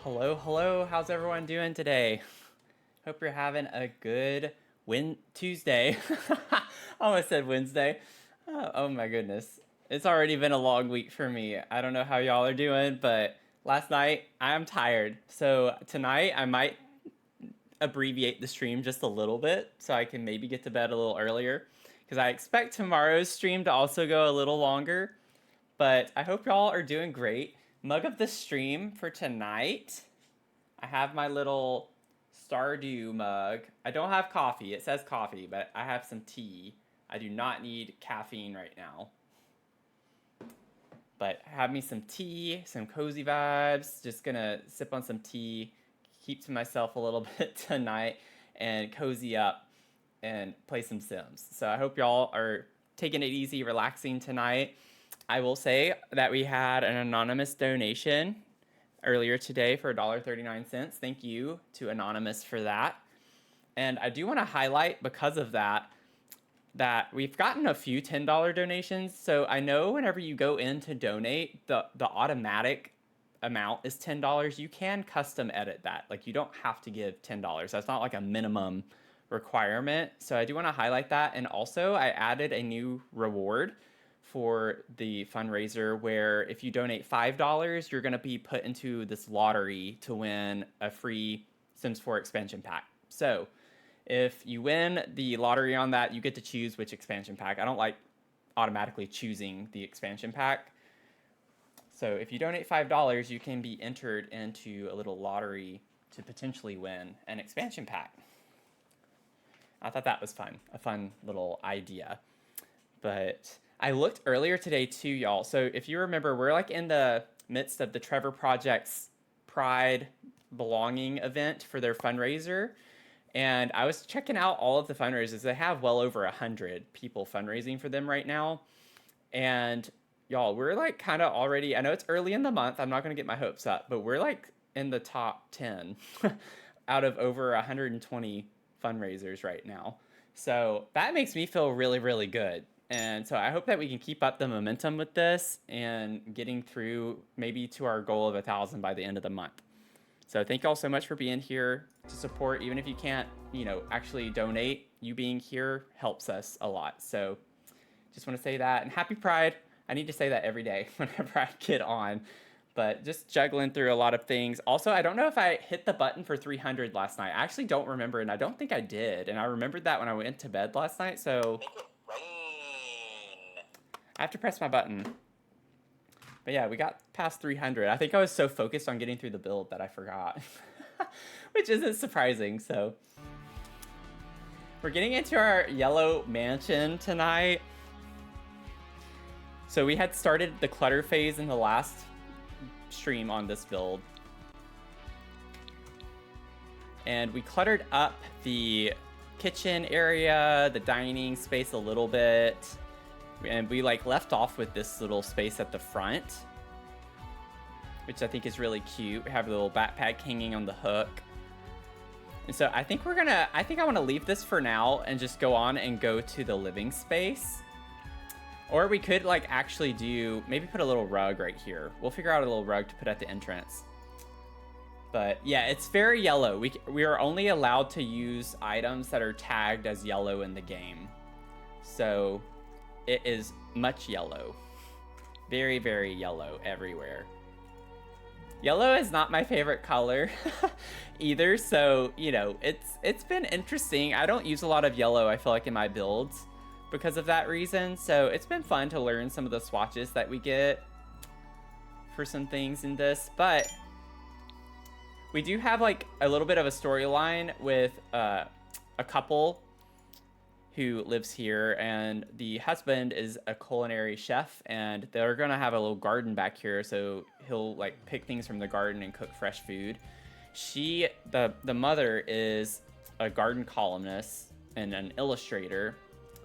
Hello, hello. How's everyone doing today? Hope you're having a good Tuesday. Almost said Wednesday. Oh my goodness. It's already been a long week for me. I don't know how y'all are doing, but last night I'm tired. So tonight I might abbreviate the stream just a little bit so I can maybe get to bed a little earlier because I expect tomorrow's stream to also go a little longer. But I hope y'all are doing great. Mug of the stream for tonight. I have my little Stardew mug. I don't have coffee. It says coffee, but I have some tea. I do not need caffeine right now. But have me some tea, some cozy vibes. Just gonna sip on some tea, keep to myself a little bit tonight, and cozy up and play some Sims. So I hope y'all are taking it easy, relaxing tonight. I will say that we had an anonymous donation earlier today for $1.39. Thank you to Anonymous for that. And I do want to highlight, because of that, that we've gotten a few $10 donations. So I know whenever you go in to donate, the automatic amount is $10. You can custom edit that. Like, you don't have to give $10. That's not like a minimum requirement. So I do want to highlight that. And also, I added a new reward for the fundraiser where if you donate $5, you're going to be put into this lottery to win a free Sims 4 expansion pack. So if you win the lottery on that, you get to choose which expansion pack. I don't like automatically choosing the expansion pack. So if you donate $5, you can be entered into a little lottery to potentially win an expansion pack. I thought that was fun, a fun little idea. But I looked earlier today too, y'all. So if you remember, we're like in the midst of the Trevor Project's Pride Belonging event for their fundraiser. And I was checking out all of the fundraisers. They have well over 100 people fundraising for them right now. And y'all, we're like kind of already, I know it's early in the month. I'm not going to get my hopes up, but we're like in the top 10 out of over 120 fundraisers right now. So that makes me feel really, really good. And so I hope that we can keep up the momentum with this and getting through maybe to our goal of 1,000 by the end of the month. So thank you all so much for being here to support. Even if you can't, actually donate, you being here helps us a lot. So just want to say that. And happy Pride. I need to say that every day whenever I get on. But just juggling through a lot of things. Also, I don't know if I hit the button for 300 last night. I actually don't remember, and I don't think I did. And I remembered that when I went to bed last night, so I have to press my button. But yeah, we got past 300. I think I was so focused on getting through the build that I forgot. Which isn't surprising, so. We're getting into our yellow mansion tonight. So we had started the clutter phase in the last stream on this build. And we cluttered up the kitchen area, the dining space a little bit. And we left off with this little space at the front, which I think is really cute. We have a little backpack hanging on the hook. And so I think I want to leave this for now and just go on and go to the living space. Or we could actually maybe put a little rug right here. We'll figure out a little rug to put at the entrance. But yeah, it's very yellow. We are only allowed to use items that are tagged as yellow in the game. So it is much yellow. Very, very yellow everywhere. Yellow is not my favorite color either, so, it's been interesting. I don't use a lot of yellow, I feel like, in my builds because of that reason, so it's been fun to learn some of the swatches that we get for some things in this, but we do have, a little bit of a storyline with a couple who lives here, and the husband is a culinary chef, and they're gonna have a little garden back here, so he'll pick things from the garden and cook fresh food. The mother is a garden columnist and an illustrator,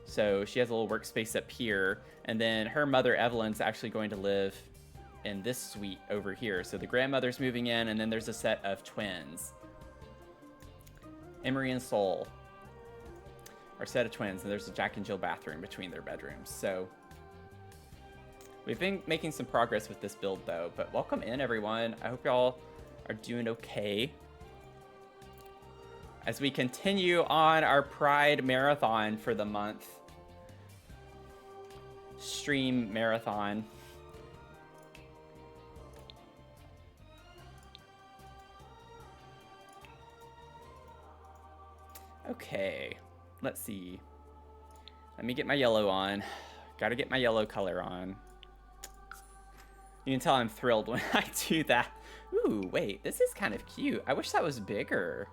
so she has a little workspace up here, and then her mother Evelyn's actually going to live in this suite over here. So the grandmother's moving in, and then there's a set of twins, Emery and Soul. Our set of twins, and there's a Jack and Jill bathroom between their bedrooms. So we've been making some progress with this build though, but welcome in everyone. I hope y'all are doing okay. As we continue on our Pride Marathon for the month. Stream marathon. Okay, let's see. Let me get my yellow on. Gotta get my yellow color on. You can tell I'm thrilled when I do that. Ooh, wait, this is kind of cute. I wish that was bigger.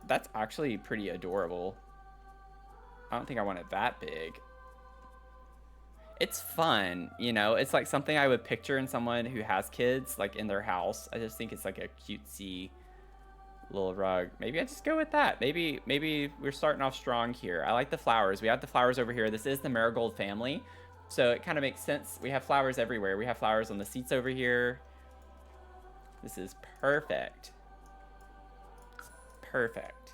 That's actually pretty adorable. I don't think I want it that big. It's fun, you know? It's like something I would picture in someone who has kids, like in their house. I just think it's like a cutesy little rug. Maybe I just go with that. Maybe we're starting off strong here. I like the flowers. We have the flowers over here. This is the marigold family, so it kind of makes sense. We have flowers everywhere. We have flowers on the seats over here. This is perfect. Perfect.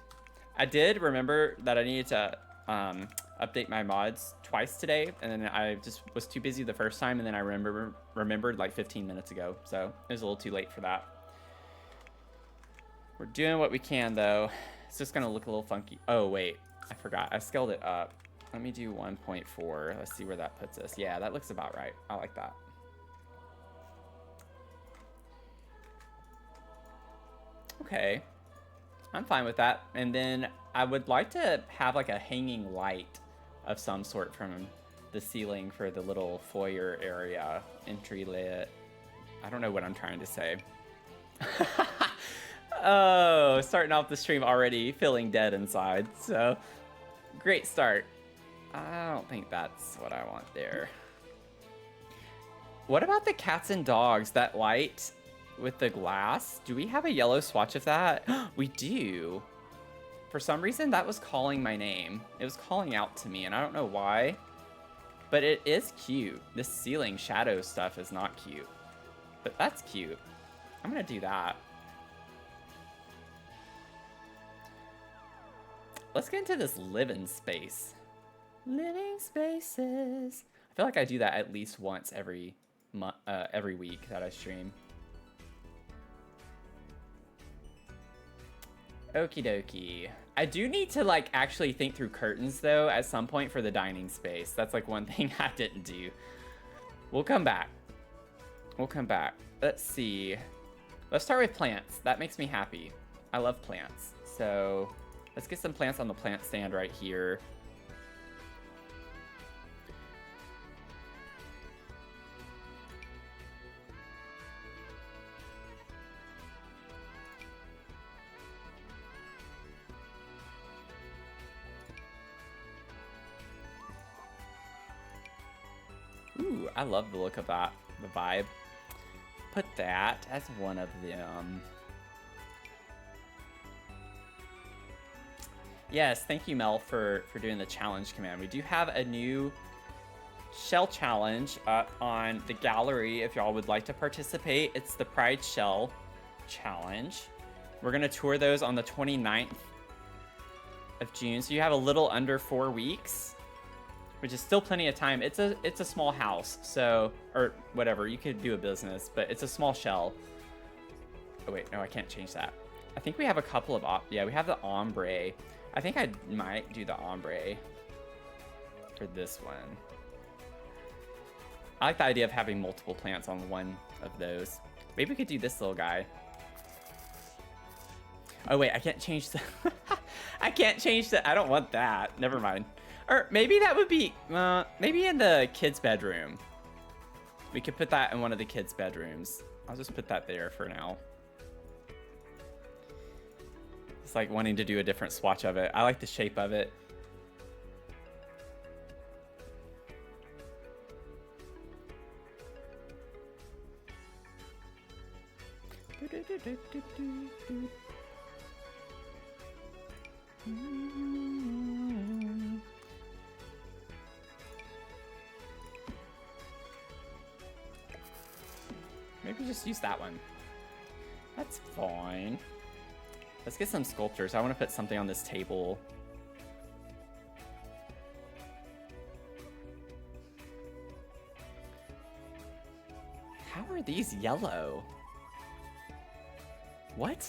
I did remember that I needed to update my mods twice today, and then I just was too busy the first time, and then I remembered like 15 minutes ago, so it was a little too late for that. We're doing what we can, though. It's just gonna look a little funky. Oh wait, I forgot. I scaled it up. Let me do 1.4. Let's see where that puts us. Yeah, that looks about right. I like that. Okay, I'm fine with that. And then I would like to have like a hanging light of some sort from the ceiling for the little foyer area. Entry lit. I don't know what I'm trying to say. Oh, starting off the stream already feeling dead inside. So, great start. I don't think that's what I want there. What about the cats and dogs? That light with the glass? Do we have a yellow swatch of that? We do. For some reason, that was calling my name. It was calling out to me, and I don't know why. But it is cute. This ceiling shadow stuff is not cute. But that's cute. I'm gonna do that. Let's get into this living space. Living spaces. I feel like I do that at least once every week that I stream. Okie dokie. I do need to like actually think through curtains though at some point for the dining space. That's like one thing I didn't do. We'll come back. We'll come back. Let's see. Let's start with plants. That makes me happy. I love plants. So let's get some plants on the plant stand right here. Ooh, I love the look of that, the vibe. Put that as one of them. Yes, thank you, Mel, for doing the challenge command. We do have a new shell challenge up on the gallery if y'all would like to participate. It's the Pride Shell Challenge. We're going to tour those on the 29th of June, so you have a little under 4 weeks, which is still plenty of time. It's a small house, so, or whatever, you could do a business, but it's a small shell. Oh wait, no, I can't change that. I think we have a couple of, yeah, we have the ombre. I think I might do the ombre for this one. I like the idea of having multiple plants on one of those. Maybe we could do this little guy. Oh wait, I can't change the, I can't change the, I don't want that. Never mind. Or maybe that would be, maybe in the kids' bedroom. We could put that in one of the kids' bedrooms. I'll just put that there for now. It's like wanting to do a different swatch of it. I like the shape of it. Maybe just use that one. That's fine. Let's get some sculptures. I want to put something on this table. How are these yellow? What?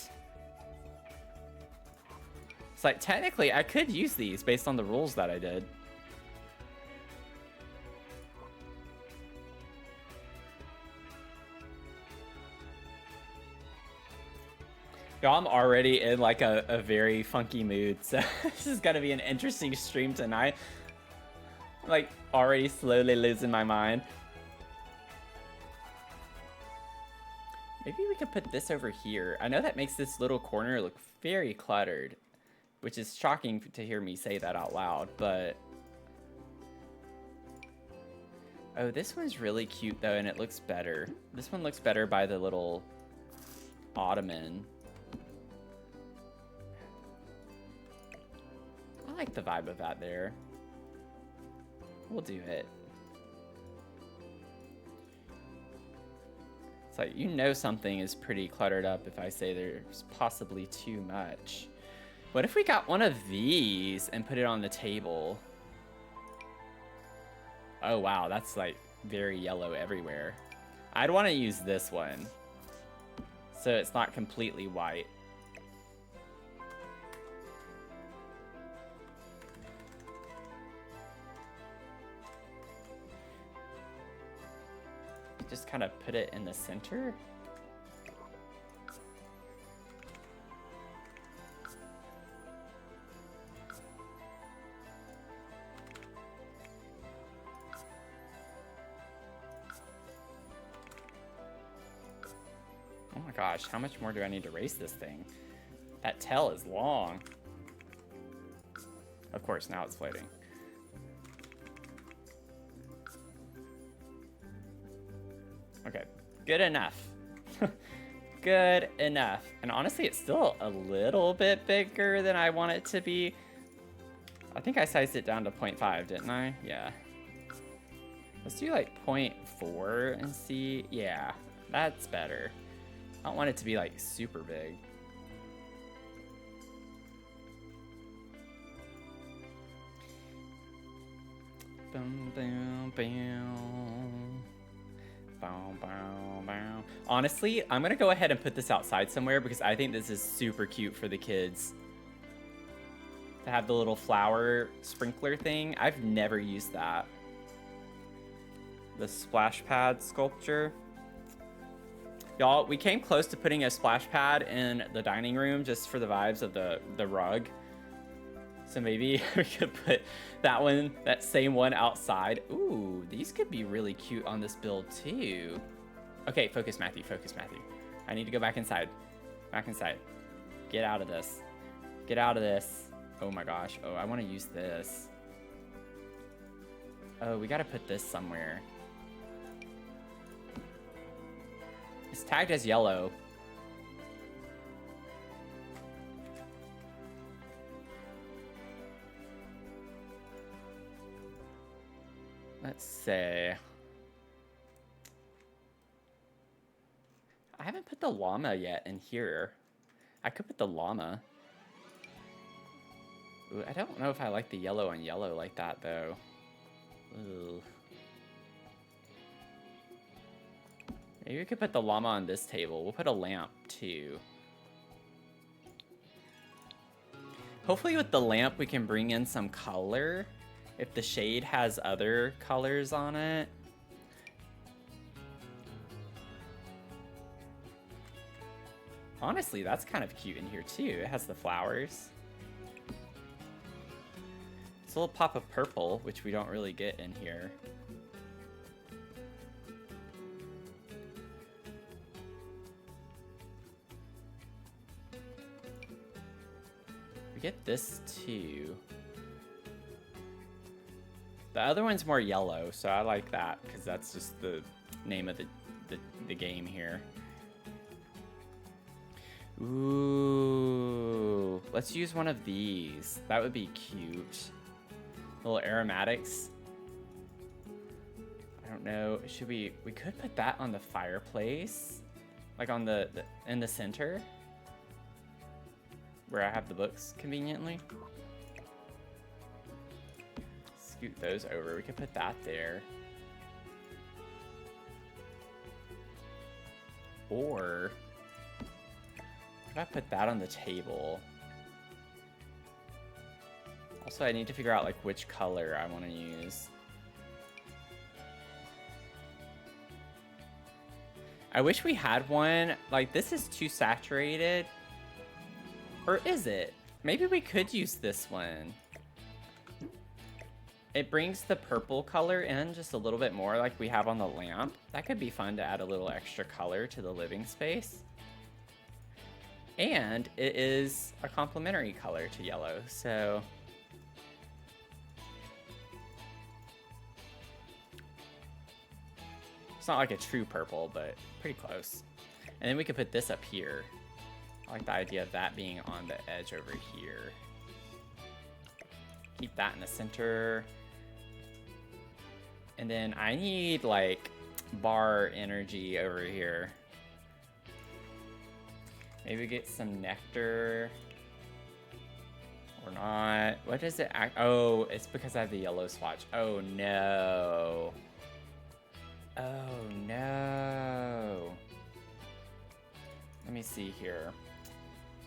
It's like, technically, I could use these based on the rules that I did. Y'all, I'm already in like a very funky mood, so this is gonna be an interesting stream tonight. I'm like already slowly losing my mind. Maybe we could put this over here. I know that makes this little corner look very cluttered, which is shocking to hear me say that out loud, but... Oh, this one's really cute though, and it looks better. This one looks better by the little ottoman. I like the vibe of that there. We'll do it. It's like, you know something is pretty cluttered up if I say there's possibly too much. What if we got one of these and put it on the table? Oh wow, that's like very yellow everywhere. I'd want to use this one, so it's not completely white. Just kind of put it in the center. Oh my gosh, how much more do I need to race this thing? That tail is long. Of course, now it's floating. Okay, good enough. Good enough. And honestly, it's still a little bit bigger than I want it to be. I think I sized it down to 0.5, didn't I? Yeah. Let's do like 0.4 and see. Yeah, that's better. I don't want it to be like super big. Boom, boom, boom. Bow, bow, bow. Honestly, I'm gonna go ahead and put this outside somewhere because I think this is super cute for the kids. To have the little flower sprinkler thing. I've never used that. The splash pad sculpture. Y'all, we came close to putting a splash pad in the dining room just for the vibes of the rug. So maybe we could put that one, that same one outside. Ooh, these could be really cute on this build too. Okay, focus Matthew, focus Matthew. I need to go back inside. Back inside. Get out of this. Get out of this. Oh my gosh. Oh, I want to use this. Oh, we got to put this somewhere. It's tagged as yellow. Let's say I haven't put the llama yet in here. I could put the llama. Ooh, I don't know if I like the yellow on yellow like that though. Ooh. Maybe we could put the llama on this table. We'll put a lamp too. Hopefully with the lamp we can bring in some color. If the shade has other colors on it. Honestly, that's kind of cute in here too. It has the flowers. It's a little pop of purple, which we don't really get in here. We get this too. The other one's more yellow, so I like that because that's just the name of the game here. Ooh, let's use one of these. That would be cute. Little aromatics. I don't know. Should we could put that on the fireplace, like on the in the center, where I have the books conveniently. Scoot those over. We could put that there. Or if I put that on the table. Also, I need to figure out like which color I want to use. I wish we had one. Like, this is too saturated. Or is it? Maybe we could use this one. It brings the purple color in just a little bit more like we have on the lamp. That could be fun to add a little extra color to the living space. And it is a complementary color to yellow, so... It's not like a true purple, but pretty close. And then we could put this up here. I like the idea of that being on the edge over here. Keep that in the center. And then I need like bar energy over here. Maybe get some nectar. Or not. What does it act? Oh, it's because I have the yellow swatch. Oh no. Oh no. Let me see here.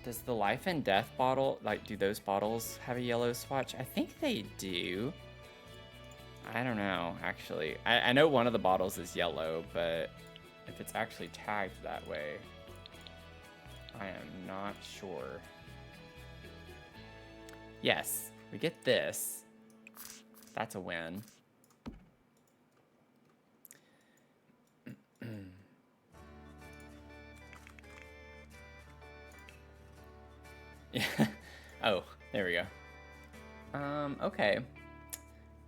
Does the life and death bottle, like, do those bottles have a yellow swatch? I think they do. I don't know, actually. I know one of the bottles is yellow, but if it's actually tagged that way, I am not sure. Yes, we get this. That's a win. Yeah. Oh, there we go. Okay.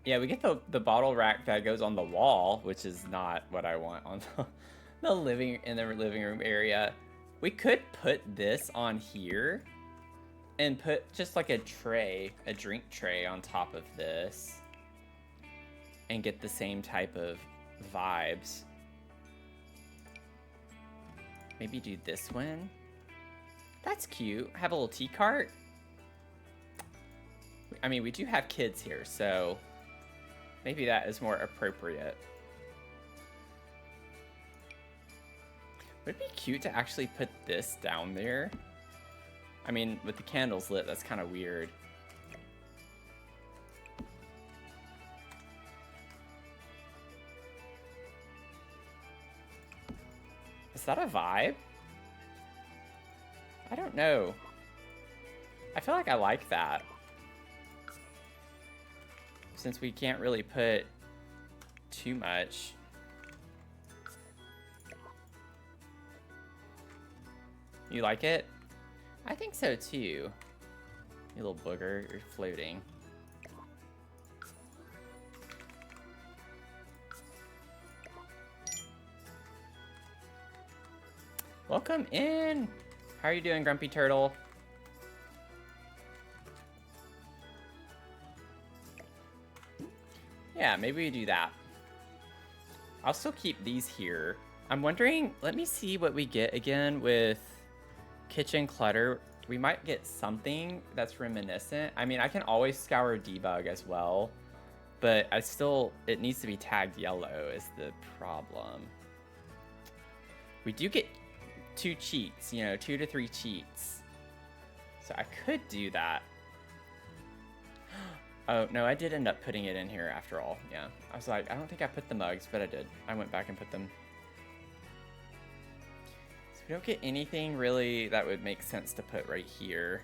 Yeah, we get the bottle rack that goes on the wall, which is not what I want on the living room area. We could put this on here and put just like a tray, a drink tray on top of this and get the same type of vibes. Maybe do this one. That's cute. Have a little tea cart. I mean, we do have kids here, so maybe that is more appropriate. Would it be cute to actually put this down there? I mean, with the candles lit, that's kind of weird. Is that a vibe? I don't know. I feel like I like that. Since we can't really put too much. You like it? I think so too. You little booger, you're floating. Welcome in! How are you doing, Grumpy Turtle? Yeah, maybe we do that. I'll still keep these here. I'm wondering, let me see what we get again with kitchen clutter. We might get something that's reminiscent. I mean, I can always scour debug as well, but it needs to be tagged yellow is the problem. We do get 2 cheats, 2 to 3 cheats. So I could do that. Oh, no, I did end up putting it in here after all. Yeah, I was like, I don't think I put the mugs, but I did. I went back and put them. So we don't get anything really that would make sense to put right here.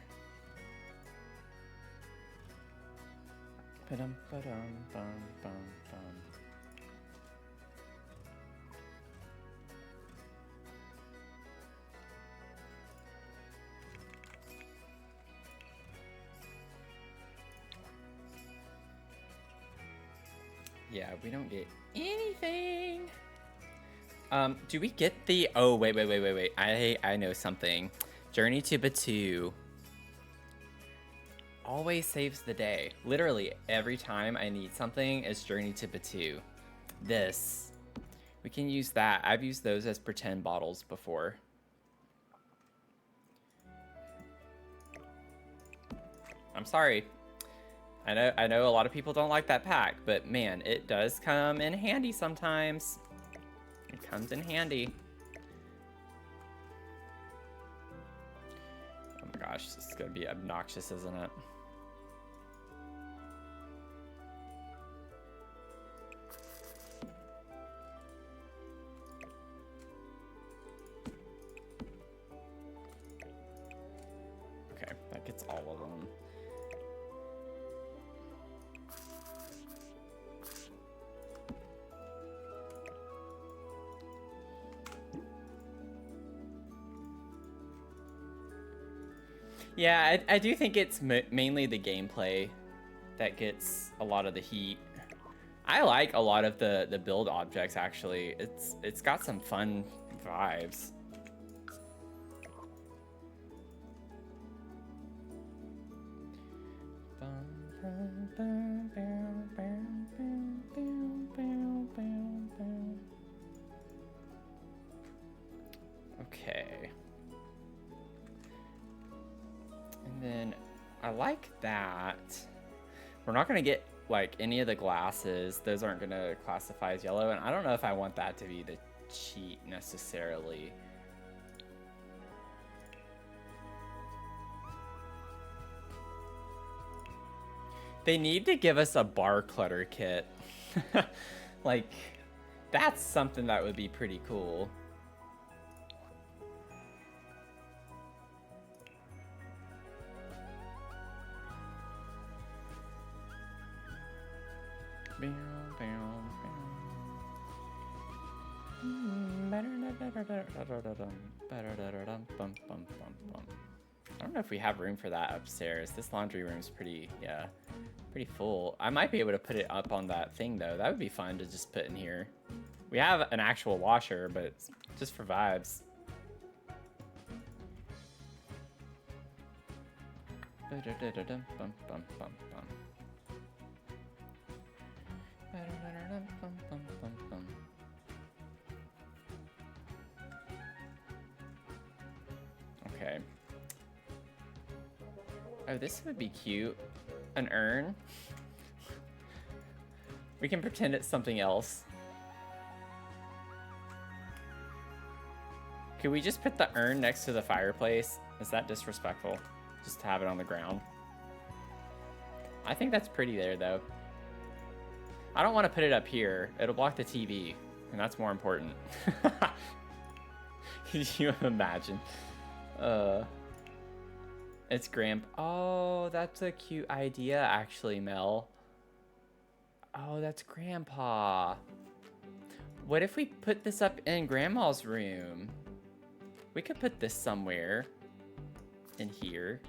Ba-dum, ba-dum, bum, bum, bum. Yeah, we don't get anything. Do we get the... Oh, wait. I know something. Journey to Batuu always saves the day. Literally, every time I need something, it's Journey to Batuu. This. We can use that. I've used those as pretend bottles before. I'm sorry. I know a lot of people don't like that pack, but man, it does come in handy sometimes. It comes in handy. gonna be obnoxious, isn't it? Okay, that gets all of them. Yeah, I do think it's mainly the gameplay that gets a lot of the heat. I like a lot of the build objects, actually. It's got some fun vibes. Okay. And then I like that. We're not gonna get like any of the glasses. Those aren't gonna classify as yellow, and I don't know if I want that to be the cheat necessarily. They need to give us a bar clutter kit. Like, that's something that would be pretty cool. I don't know if we have room for that upstairs. This laundry room's pretty, yeah, pretty full. I might be able to put it up on that thing, though. That would be fun to just put in here. We have an actual washer, but it's just for vibes. Okay. Oh, this would be cute. An urn. We can pretend it's something else. Could we just put the urn next to the fireplace? Is that disrespectful? Just to have it on the ground. I think that's pretty there, though. I don't want to put it up here. It'll block the TV, and that's more important. Could you imagine? It's Oh, that's a cute idea, actually, Mel. Oh, that's Grandpa. What if we put this up in Grandma's room? We could put this somewhere in here.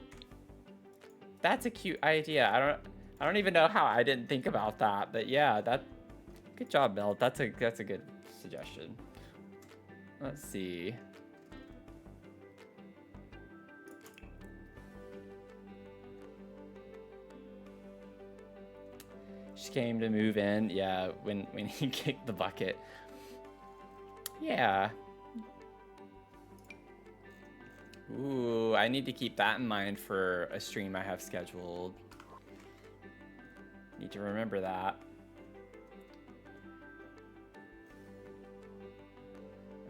That's a cute idea. I don't even know how I didn't think about that, but yeah, good job, Mel. That's a good suggestion. Let's see. She came to move in, yeah, when he kicked the bucket. Yeah. Ooh, I need to keep that in mind for a stream I have scheduled. Need to remember that.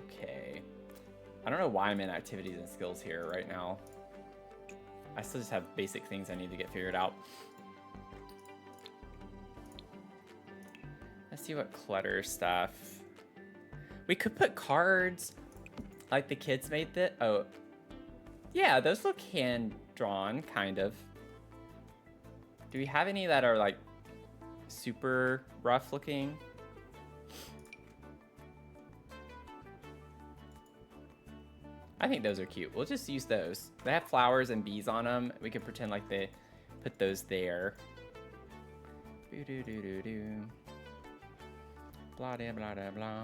Okay. I don't know why I'm in activities and skills here right now. I still just have basic things I need to get figured out. Let's see what clutter stuff. We could put cards like the kids made that. Oh, yeah, those look hand-drawn, kind of. Do we have any that are like super rough looking? I think those are cute. We'll just use those. They have flowers and bees on them. We could pretend like they put those there. Blah, blah, blah, blah, blah.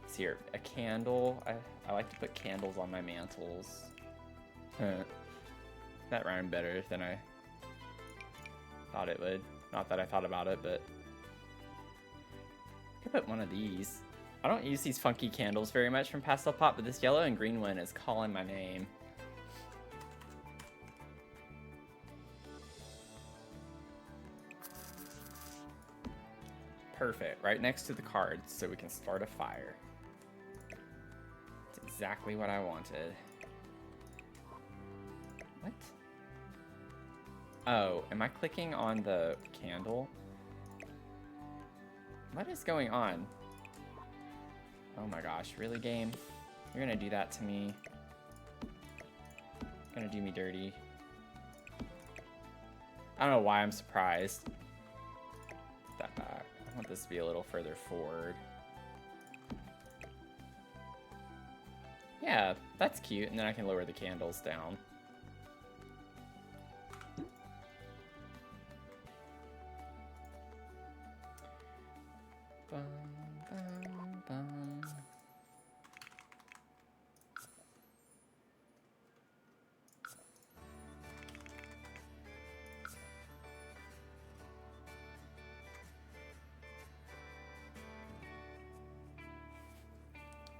Let's see here. A candle. I like to put candles on my mantles. That rhymed better than I thought it would. Not that I thought about it, but I could put one of these. I don't use these funky candles very much from Pastel Pop, but this yellow and green one is calling my name. Perfect, right next to the cards so we can start a fire. It's exactly what I wanted. What? Oh, am I clicking on the candle? What is going on? Oh my gosh, really, game? You're gonna do that to me? You're gonna do me dirty? I don't know why I'm surprised. Put that back. I want this to be a little further forward. Yeah, that's cute, and then I can lower the candles down. Bum, bum, bum.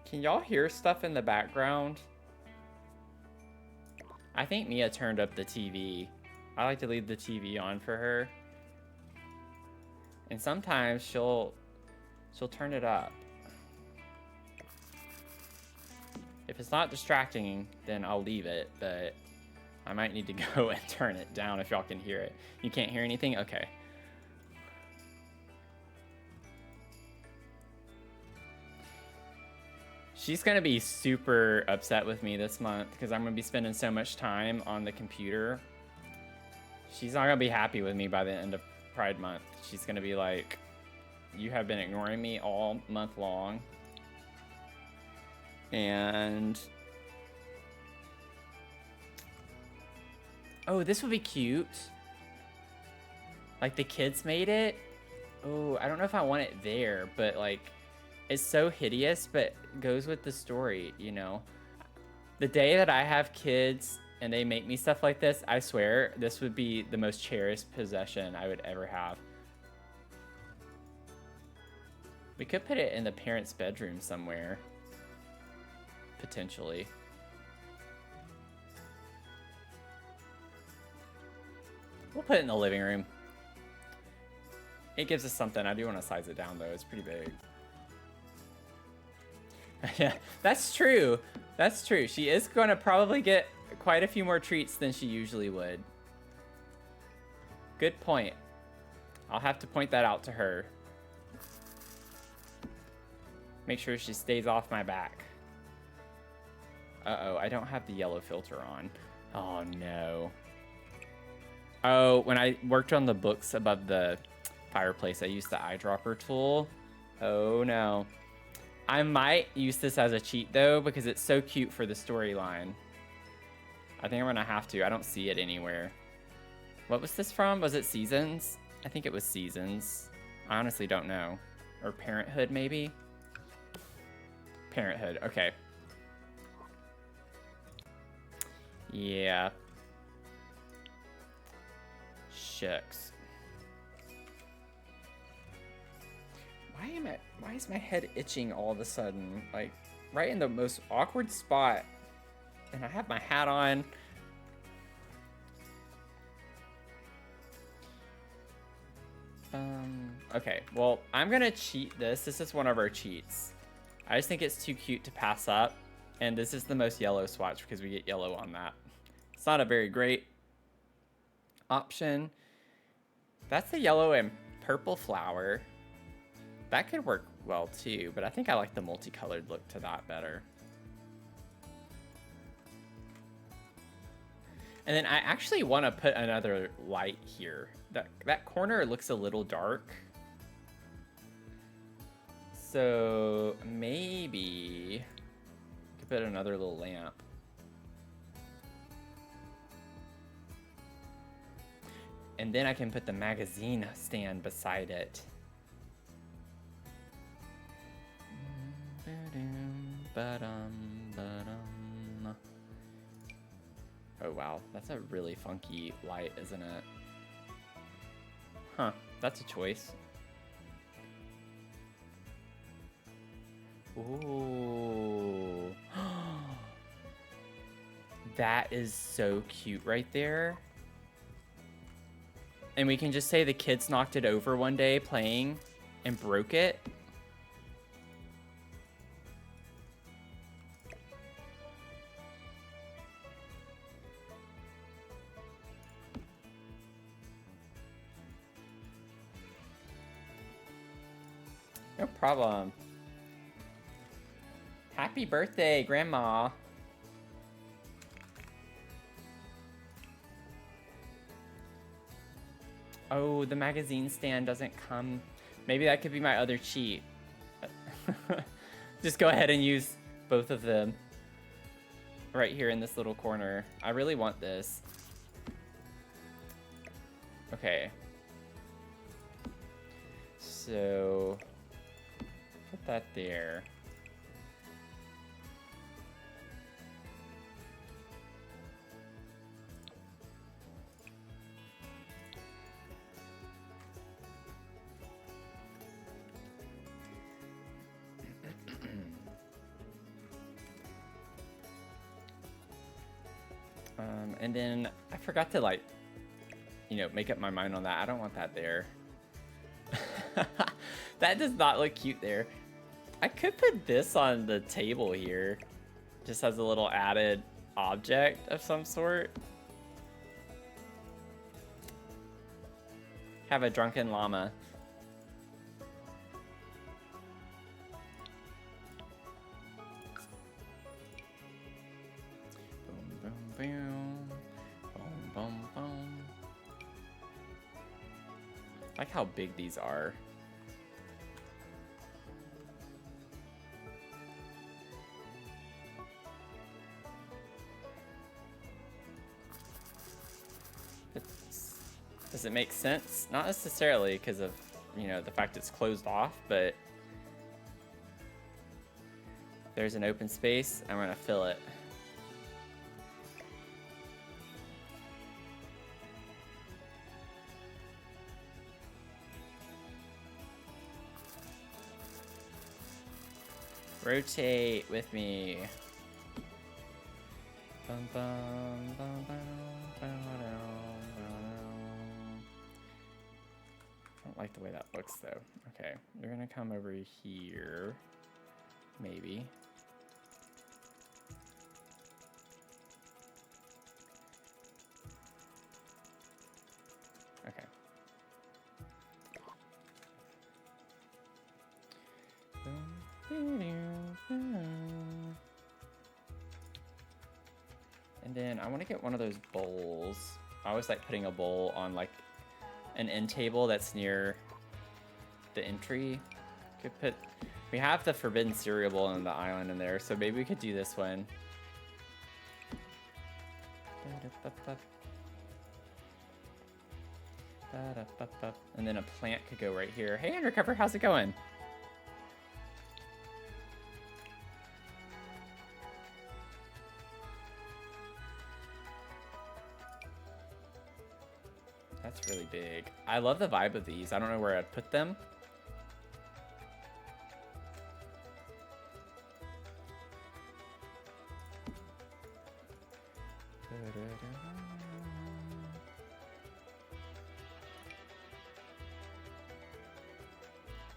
Can y'all hear stuff in the background? I think Mia turned up the TV. I like to leave the TV on for her. And sometimes she'll turn it up. If it's not distracting, then I'll leave it, but I might need to go and turn it down if y'all can hear it. You can't hear anything? Okay. She's gonna be super upset with me this month because I'm gonna be spending so much time on the computer. She's not gonna be happy with me by the end of Pride Month. She's gonna be like, you have been ignoring me all month long. And oh, this would be cute. Like the kids made it. Oh, I don't know if I want it there, but like it's so hideous, but goes with the story, you know. The day that I have kids and they make me stuff like this, I swear this would be the most cherished possession I would ever have. We could put it in the parents' bedroom somewhere. Potentially. We'll put it in the living room. It gives us something. I do want to size it down though. It's pretty big. Yeah, that's true. That's true. She is going to probably get quite a few more treats than she usually would. Good point. I'll have to point that out to her. Make sure she stays off my back. Uh-oh, I don't have the yellow filter on. Oh, no. Oh, when I worked on the books above the fireplace, I used the eyedropper tool. Oh, no. I might use this as a cheat, though, because it's so cute for the storyline. I think I'm going to have to. I don't see it anywhere. What was this from? Was it Seasons? I think it was Seasons. I honestly don't know. Or Parenthood, maybe? Parenthood, okay. Yeah. Shucks. Why is my head itching all of a sudden? Like, right in the most awkward spot. And I have my hat on. Okay, well, I'm gonna cheat this. This is one of our cheats. I just think it's too cute to pass up. And this is the most yellow swatch because we get yellow on that. It's not a very great option. That's the yellow and purple flower. That could work well too, but I think I like the multicolored look to that better. And then I actually want to put another light here. That corner looks a little dark. So maybe I could put another little lamp. And then I can put the magazine stand beside it. Oh wow, that's a really funky light, isn't it? Huh, that's a choice. Ooh. That is so cute right there. And we can just say the kids knocked it over one day playing and broke it. No problem. Happy birthday, Grandma. Oh, the magazine stand doesn't come. Maybe that could be my other cheat. Just go ahead and use both of them right here in this little corner. I really want this. Okay. So put that there. And then I forgot to, like, you know, make up my mind on that. I don't want that there. That does not look cute there. I could put this on the table here, just as a little added object of some sort. Have a drunken llama. Boom, boom, boom. Boom, boom, boom. I like how big these are. Does it make sense? Not necessarily because of, you know, the fact it's closed off, but there's an open space. I'm gonna fill it. Rotate with me. Bum, bum, bum, bum, bum, bum. I don't like the way that looks though. Okay, you're gonna come over here, maybe. Okay. And then I want to get one of those bowls. I always like putting a bowl on like an end table that's near the entry. Could put, we have the forbidden cereal bowl on the island in there, so maybe we could do this one. And then a plant could go right here. Hey, Undercover, how's it going? That's really big. I love the vibe of these. I don't know where I'd put them.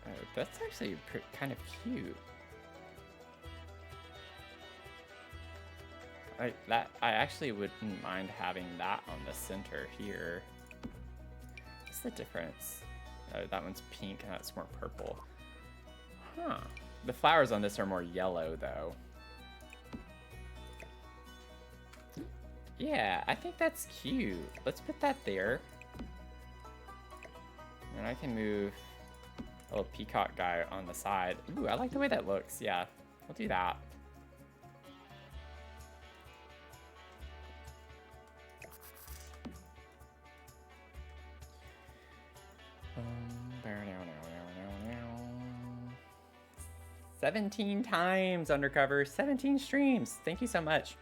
Oh, that's actually kind of cute. I actually wouldn't mind having that on the center here. What's the difference? Oh, that one's pink and that's more purple. Huh. The flowers on this are more yellow though. Yeah, I think that's cute. Let's put that there. And I can move a little peacock guy on the side. Ooh, I like the way that looks. Yeah, we'll do that. — 17 times, Undercover. 17 streams. Thank you so much.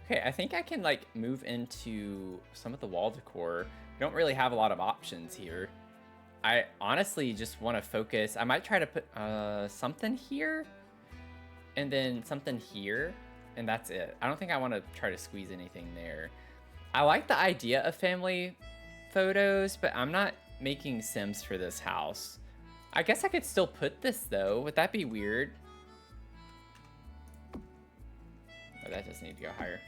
Okay, I think I can like move into some of the wall decor. We don't really have a lot of options here. I honestly just want to focus. I might try to put something here and then something here, and that's it. I don't think I want to try to squeeze anything there. I like the idea of family photos, but I'm not making Sims for this house. I guess I could still put this though. Would that be weird? Oh, that does need to go higher.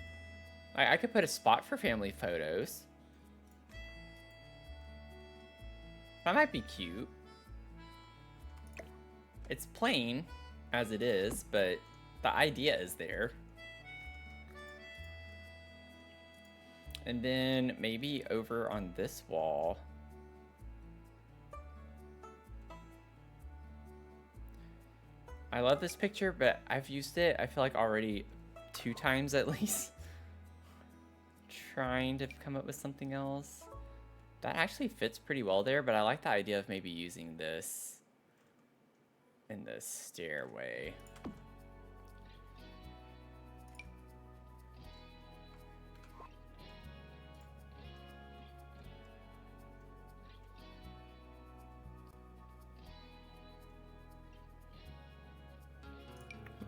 I could put a spot for family photos. That might be cute. It's plain as it is, but the idea is there. And then maybe over on this wall. I love this picture, but I've used it, I feel like already 2 times at least. Trying to come up with something else. That actually fits pretty well there, but I like the idea of maybe using this in the stairway.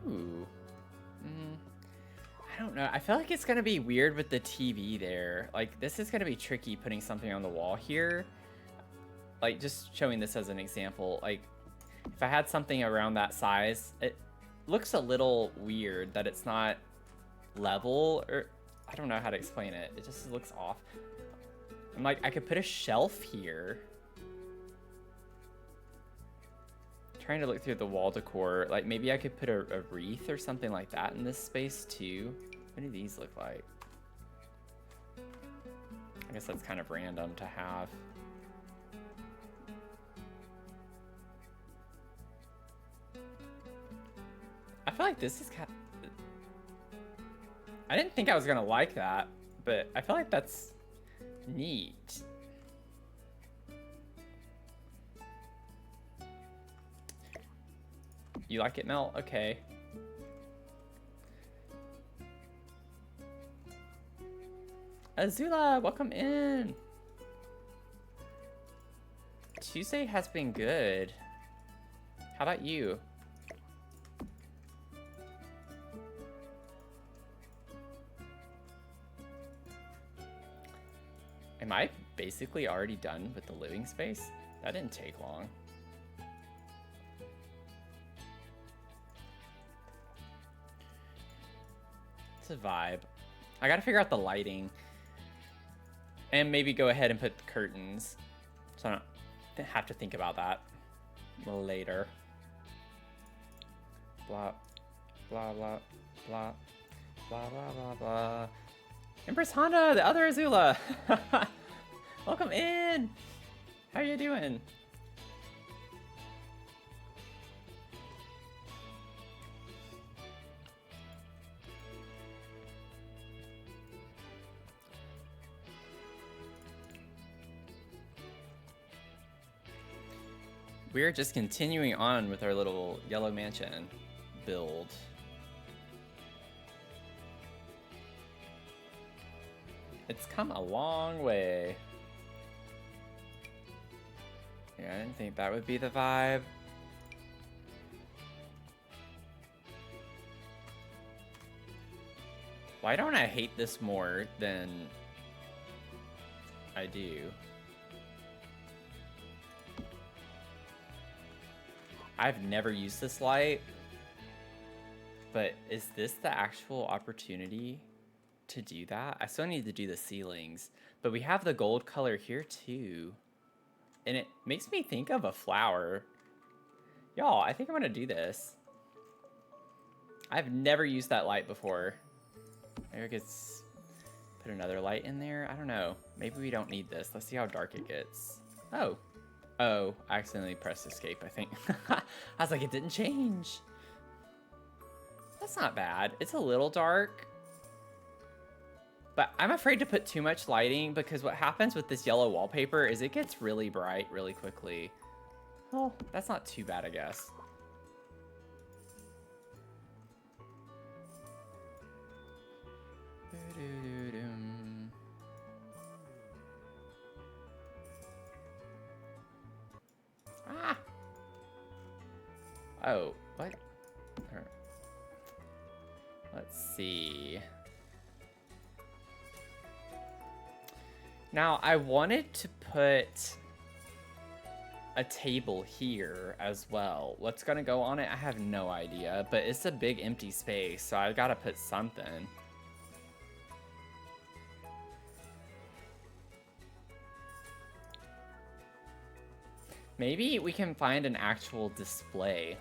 Ooh. I don't know. I feel like it's gonna be weird with the TV there. Like, this is gonna be tricky putting something on the wall here. Like, just showing this as an example. Like, if I had something around that size, it looks a little weird that it's not level, or I don't know how to explain it. It just looks off. I'm like, I could put a shelf here. Trying to look through the wall decor. Like, maybe I could put a wreath or something like that in this space too. What do these look like? I guess that's kind of random to have. I feel like this is kind of... I didn't think I was gonna like that, but I feel like that's neat. You like it, Mel? Okay. Azula, welcome in. Tuesday has been good. How about you? Am I basically already done with the living space? That didn't take long. It's a vibe. I gotta figure out the lighting. And maybe go ahead and put the curtains. So I don't have to think about that later. Blah, blah, blah, blah, blah, blah, blah, blah. Empress Honda, the other Azula. Welcome in. How are you doing? We're just continuing on with our little yellow mansion build. It's come a long way. Yeah, I didn't think that would be the vibe. Why don't I hate this more than I do? I've never used this light, but is this the actual opportunity to do that? I still need to do the ceilings, but we have the gold color here too. And it makes me think of a flower. Y'all, I think I'm gonna do this. I've never used that light before. Maybe I could put another light in there. I don't know. Maybe we don't need this. Let's see how dark it gets. Oh. Oh, I accidentally pressed escape, I think. I was like, it didn't change. That's not bad. It's a little dark. But I'm afraid to put too much lighting because what happens with this yellow wallpaper is it gets really bright really quickly. Well, that's not too bad, I guess. Ah! Oh, what? Let's see. Now, I wanted to put a table here as well. What's gonna go on it? I have no idea, but it's a big empty space, so I gotta put something. Maybe we can find an actual display.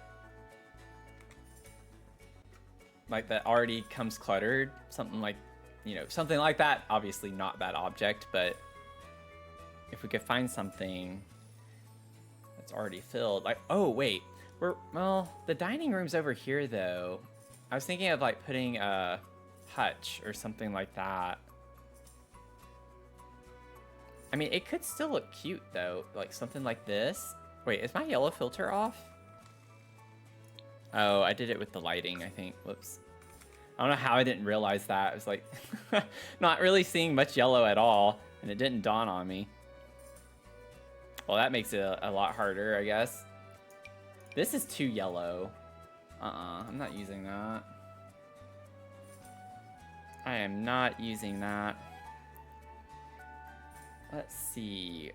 Like that already comes cluttered, something like, you know, something like that. Obviously not that object, but if we could find something that's already filled, like, oh wait, well, the dining room's over here though. I was thinking of like putting a hutch or something like that. I mean, it could still look cute though, like something like this. Wait, is my yellow filter off? Oh, I did it with the lighting, I think. Whoops. I don't know how I didn't realize that. I was like, not really seeing much yellow at all, and it didn't dawn on me. Well, that makes it a lot harder, I guess. This is too yellow. I'm not using that. I am not using that. Let's see.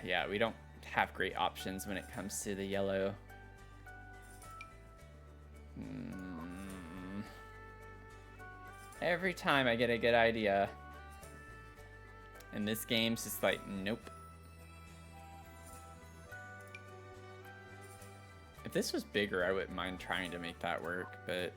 Yeah, we don't have great options when it comes to the yellow. Every time I get a good idea, and this game's just like, nope. If this was bigger, I wouldn't mind trying to make that work, but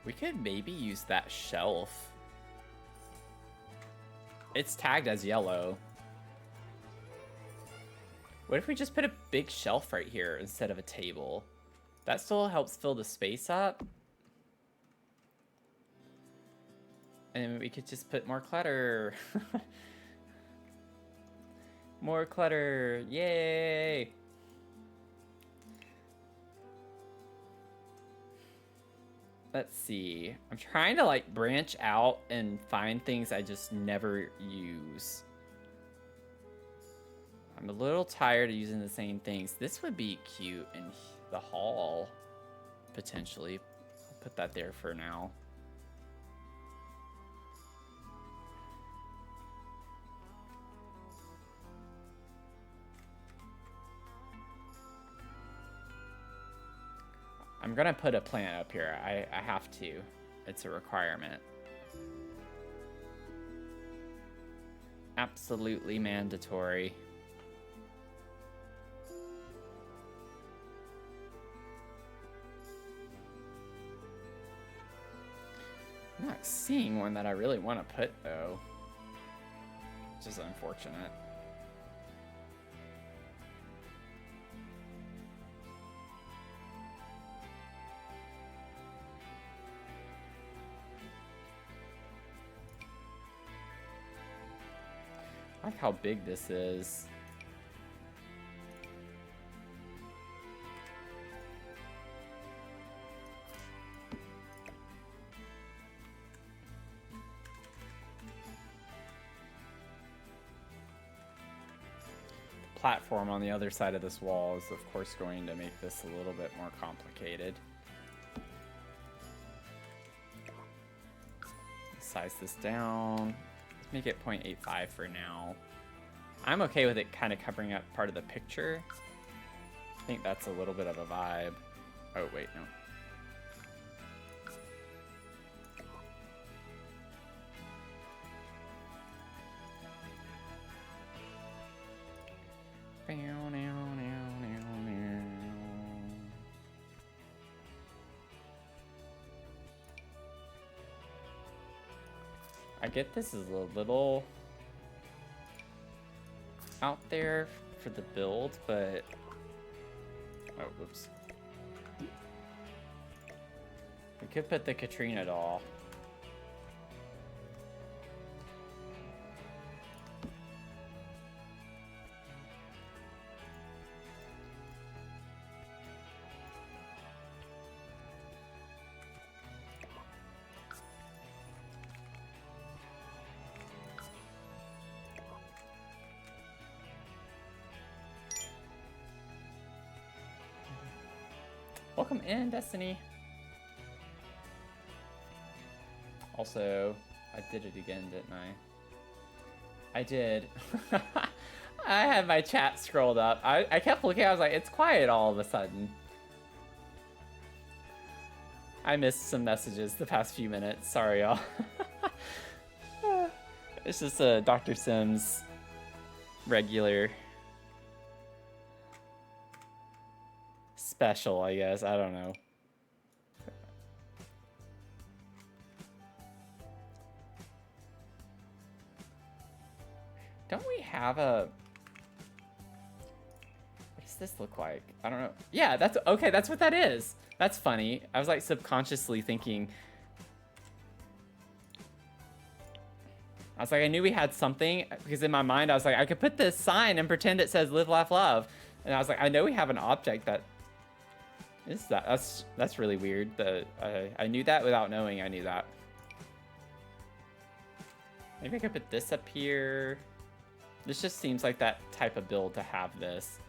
we could maybe use that shelf. It's tagged as yellow. What if we just put a big shelf right here instead of a table? That still helps fill the space up. And we could just put more clutter. More clutter, yay! Let's see. I'm trying to like branch out and find things I just never use. I'm a little tired of using the same things. This would be cute in the hall, potentially. I'll put that there for now. I'm gonna put a plant up here. I have to. It's a requirement. Absolutely mandatory. I'm not seeing one that I really want to put though, which is unfortunate. I like how big this is. The platform on the other side of this wall is of course going to make this a little bit more complicated. Size this down. Let's make it 0.85 for now. I'm okay with it kind of covering up part of the picture. I think that's a little bit of a vibe. Oh, wait, no. I get this is a little out there for the build, but oh, whoops. We could put the Katrina doll. welcome in, Destiny. Also, I did it again, didn't I? I did. I had my chat scrolled up. I kept looking, I was like, it's quiet all of a sudden. I missed some messages the past few minutes. Sorry, y'all. It's just a Dr. Sims regular special, I guess. I don't know. Don't we have a... What does this look like? I don't know. Yeah, that's... Okay, that's what that is. That's funny. I was like subconsciously thinking... I was like, I knew we had something, because in my mind I was like, I could put this sign and pretend it says live, laugh, love. And I was like, I know we have an object that is that. That's really weird. I knew that without knowing I knew that. Maybe I could put this up here. This just seems like that type of build to have this.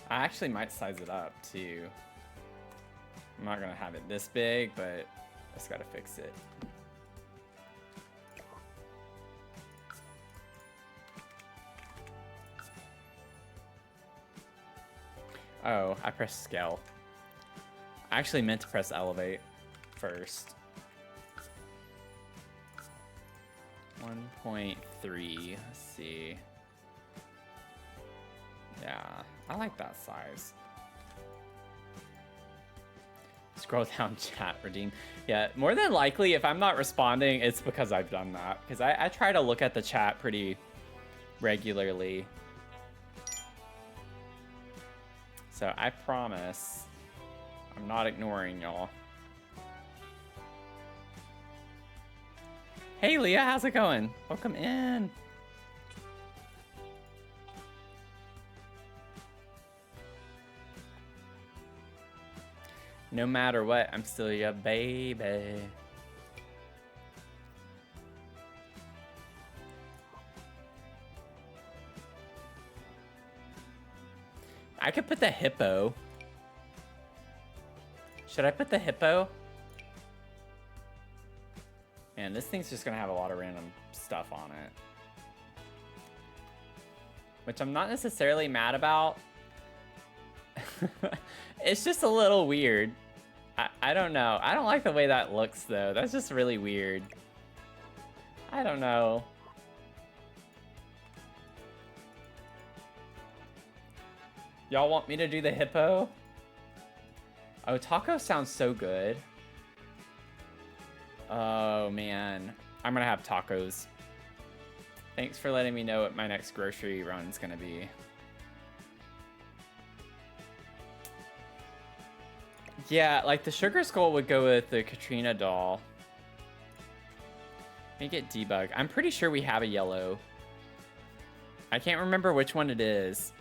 I actually might size it up too. I'm not gonna have it this big, but I just gotta fix it. Oh, I pressed scale. I actually meant to press elevate first. 1.3, let's see. Yeah, I like that size. Scroll down, chat, redeem. Yeah, more than likely, if I'm not responding, it's because I've done that. Because I try to look at the chat pretty regularly. So I promise I'm not ignoring y'all. Hey Leah, how's it going? Welcome in. No matter what, I'm still your baby. I could put the hippo. Should I put the hippo? Man, this thing's just gonna have a lot of random stuff on it. Which I'm not necessarily mad about. It's just a little weird. I don't know. I don't like the way that looks though. That's just really weird. I don't know. Y'all want me to do the hippo? Oh, taco sounds so good. Oh, man. I'm gonna have tacos. Thanks for letting me know what my next grocery run's gonna be. Yeah, like the sugar skull would go with the Katrina doll. Let me get debug. I'm pretty sure we have a yellow. I can't remember which one it is.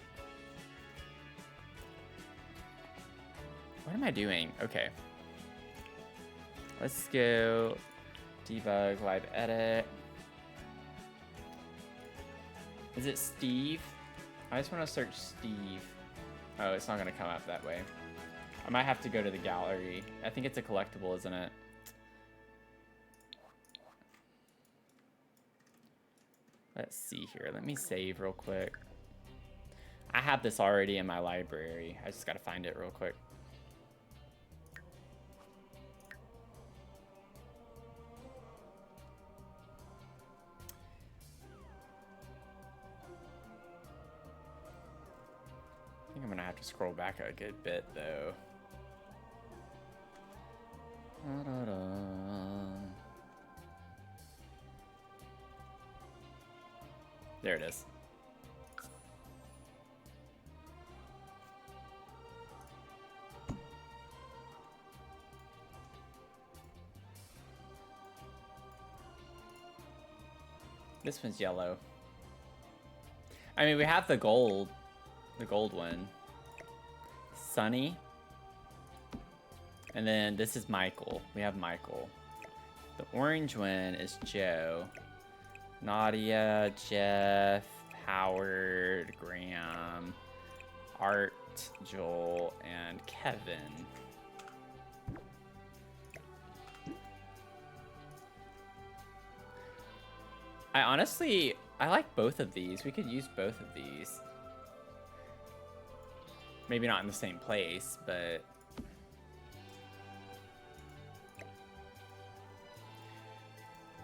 What am I doing? Okay. Let's go debug, live edit. Is it Steve? I just want to search Steve. Oh, it's not going to come up that way. I might have to go to the gallery. I think it's a collectible, isn't it? Let's see here. Let me save real quick. I have this already in my library. I just got to find it real quick. I think I'm gonna have to scroll back a good bit though. There it is. This one's yellow. I mean, we have the gold one. Sunny. And then this is Michael. We have Michael. The orange one is Joe. Nadia, Jeff, Howard, Graham, Art, Nate, Joel, and Kevin. I like both of these. We could use both of these. Maybe not in the same place, but...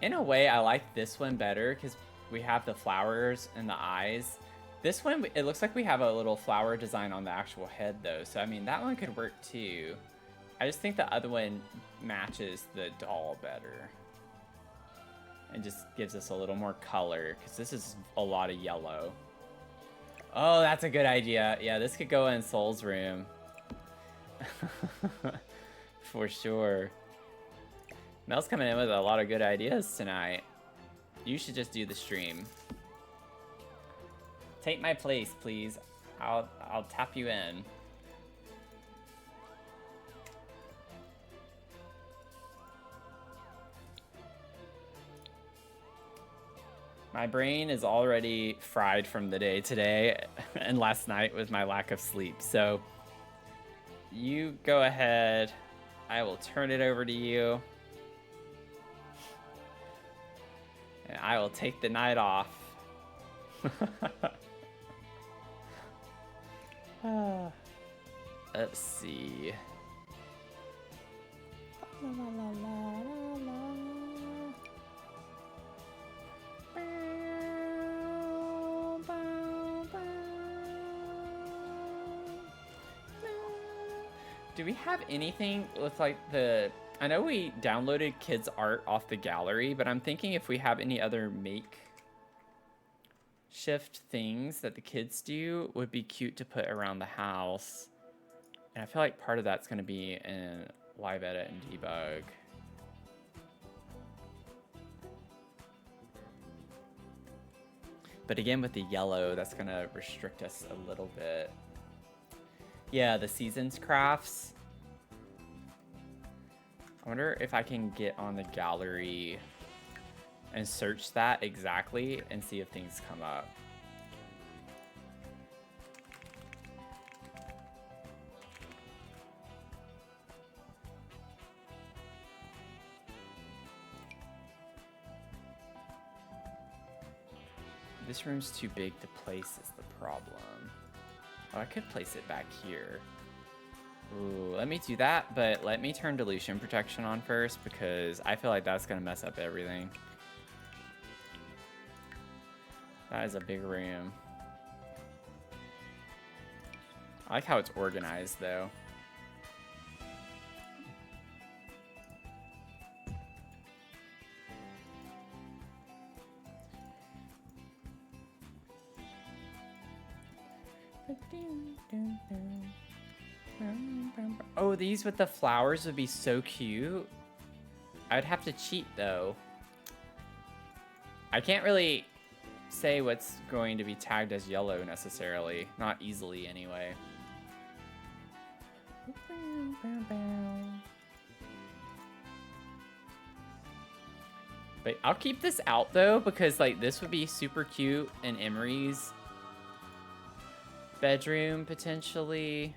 in a way, I like this one better because we have the flowers and the eyes. This one, it looks like we have a little flower design on the actual head, though. So, I mean, that one could work, too. I just think the other one matches the doll better. And just gives us a little more color, because this is a lot of yellow. Oh, that's a good idea. Yeah, this could go in Soul's room. For sure. Mel's coming in with a lot of good ideas tonight. You should just do the stream. Take my place, please. I'll tap you in. My brain is already fried from the day today and last night with my lack of sleep. So you go ahead. I will turn it over to you. And I will take the night off. Let's see. Do we have anything with like the... I know we downloaded kids' art off the gallery, but I'm thinking if we have any other makeshift things that the kids do would be cute to put around the house. And I feel like part of that's going to be in Live Edit and Debug. But again, with the yellow, that's going to restrict us a little bit. Yeah, the Seasons crafts. I wonder if I can get on the gallery and search that exactly and see if things come up. This room's too big to place is the problem. Oh, I could place it back here. Ooh, let me do that, but let me turn dilution protection on first because I feel like that's gonna mess up everything. That is a big room. I like how it's organized though. Oh, these with the flowers would be so cute. I'd have to cheat though. I can't really say what's going to be tagged as yellow necessarily. Not easily anyway. But I'll keep this out though because like this would be super cute in Emery's bedroom potentially.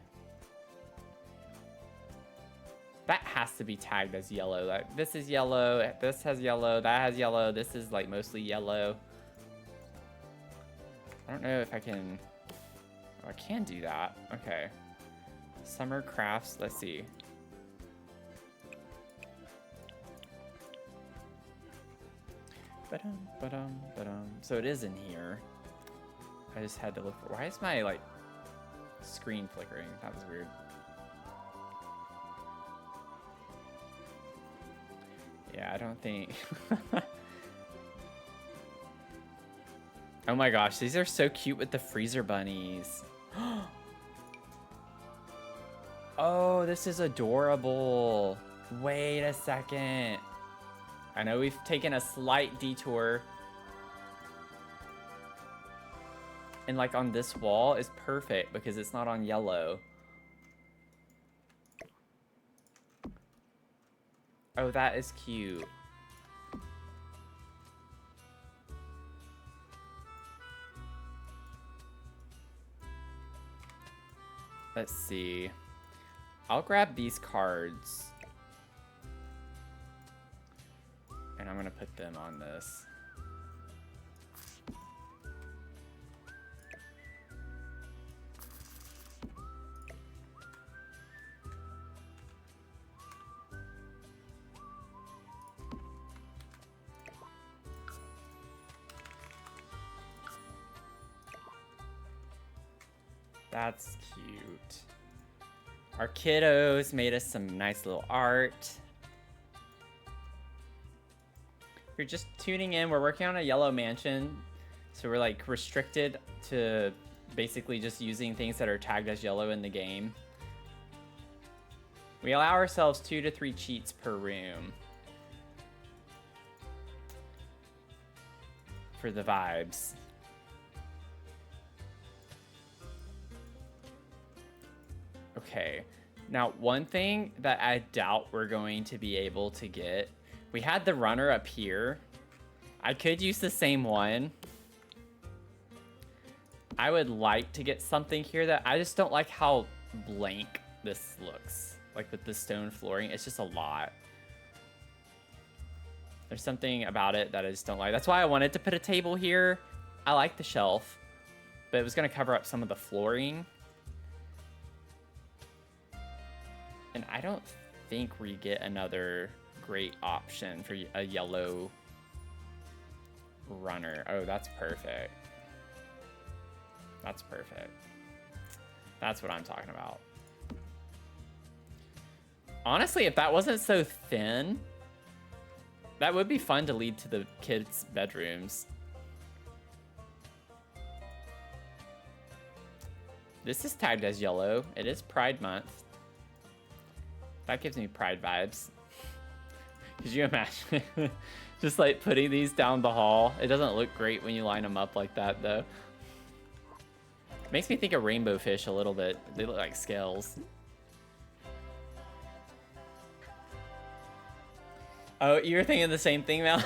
That has to be tagged as yellow. Like this is yellow, this has yellow, that has yellow, this is like mostly yellow. I don't know if I can... Oh, I can do that. Okay. Summer crafts, let's see. So it is in here. I just had to look for... Why is my like screen flickering? That was weird. Yeah, I don't think... Oh my gosh, these are so cute with the freezer bunnies. Oh, this is adorable. Wait a second. I know we've taken a slight detour. And like on this wall is perfect because it's not on yellow. Oh, that is cute. Let's see. I'll grab these cards. And I'm gonna put them on this. That's cute. Our kiddos made us some nice little art. If you're just tuning in, we're working on a yellow mansion. So we're like restricted to basically just using things that are tagged as yellow in the game. We allow ourselves 2 to 3 cheats per room. For the vibes. Okay, now one thing that I doubt we're going to be able to get, we had the runner up here. I could use the same one. I would like to get something here that I just don't like how blank this looks. Like with the stone flooring, it's just a lot. There's something about it that I just don't like. That's why I wanted to put a table here. I like the shelf, but it was gonna cover up some of the flooring. And I don't think we get another great option for a yellow runner. Oh, that's perfect. That's perfect. That's what I'm talking about. Honestly, if that wasn't so thin, that would be fun to lead to the kids' bedrooms. This is tagged as yellow. It is Pride Month. That gives me Pride vibes. Could you imagine? Just like putting these down the hall. It doesn't look great when you line them up like that though. Makes me think of rainbow fish a little bit. They look like scales. Oh, you're thinking the same thing, Mel?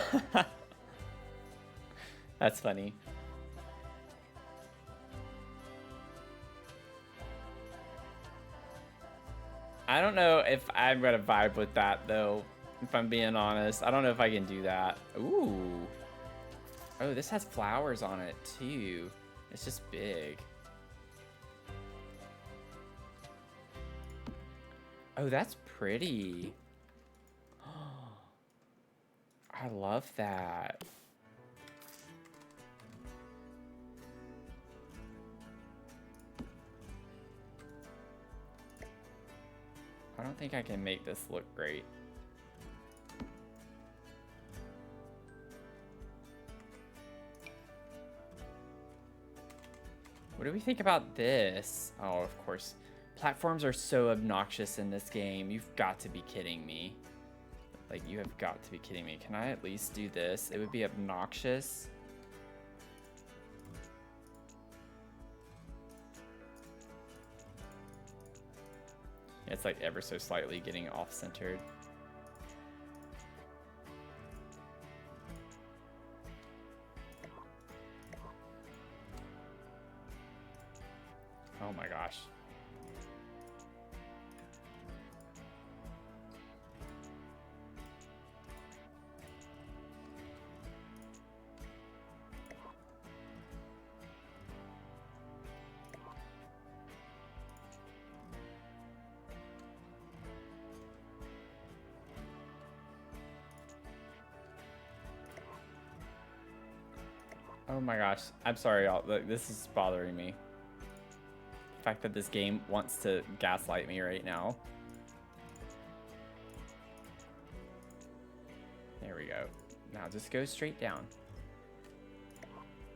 That's funny. I don't know if I'm gonna vibe with that though, if I'm being honest. I don't know if I can do that. Ooh. Oh, this has flowers on it too. It's just big. Oh, that's pretty. I love that. I don't think I can make this look great. What do we think about this? Oh, of course. Platforms are so obnoxious in this game. You've got to be kidding me. Like, you have got to be kidding me. Can I at least do this? It would be obnoxious. It's like ever so slightly getting off-centered. Oh my gosh. Oh my gosh. I'm sorry, y'all. This is bothering me. The fact that this game wants to gaslight me right now. There we go. Now just go straight down.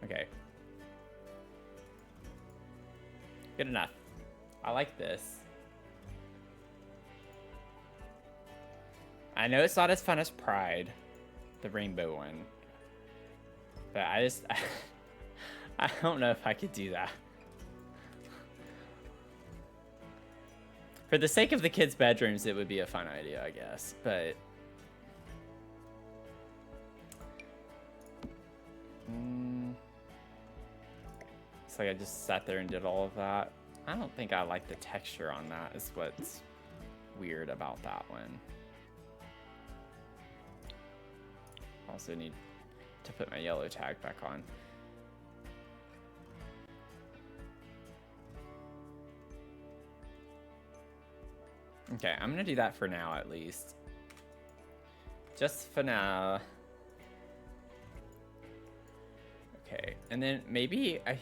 Okay. Good enough. I like this. I know it's not as fun as Pride, the rainbow one. But I just, I don't know if I could do that. For the sake of the kids' bedrooms, it would be a fun idea, I guess. But it's like I just sat there and did all of that. I don't think I like the texture on that is what's weird about that one. Also need to put my yellow tag back on. Okay, I'm gonna do that for now at least. Just for now. Okay, and then maybe I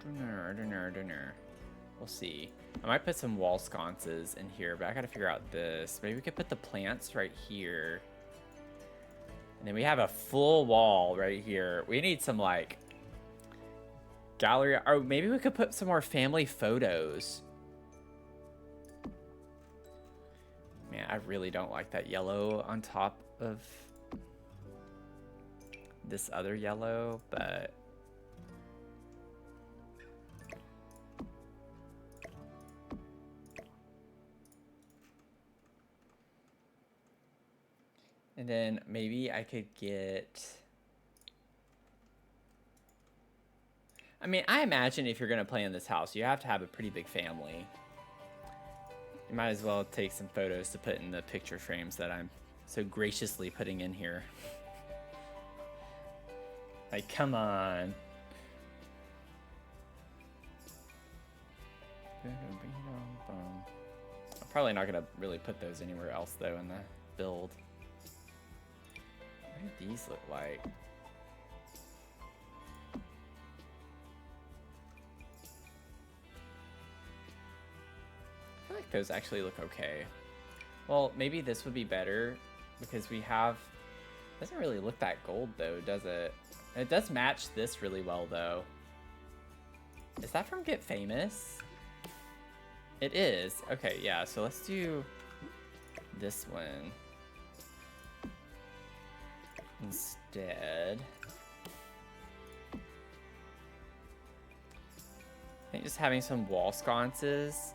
don't know. We'll see. I might put some wall sconces in here, but I gotta figure out this. Maybe we could put the plants right here. And then we have a full wall right here. We need some like gallery, or maybe we could put some more family photos. Man, I really don't like that yellow on top of this other yellow, but and then maybe I could get, I mean, I imagine if you're gonna play in this house, you have to have a pretty big family. You might as well take some photos to put in the picture frames that I'm so graciously putting in here. Like, come on. I'm probably not gonna really put those anywhere else though in the build. What do these look like? I feel like those actually look okay. Well, maybe this would be better because we have, it doesn't really look that gold though, does it? It does match this really well though. Is that from Get Famous? It is. Okay, yeah, so let's do this one instead. I think just having some wall sconces.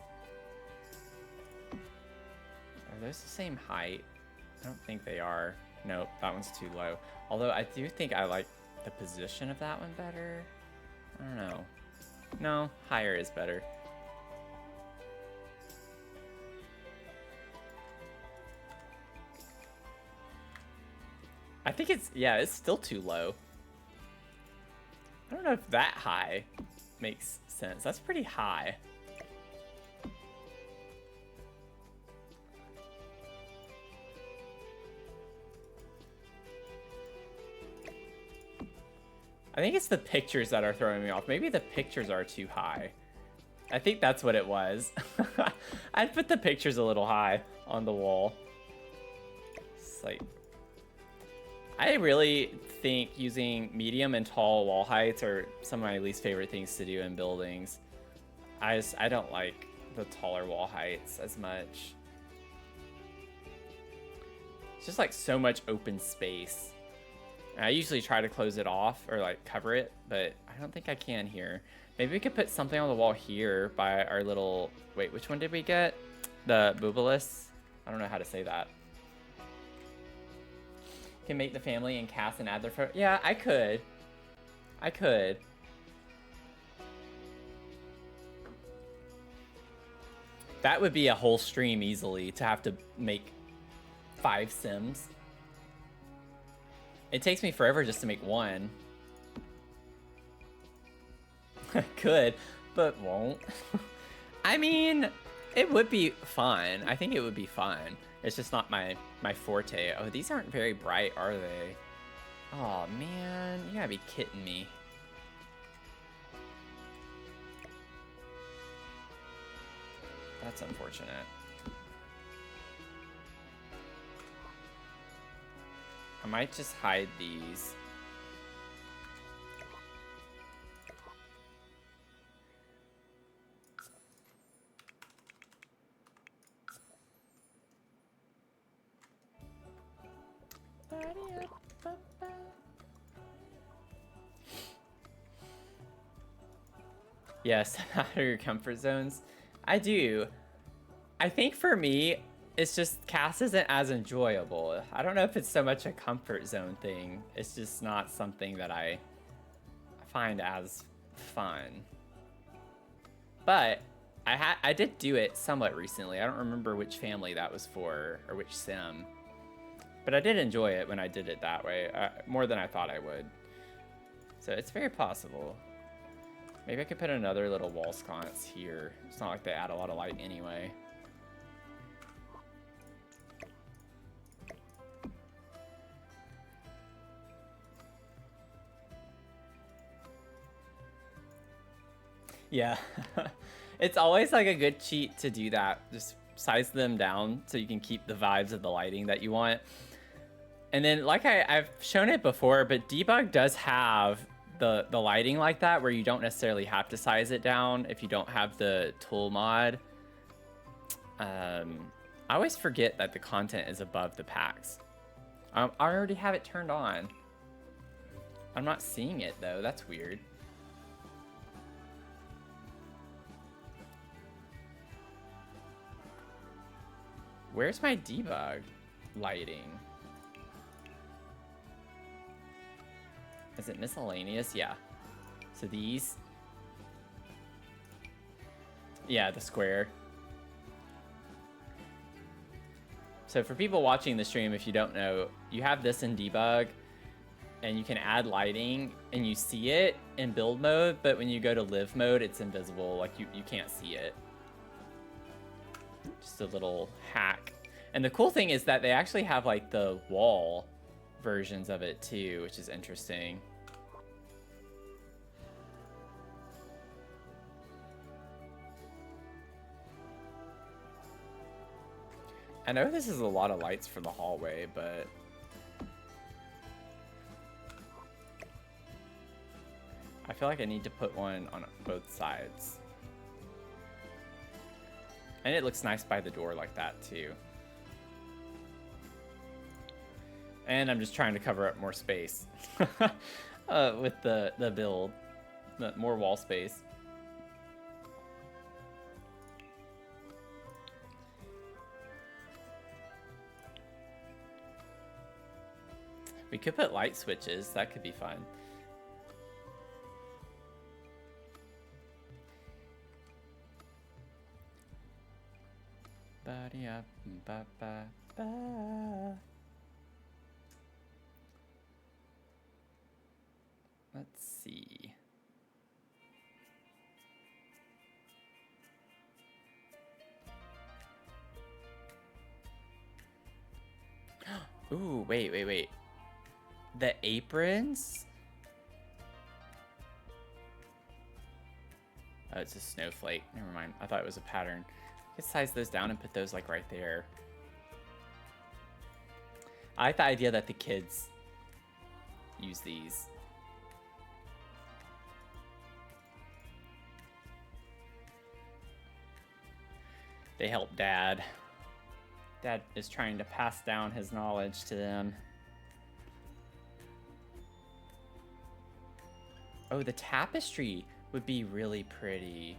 Are those the same height? I don't think they are. Nope, that one's too low. Although I do think I like the position of that one better. I don't know. No, higher is better. I think it's, yeah, it's still too low. I don't know if that high makes sense. That's pretty high. I think it's the pictures that are throwing me off. Maybe the pictures are too high. I think that's what it was. I'd put the pictures a little high on the wall. It's like, I really think using medium and tall wall heights are some of my least favorite things to do in buildings. I don't like the taller wall heights as much. It's just like so much open space. And I usually try to close it off or like cover it, but I don't think I can here. Maybe we could put something on the wall here by our little, wait, which one did we get? The Boobalus? I don't know how to say that. Can make the family and cast and add their photo. Yeah, I could. I could. That would be a whole stream easily to have to make 5 Sims. It takes me forever just to make one. I could, but won't. I mean, it would be fun. I think it would be fun. It's just not my forte. Oh, these aren't very bright, are they? Oh man, you gotta be kidding me. That's unfortunate. I might just hide these. Yes, out of your comfort zones. I do. I think for me, it's just cast isn't as enjoyable. I don't know if it's so much a comfort zone thing. It's just not something that I find as fun. But I did do it somewhat recently. I don't remember which family that was for or which sim. But I did enjoy it when I did it that way, more than I thought I would. So it's very possible. Maybe I could put another little wall sconce here. It's not like they add a lot of light anyway. Yeah. It's always like a good cheat to do that. Just size them down so you can keep the vibes of the lighting that you want. And then, like I've shown it before, but Debug does have the lighting like that, where you don't necessarily have to size it down if you don't have the tool mod. I always forget that the content is above the packs. I already have it turned on. I'm not seeing it though. That's weird. Where's my debug lighting? Is it miscellaneous? Yeah. So these. Yeah, the square. So for people watching the stream, if you don't know, you have this in debug and you can add lighting and you see it in build mode, but when you go to live mode, it's invisible. Like you can't see it. Just a little hack. And the cool thing is that they actually have like the wall versions of it too, which is interesting. I know this is a lot of lights for the hallway, but I feel like I need to put one on both sides. And it looks nice by the door like that too. And I'm just trying to cover up more space with the build, more wall space. We could put light switches. That could be fun. Let's see. Ooh, wait. The aprons? Oh, it's a snowflake. Never mind. I thought it was a pattern. I could size those down and put those like right there. I like the idea that the kids use these. They help Dad. Dad is trying to pass down his knowledge to them. Oh, the tapestry would be really pretty.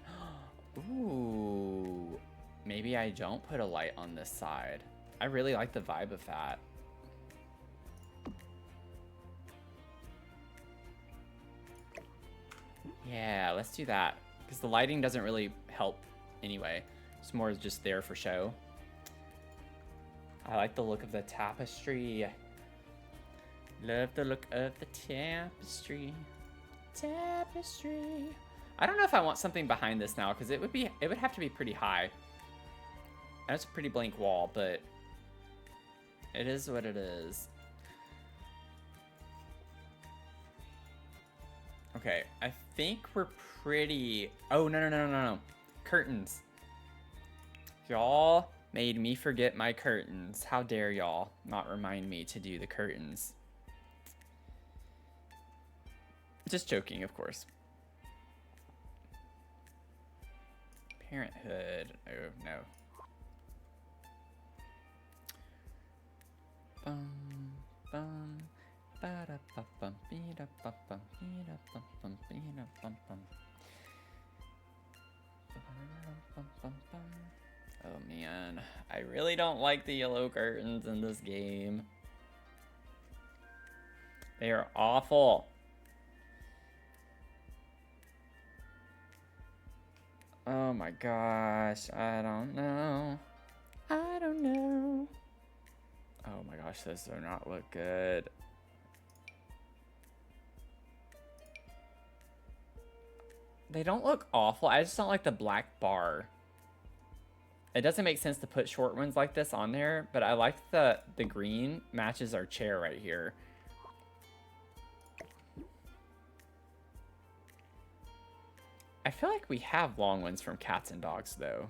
Ooh. Maybe I don't put a light on this side. I really like the vibe of that. Yeah, let's do that. Because the lighting doesn't really help anyway. It's more just there for show. I like the look of the tapestry. Love the look of the tapestry. Tapestry. I don't know if I want something behind this now, because it would have to be pretty high. And it's a pretty blank wall, but it is what it is. Okay, I think we're pretty... Oh, no. Curtains. Y'all made me forget my curtains. How dare y'all not remind me to do the curtains. Just joking, of course. Parenthood. Oh, no. Bum, bum, ba-da-ba-bum, be-da-ba-bum, be-da-bum-bum, be-da-bum-bum. Ba-da-bum-bum-bum. Oh man, I really don't like the yellow curtains in this game. They are awful. Oh my gosh, I don't know. I don't know. Oh my gosh, those do not look good. They don't look awful. I just don't like the black bar. It doesn't make sense to put short ones like this on there, but I like the green matches our chair right here. I feel like we have long ones from Cats and Dogs, though.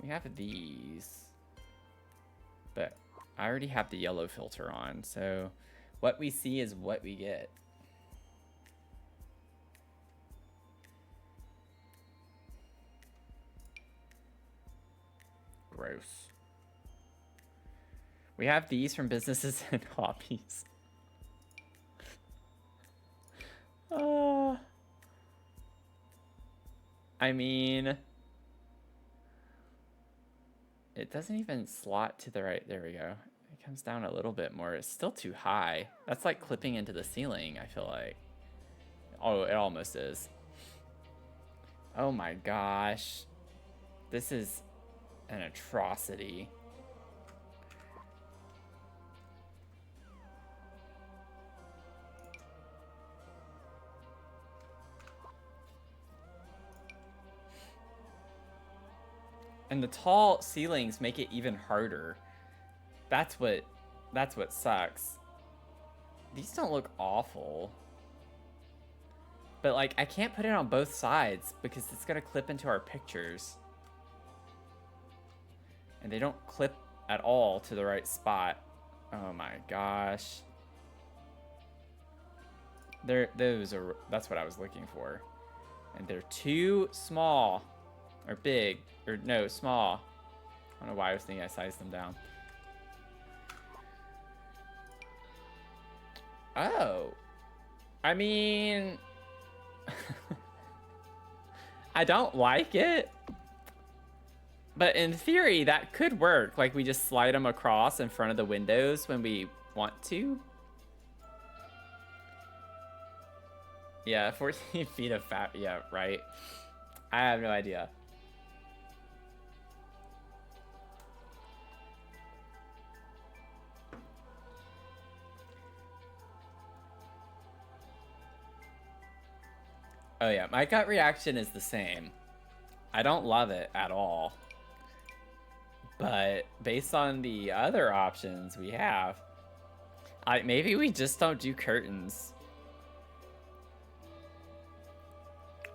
We have these. But I already have the yellow filter on, so what we see is what we get. Gross. We have these from Businesses and Hobbies. I mean, it doesn't even slot to the right. There we go. It comes down a little bit more. It's still too high. That's like clipping into the ceiling, I feel like. Oh, it almost is. Oh my gosh. This is an atrocity. And the tall ceilings make it even harder. That's what sucks. These don't look awful. But like, I can't put it on both sides because it's gonna clip into our pictures. And they don't clip at all to the right spot. Oh my gosh. That's what I was looking for. And they're too small. Or big. Or no, small. I don't know why I was thinking I sized them down. Oh. I mean... I don't like it. But in theory, that could work. Like, we just slide them across in front of the windows when we want to. Yeah, 14 feet of fat. Yeah, right. I have no idea. Oh yeah, my gut reaction is the same. I don't love it at all. But based on the other options we have, maybe we just don't do curtains.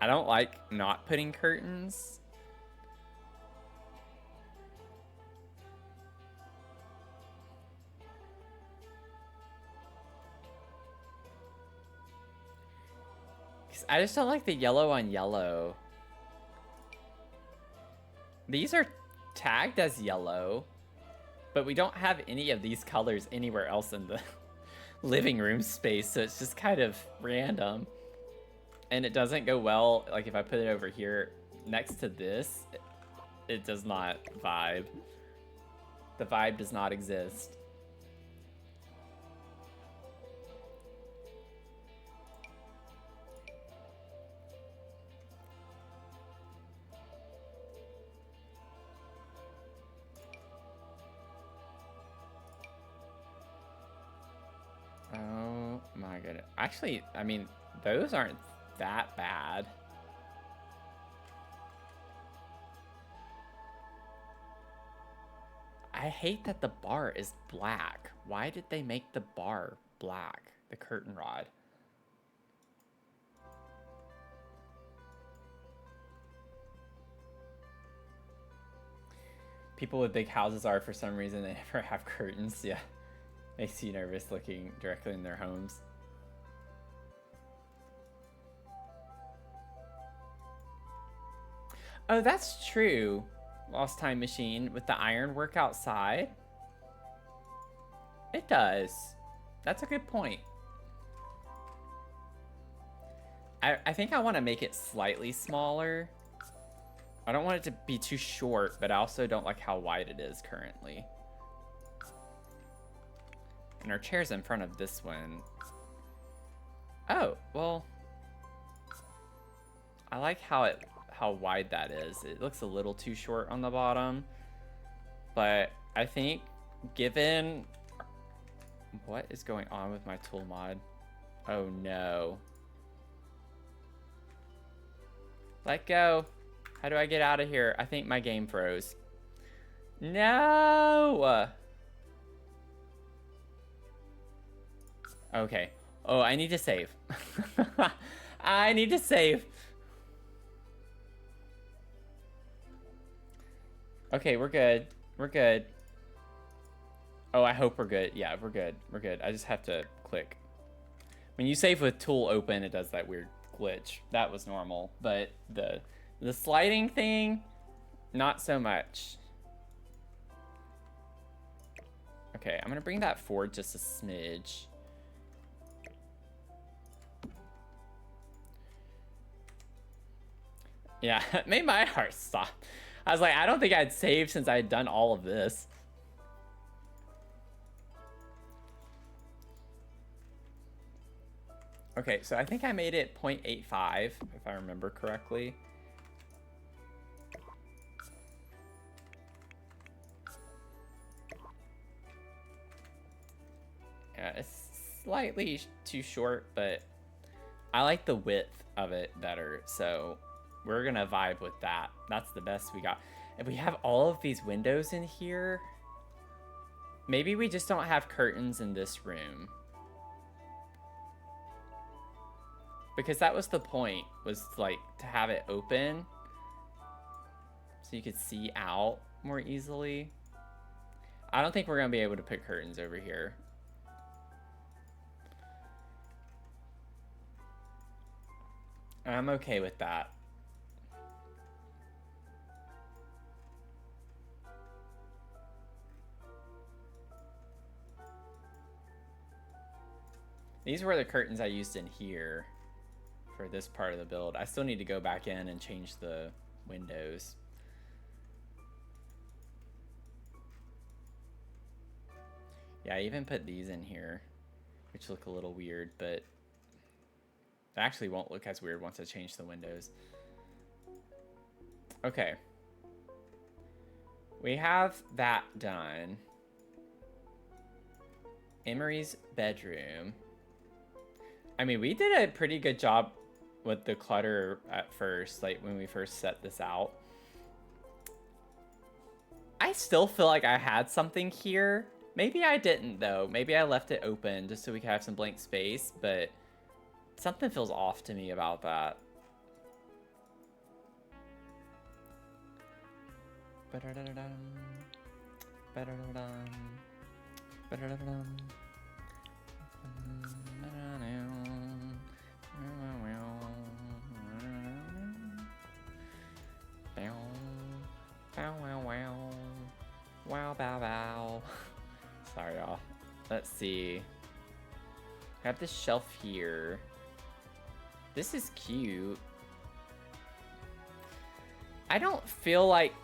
I don't like not putting curtains. I just don't like the yellow on yellow. These are tagged as yellow, but we don't have any of these colors anywhere else in the living room space, so it's just kind of random. And it doesn't go well, like if I put it over here next to this, it does not vibe. The vibe does not exist. Oh my goodness. Actually, I mean, those aren't that bad. I hate that the bar is black. Why did they make the bar black? The curtain rod. People with big houses are, for some reason, they never have curtains. Yeah. Makes you nervous looking directly in their homes. Oh, that's true. Lost Time Machine with the ironwork outside. It does. That's a good point. I think I want to make it slightly smaller. I don't want it to be too short, but I also don't like how wide it is currently. And our chair's in front of this one. Oh, well. I like how wide that is. It looks a little too short on the bottom, but I think given what is going on with my tool mod, oh no. Let go. How do I get out of here? I think my game froze. No. Okay. Oh, I need to save. I need to save. Okay, we're good. We're good. Oh, I hope we're good. Yeah, we're good. We're good. I just have to click. When you save with tool open, it does that weird glitch. That was normal, but the sliding thing, not so much. Okay, I'm gonna bring that forward just a smidge. Yeah, it made my heart stop. I was like, I don't think I'd saved since I had done all of this. Okay, so I think I made it 0.85, if I remember correctly. Yeah, it's slightly too short, but I like the width of it better, so we're gonna vibe with that. That's the best we got. And we have all of these windows in here. Maybe we just don't have curtains in this room. Because that was the point, was like to have it open so you could see out more easily. I don't think we're gonna be able to put curtains over here. I'm okay with that. These were the curtains I used in here for this part of the build. I still need to go back in and change the windows. Yeah, I even put these in here, which look a little weird, but it actually won't look as weird once I change the windows. Okay. We have that done. Emery's bedroom. I mean, we did a pretty good job with the clutter at first, like when we first set this out. I still feel like I had something here. Maybe I didn't though. Maybe I left it open just so we could have some blank space, but something feels off to me about that. Wow, bow, bow. Sorry, y'all. Let's see. I have this shelf here. This is cute. I don't feel like...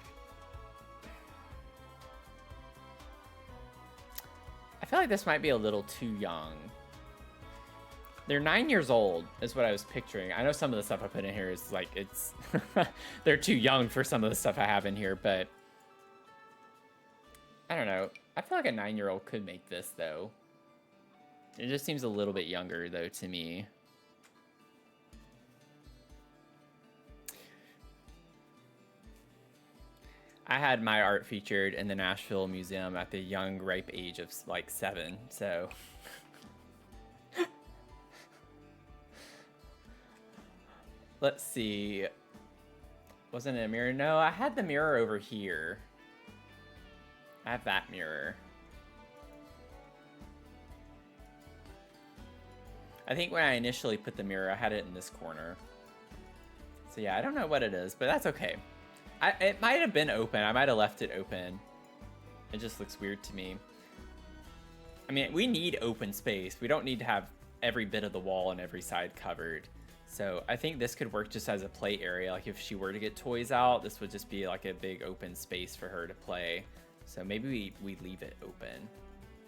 I feel like this might be a little too young. They're 9 years old, is what I was picturing. I know some of the stuff I put in here is like, it's... they're too young for some of the stuff I have in here, but... I don't know. I feel like a 9-year-old could make this, though. It just seems a little bit younger, though, to me. I had my art featured in the Nashville Museum at the young, ripe age of, like, 7, so... Let's see. Wasn't it a mirror? No, I had the mirror over here. I have that mirror. I think when I initially put the mirror, I had it in this corner. So yeah, I don't know what it is, but that's okay. It might have been open. I might have left it open. It just looks weird to me. I mean, we need open space. We don't need to have every bit of the wall and every side covered. So I think this could work just as a play area. Like if she were to get toys out, this would just be like a big open space for her to play. So maybe we leave it open.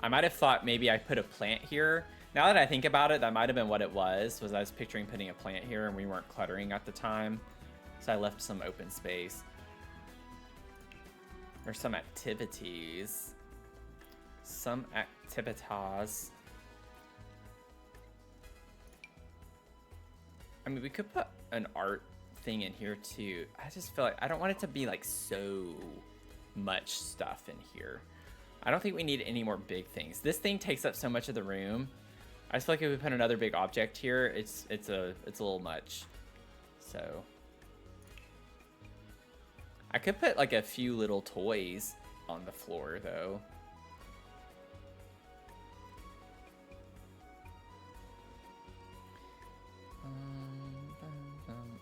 I might have thought maybe I put a plant here Now that I think about it, that might have been what it was I was picturing putting a plant here and we weren't cluttering at the time. So I left some open space. Or some activities. Some activitas. I mean, we could put an art thing in here too. I just feel like I don't want it to be like so much stuff in here. I don't think we need any more big things. This thing takes up so much of the room. I just feel like if we put another big object here, it's a little much. So I could put like a few little toys on the floor though.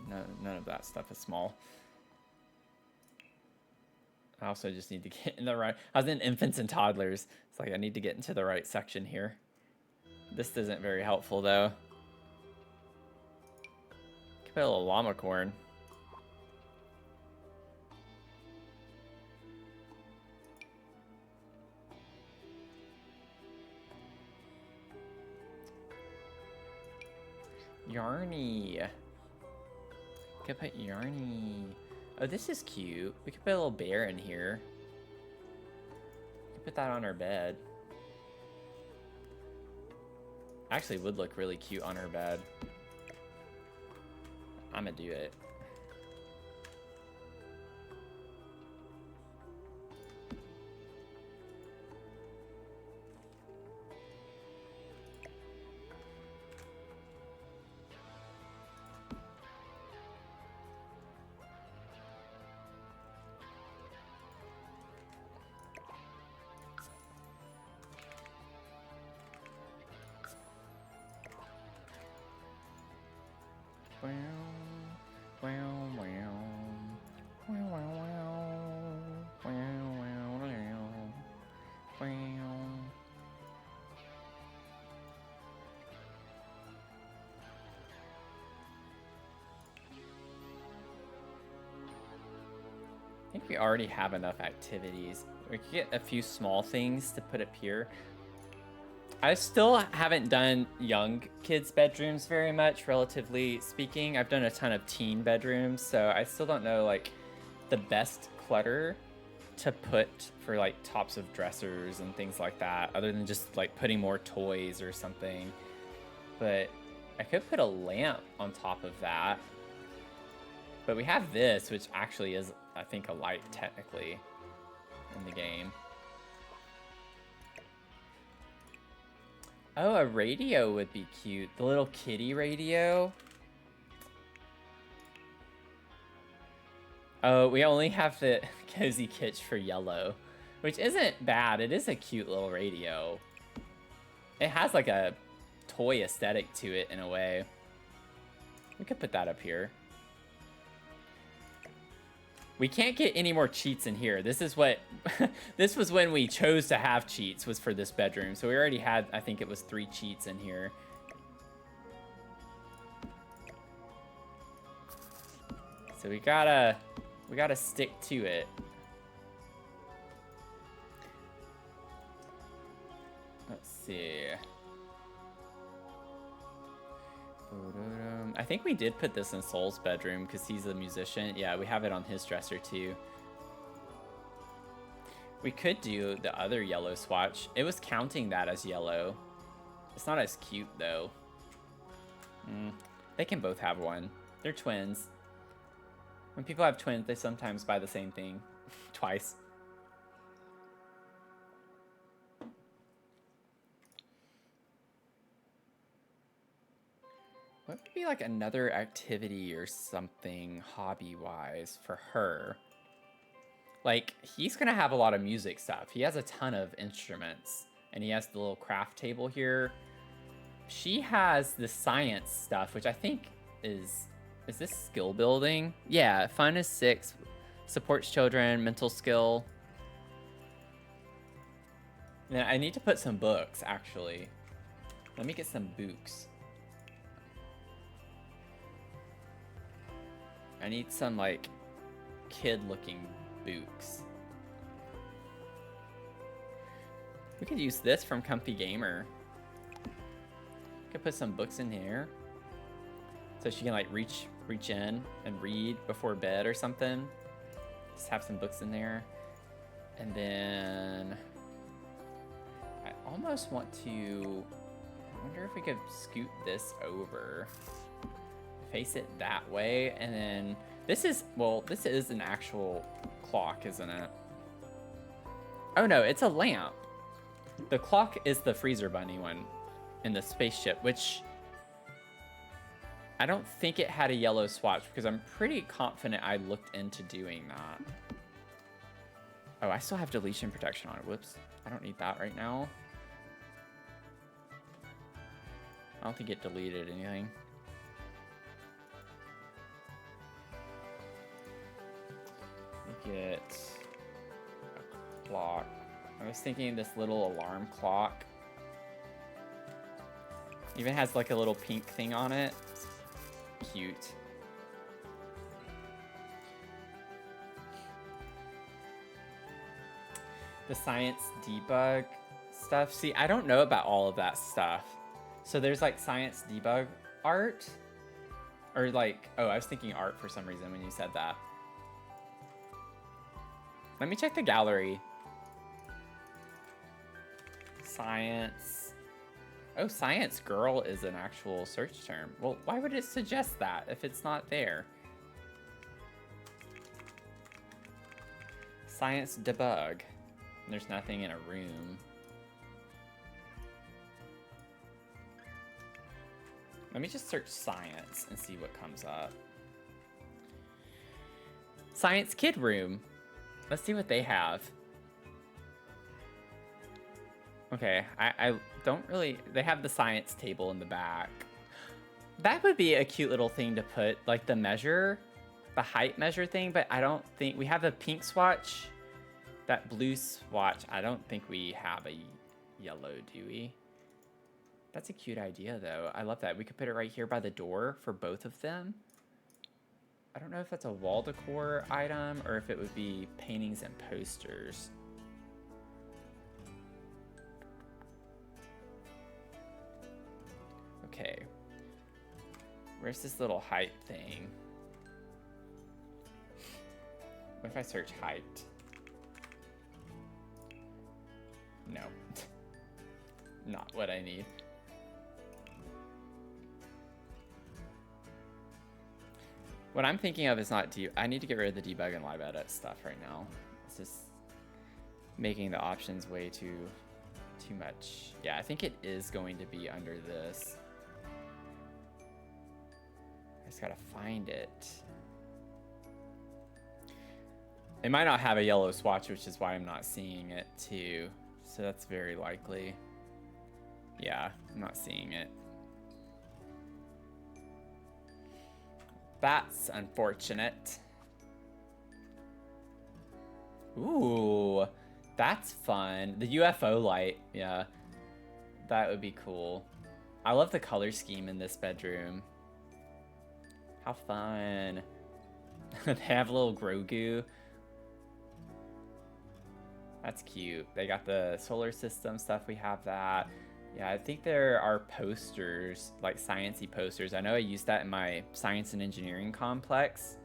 No, none of that stuff is small. I also just need to get in the right... I was in infants and toddlers. It's like I need to get into the right section here. This isn't very helpful though. Could put a little llama corn. Yarny. Could put Yarny. Oh, this is cute. We could put a little bear in here. We could put that on our bed. Actually, would look really cute on her bed. I'm gonna do it. I think we already have enough activities. We could get a few small things to put up here. I still haven't done young kids' bedrooms very much, relatively speaking. I've done a ton of teen bedrooms, so I still don't know like the best clutter to put for like tops of dressers and things like that, other than just like putting more toys or something. But I could put a lamp on top of that. But we have this, which actually is, I think, a light technically in the game. Oh, a radio would be cute. The little kitty radio. Oh, we only have the Cozy Kitsch for yellow, which isn't bad. It is a cute little radio. It has like a toy aesthetic to it in a way. We could put that up here. We can't get any more cheats in here. This is what, this was when we chose to have cheats, was for this bedroom. So we already had, I think it was 3 cheats in here. So we gotta stick to it. Let's see. I think we did put this in Soul's bedroom because he's a musician. Yeah, we have it on his dresser too. We could do the other yellow swatch. It was counting that as yellow. It's not as cute though. They can both have one. They're twins. When people have twins, they sometimes buy the same thing twice. What would be like another activity or something hobby-wise for her? Like, he's gonna have a lot of music stuff. He has a ton of instruments, and he has the little craft table here. She has the science stuff, which I think is this skill building? Yeah, fun is 6, supports children, mental skill. And then I need to put some books, actually. Let me get some books. I need some, like, kid-looking books. We could use this from Comfy Gamer. Could put some books in here, so she can like reach in and read before bed or something. Just have some books in there, and then I almost want to. I wonder if we could scoot this over, face it that way, and then this is, well, this is an actual clock, isn't it? Oh no, it's a lamp. The clock is the freezer bunny one in the spaceship, which I don't think it had a yellow swatch because I'm pretty confident I looked into doing that. Oh, I still have deletion protection on it. Whoops. I don't need that right now. I don't think it deleted anything. Get a clock. I was thinking this little alarm clock. Even has like a little pink thing on it. It's cute. The science debug stuff. See, I don't know about all of that stuff. So there's like science debug art. Or like, oh, I was thinking art for some reason when you said that. Let me check the gallery. Science. Oh, science girl is an actual search term. Well, why would it suggest that if it's not there? Science debug. There's nothing in a room. Let me just search science and see what comes up. Science kid room. Let's see what they have. Okay, I don't really... They have the science table in the back. That would be a cute little thing to put, like the measure, the height measure thing, but I don't think... We have a pink swatch. That blue swatch, I don't think we have a yellow, do we? That's a cute idea, though. I love that. We could put it right here by the door for both of them. I don't know if that's a wall decor item or if it would be paintings and posters. Okay. Where's this little height thing? What if I search height? No. Not what I need. What I'm thinking of is not I need to get rid of the debug and live edit stuff right now. It's just making the options way too much. Yeah, I think it is going to be under this. I just gotta find it. It might not have a yellow swatch, which is why I'm not seeing it too. So that's very likely. Yeah, I'm not seeing it. That's unfortunate. Ooh, that's fun. The UFO light, yeah. That would be cool. I love the color scheme in this bedroom. How fun. They have a little Grogu. That's cute. They got the solar system stuff. We have that. Yeah, I think there are posters, like sciencey posters. I know I used that in my science and engineering complex.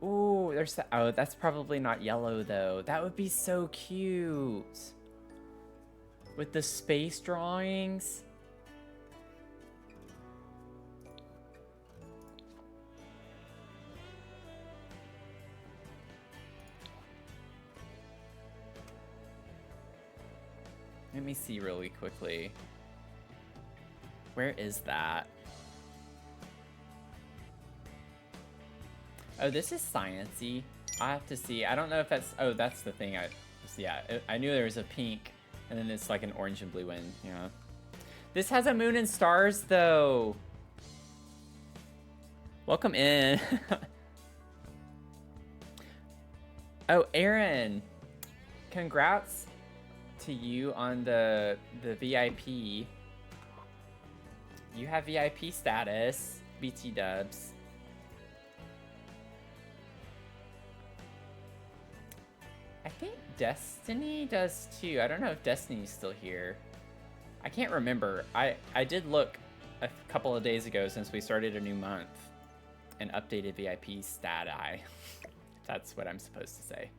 Ooh, there's the, oh, that's probably not yellow though. That would be so cute. With the space drawings. Let me see really quickly. Where is that? Oh, this is sciencey. I have to see. I don't know if that's... Oh, that's the thing. Yeah, I knew there was a pink, and then it's like an orange and blue one. Yeah. This has a moon and stars, though. Welcome in. Oh, Aaron. Congrats to you on the VIP. You have VIP status, BT dubs. I think Destiny does too. I don't know if Destiny's still here. I can't remember. I did look a couple of days ago since we started a new month and updated VIP stati. That's what I'm supposed to say.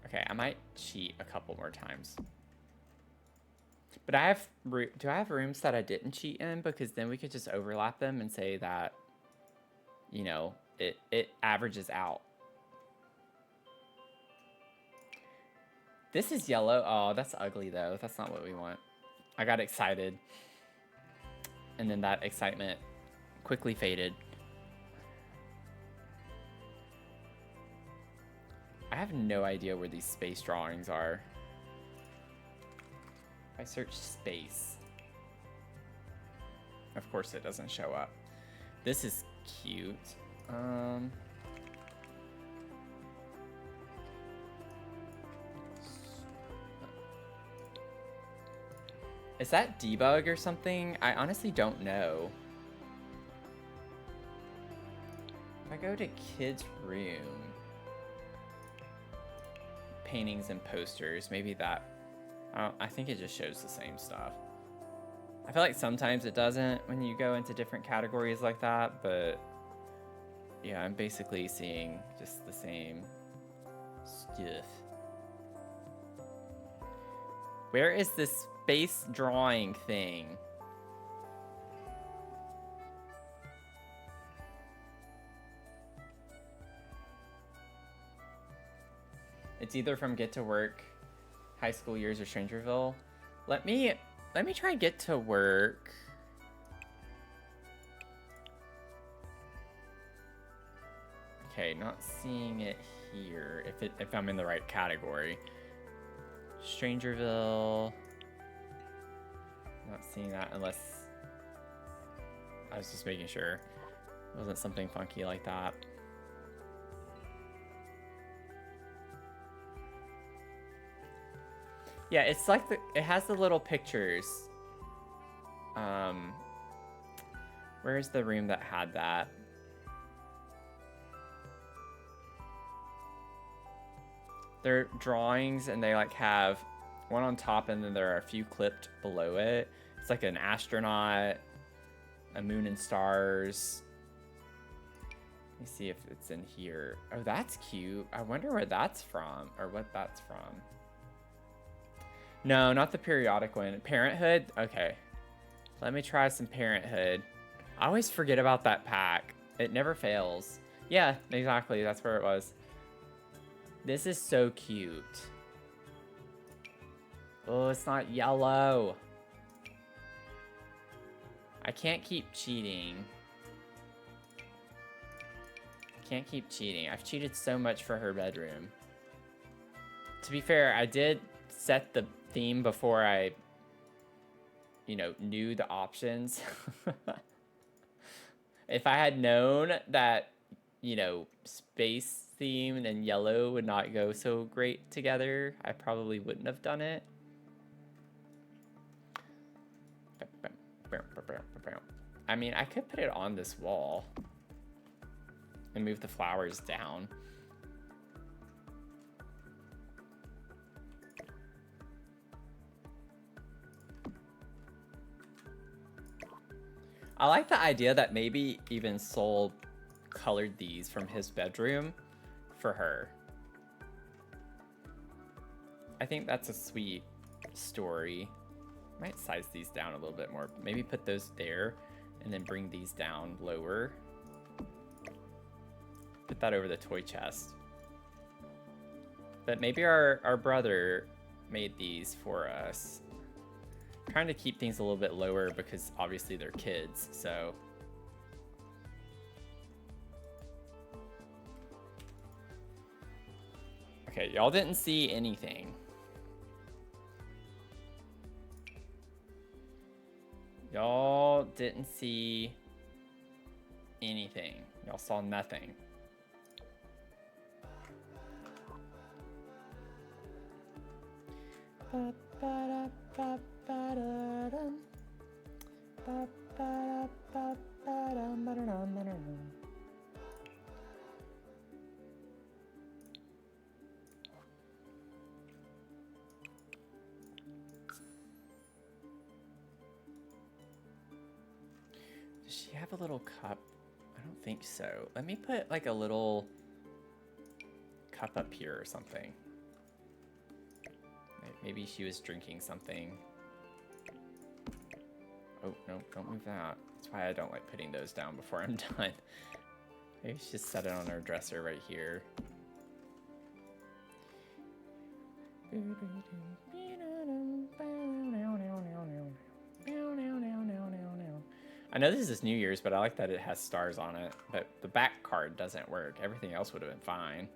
Okay, I might cheat a couple more times. But I have, do I have rooms that I didn't cheat in? Because then we could just overlap them and say that, you know, it averages out. This is yellow. Oh, that's ugly though. That's not what we want. I got excited. And then that excitement quickly faded. I have no idea where these space drawings are. If I search space, of course it doesn't show up. This is cute. Is that debug or something? I honestly don't know. If I go to kids' room, paintings and posters, maybe that, I think it just shows the same stuff. I feel like sometimes it doesn't when you go into different categories like that, but yeah, I'm basically seeing just the same stuff. Where is this space drawing thing? It's either from Get to Work, High School Years, or Strangerville. Let me try Get to Work. Okay, not seeing it here. If I'm in the right category. Strangerville. Not seeing that unless I was just making sure it wasn't something funky like that. Yeah, it's like it has the little pictures. Where's the room that had that? They're drawings and they like have one on top and then there are a few clipped below it. It's like an astronaut, a moon and stars. Let me see if it's in here. Oh, that's cute. I wonder where that's from or what that's from. No, not the periodic one. Parenthood? Okay. Let me try some Parenthood. I always forget about that pack. It never fails. Yeah, exactly. That's where it was. This is so cute. Oh, it's not yellow. I can't keep cheating. Can't keep cheating. I've cheated so much for her bedroom. To be fair, I did set the theme before I, you know, knew the options. If I had known that, you know, space theme and yellow would not go so great together, I probably wouldn't have done it. I mean, I could put it on this wall and move the flowers down. I like the idea that maybe even Soul colored these from his bedroom for her. I think that's a sweet story. Might size these down a little bit more. Maybe put those there and then bring these down lower. Put that over the toy chest. But maybe our brother made these for us. I'm trying to keep things a little bit lower because obviously they're kids, so. Okay, y'all didn't see anything. Y'all didn't see anything. Y'all saw nothing. Does she have a little cup? I don't think so. Let me put like a little cup up here or something. Maybe she was drinking something. Oh, no, don't move that. That's why I don't like putting those down before I'm done. Maybe she just set it on her dresser right here. I know this is New Year's, but I like that it has stars on it. But the back card doesn't work. Everything else would have been fine.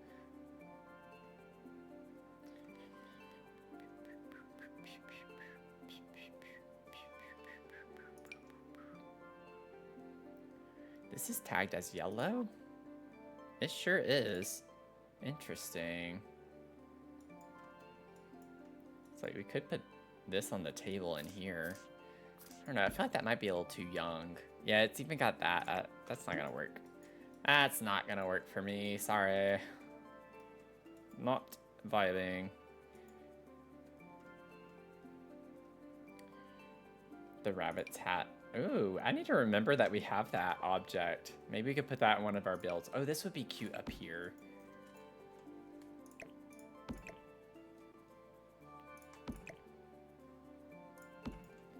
This is tagged as yellow? It sure is. Interesting. It's like we could put this on the table in here. I don't know, I feel like that might be a little too young. Yeah, it's even got that. That's not gonna work. That's not gonna work for me, sorry. Not vibing. The rabbit's hat. Ooh, I need to remember that we have that object. Maybe we could put that in one of our builds. Oh, this would be cute up here.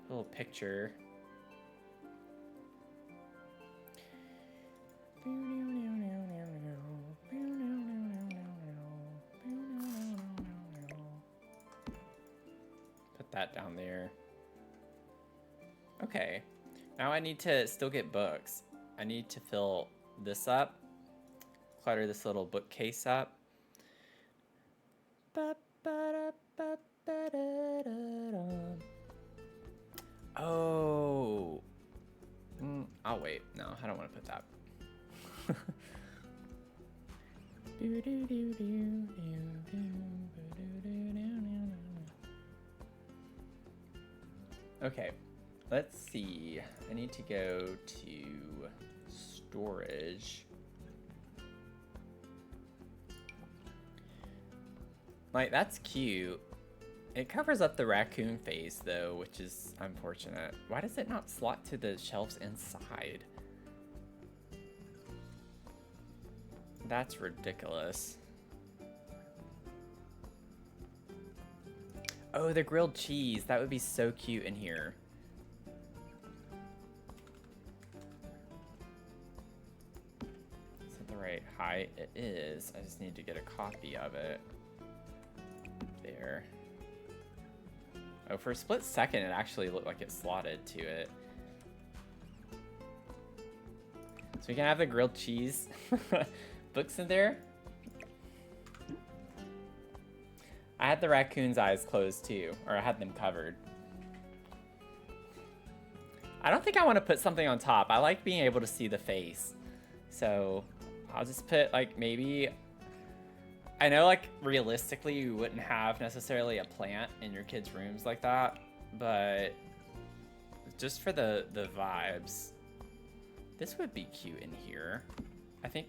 A little picture. Put that down there. Okay. Now I need to still get books. I need to fill this up. Clutter this little bookcase up. Oh. I'll wait. No, I don't want to put that. Okay. Let's see. I need to go to storage. Like, that's cute. It covers up the raccoon face, though, which is unfortunate. Why does it not slot to the shelves inside? That's ridiculous. Oh, the grilled cheese. That would be so cute in here. Is that the right height? It is. I just need to get a copy of it. There. Oh, for a split second, it actually looked like it slotted to it. So we can have the grilled cheese books in there. I had the raccoon's eyes closed too, or I had them covered. I don't think I want to put something on top. I like being able to see the face. So I'll just put like maybe, I know like realistically you wouldn't have necessarily a plant in your kids' rooms like that, but just for the vibes, this would be cute in here. I think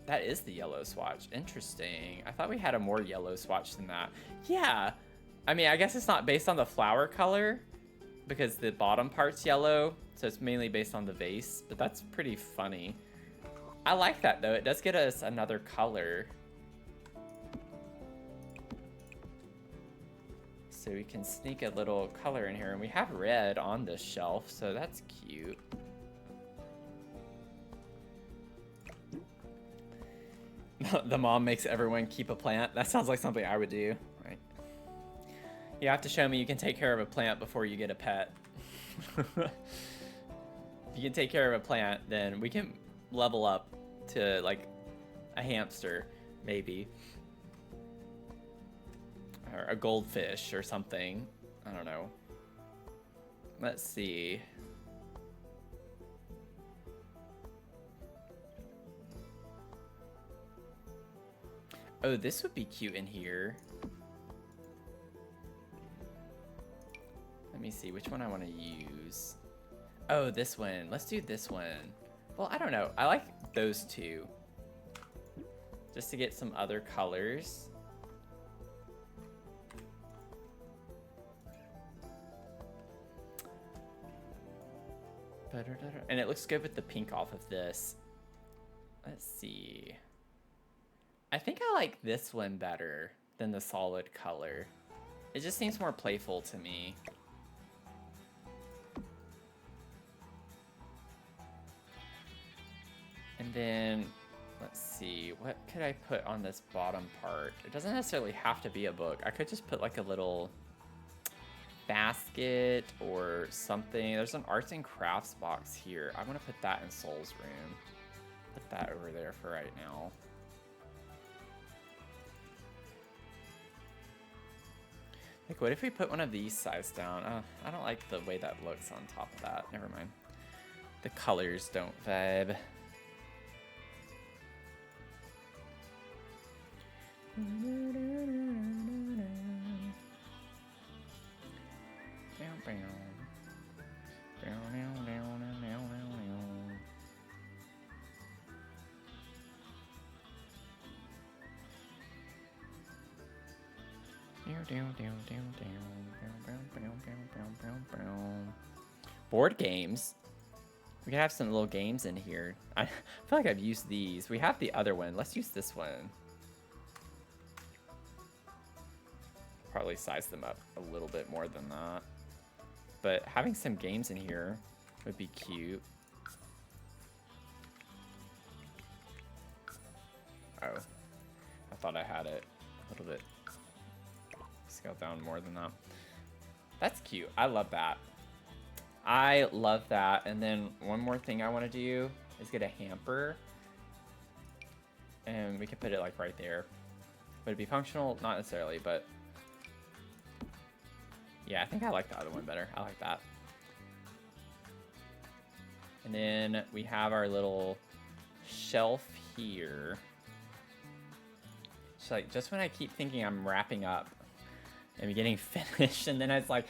that is the yellow swatch. Interesting. I thought we had a more yellow swatch than that. Yeah. I mean, I guess it's not based on the flower color because the bottom part's yellow, so it's mainly based on the vase, but that's pretty funny. I like that though. It does get us another color. So we can sneak a little color in here, and we have red on this shelf, so that's cute. The mom makes everyone keep a plant. That sounds like something I would do. Right. You have to show me you can take care of a plant before you get a pet. If you can take care of a plant, then we can level up to like a hamster, maybe. Or a goldfish or something. I don't know. Let's see. Oh, this would be cute in here. Let me see which one I want to use. Oh, this one. Let's do this one. Well, I don't know. I like those two. Just to get some other colors. And it looks good with the pink off of this. Let's see. I think I like this one better than the solid color. It just seems more playful to me. And then, let's see, what could I put on this bottom part? It doesn't necessarily have to be a book. I could just put like a little basket or something. There's an arts and crafts box here. I want to put that in Soul's room. Put that over there for right now. Like, what if we put one of these sides down? I don't like the way that looks on top of that. Never mind. The colors don't vibe. Board games. We can have some little games in here. I feel like I've used these. We have the other one. Let's use this one. Probably size them up a little bit more than that. But having some games in here would be cute. Oh, I thought I had it a little bit scaled down more than that. That's cute. I love that. I love that. And then one more thing I want to do is get a hamper. And we can put it like right there. Would it be functional? Not necessarily, but yeah, I think I like the other one better. I like that. And then we have our little shelf here. So like, just when I keep thinking I'm wrapping up and getting finished, and then it's like,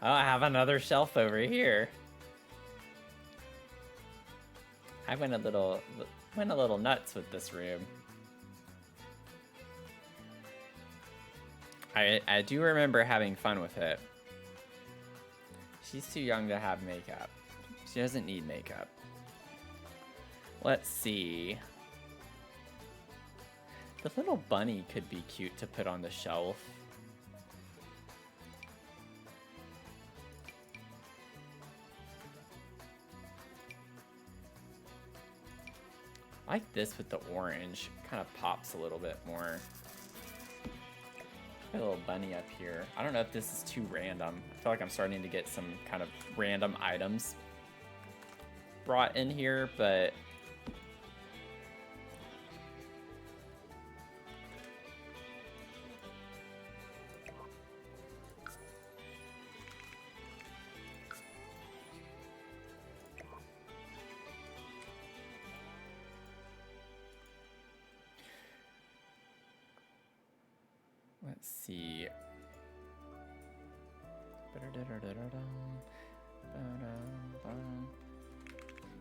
oh, I have another shelf over here. I went a little nuts with this room. I do remember having fun with it. She's too young to have makeup. She doesn't need makeup. Let's see. The little bunny could be cute to put on the shelf. I like this with the orange. Kind of pops a little bit more. A little bunny up here. I don't know if this is too random. I feel like I'm starting to get some kind of random items brought in here, but let's see.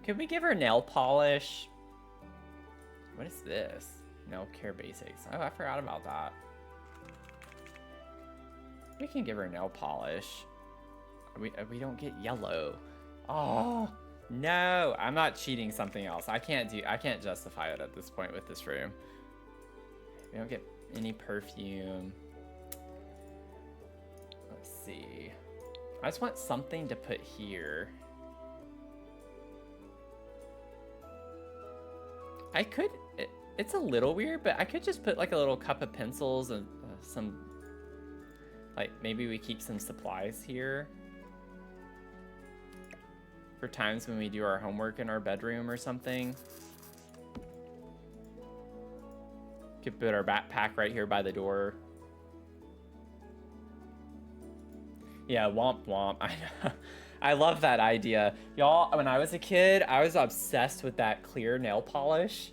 Could we give her nail polish? What is this? Nail care basics. Oh, I forgot about that. We can give her nail polish. We don't get yellow. Oh no! I'm not cheating something else. I can't justify it at this point with this room. We don't get any perfume. Let's see. I just want something to put here. I could, it's a little weird, but I could just put like a little cup of pencils and some, like maybe we keep some supplies here for times when we do our homework in our bedroom or something. Could put our backpack right here by the door. Yeah, womp womp. I know. I love that idea. Y'all, when I was a kid, I was obsessed with that clear nail polish.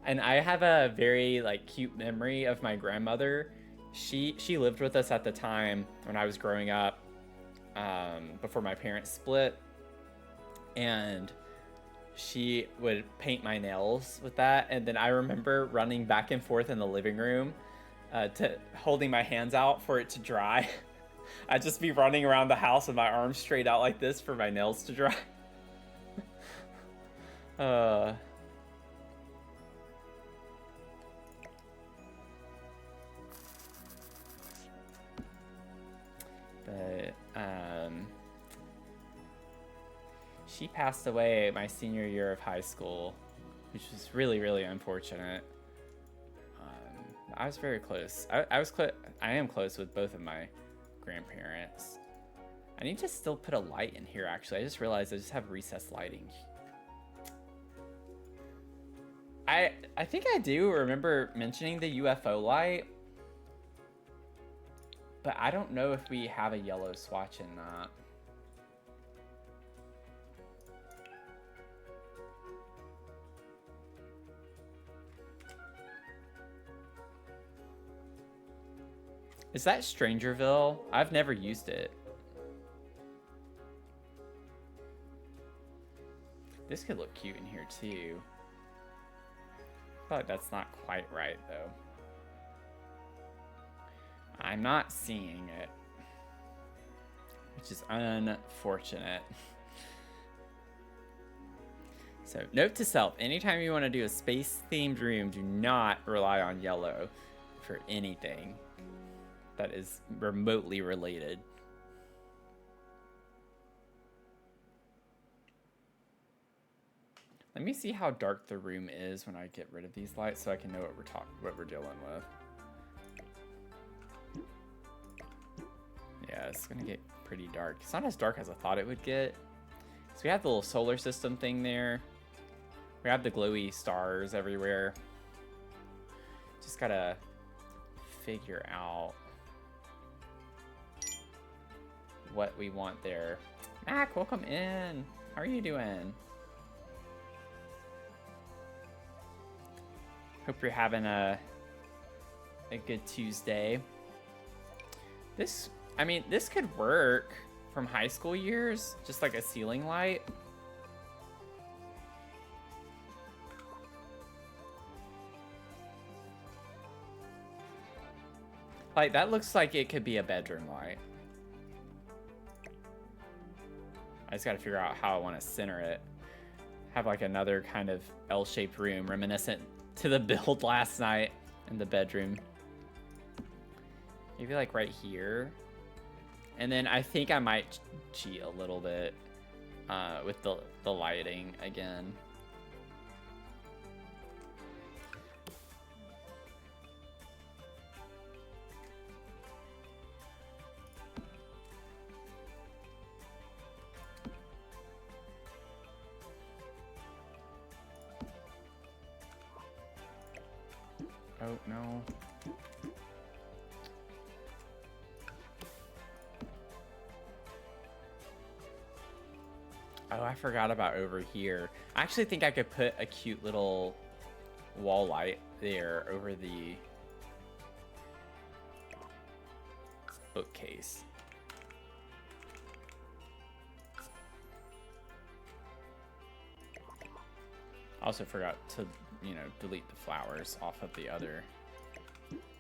And I have a very like cute memory of my grandmother. She lived with us at the time when I was growing up, before my parents split. And she would paint my nails with that. And then I remember running back and forth in the living room, holding my hands out for it to dry. I'd just be running around the house with my arms straight out like this for my nails to dry. Uh, but she passed away my senior year of high school, which was really, really unfortunate. I was very close. I am close with both of my grandparents. I need to still put a light in here, actually. I just realized I just have recessed lighting. I think I do remember mentioning the UFO light, but I don't know if we have a yellow swatch in that. Is that Strangerville? I've never used it. This could look cute in here too. I feel like that's not quite right though. I'm not seeing it, which is unfortunate. So note to self, anytime you want to do a space themed room, do not rely on yellow for anything that is remotely related. Let me see how dark the room is when I get rid of these lights so I can know what we're dealing with. Yeah, it's gonna get pretty dark. It's not as dark as I thought it would get. So we have the little solar system thing there. We have the glowy stars everywhere. Just gotta figure out what we want there. Mac, welcome in. How are you doing? Hope you're having a good Tuesday. This could work from high school years, just like a ceiling light. Like, that looks like it could be a bedroom light. I just gotta figure out how I want to center it. Have like another kind of L-shaped room reminiscent to the build last night in the bedroom. Maybe like right here. And then I think I might cheat a little bit with the lighting again. Oh, no. Oh, I forgot about over here. I actually think I could put a cute little wall light there over the bookcase. Also forgot to, delete the flowers off of the other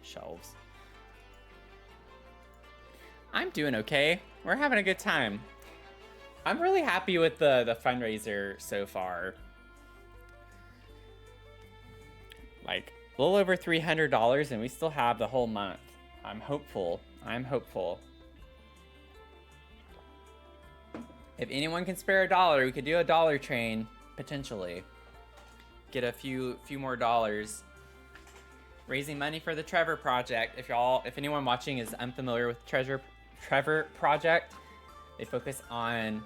shelves. I'm doing okay. We're having a good time. I'm really happy with the fundraiser so far. Like, a little over $300 and we still have the whole month. I'm hopeful. I'm hopeful. If anyone can spare $1, we could do a dollar train, potentially. Get a few more dollars. Raising money for the Trevor Project. If anyone watching is unfamiliar with Trevor Project, they focus on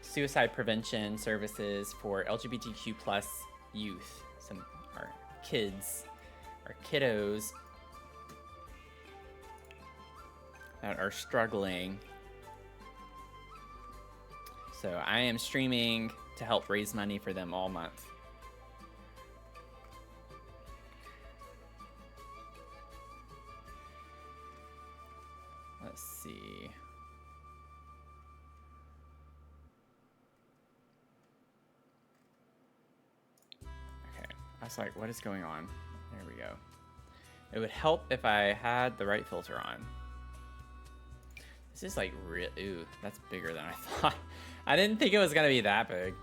suicide prevention services for LGBTQ plus youth, our kids, our kiddos that are struggling. So I am streaming to help raise money for them all month. Let's see. Okay, I was like, what is going on? There we go. It would help if I had the right filter on. This is like real. Ooh, that's bigger than I thought. I didn't think it was gonna be that big.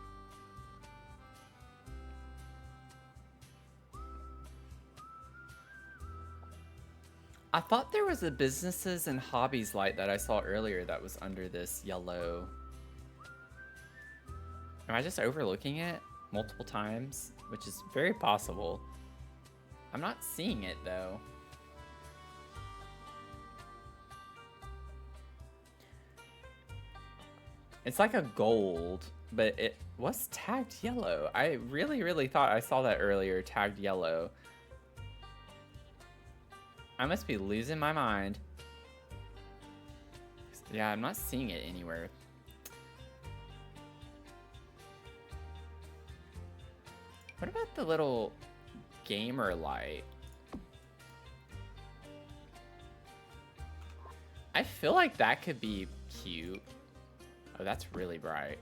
I thought there was a businesses and hobbies light that I saw earlier that was under this yellow. Am I just overlooking it multiple times? Which is very possible. I'm not seeing it though. It's like a gold, but it was tagged yellow. I really thought I saw that earlier, tagged yellow. I must be losing my mind. Yeah, I'm not seeing it anywhere. What about the little gamer light? I feel like that could be cute. Oh, that's really bright.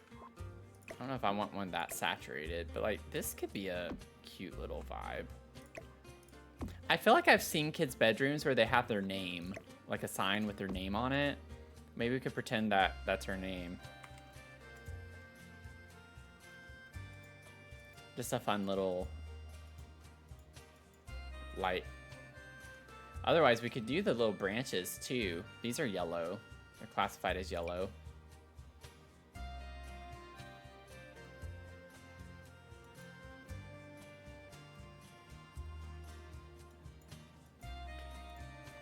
I don't know if I want one that saturated, but like this could be a cute little vibe. I feel like I've seen kids' bedrooms where they have their name, like a sign with their name on it. Maybe we could pretend that that's her name. Just a fun little light. Otherwise, we could do the little branches too. These are yellow. They're classified as yellow.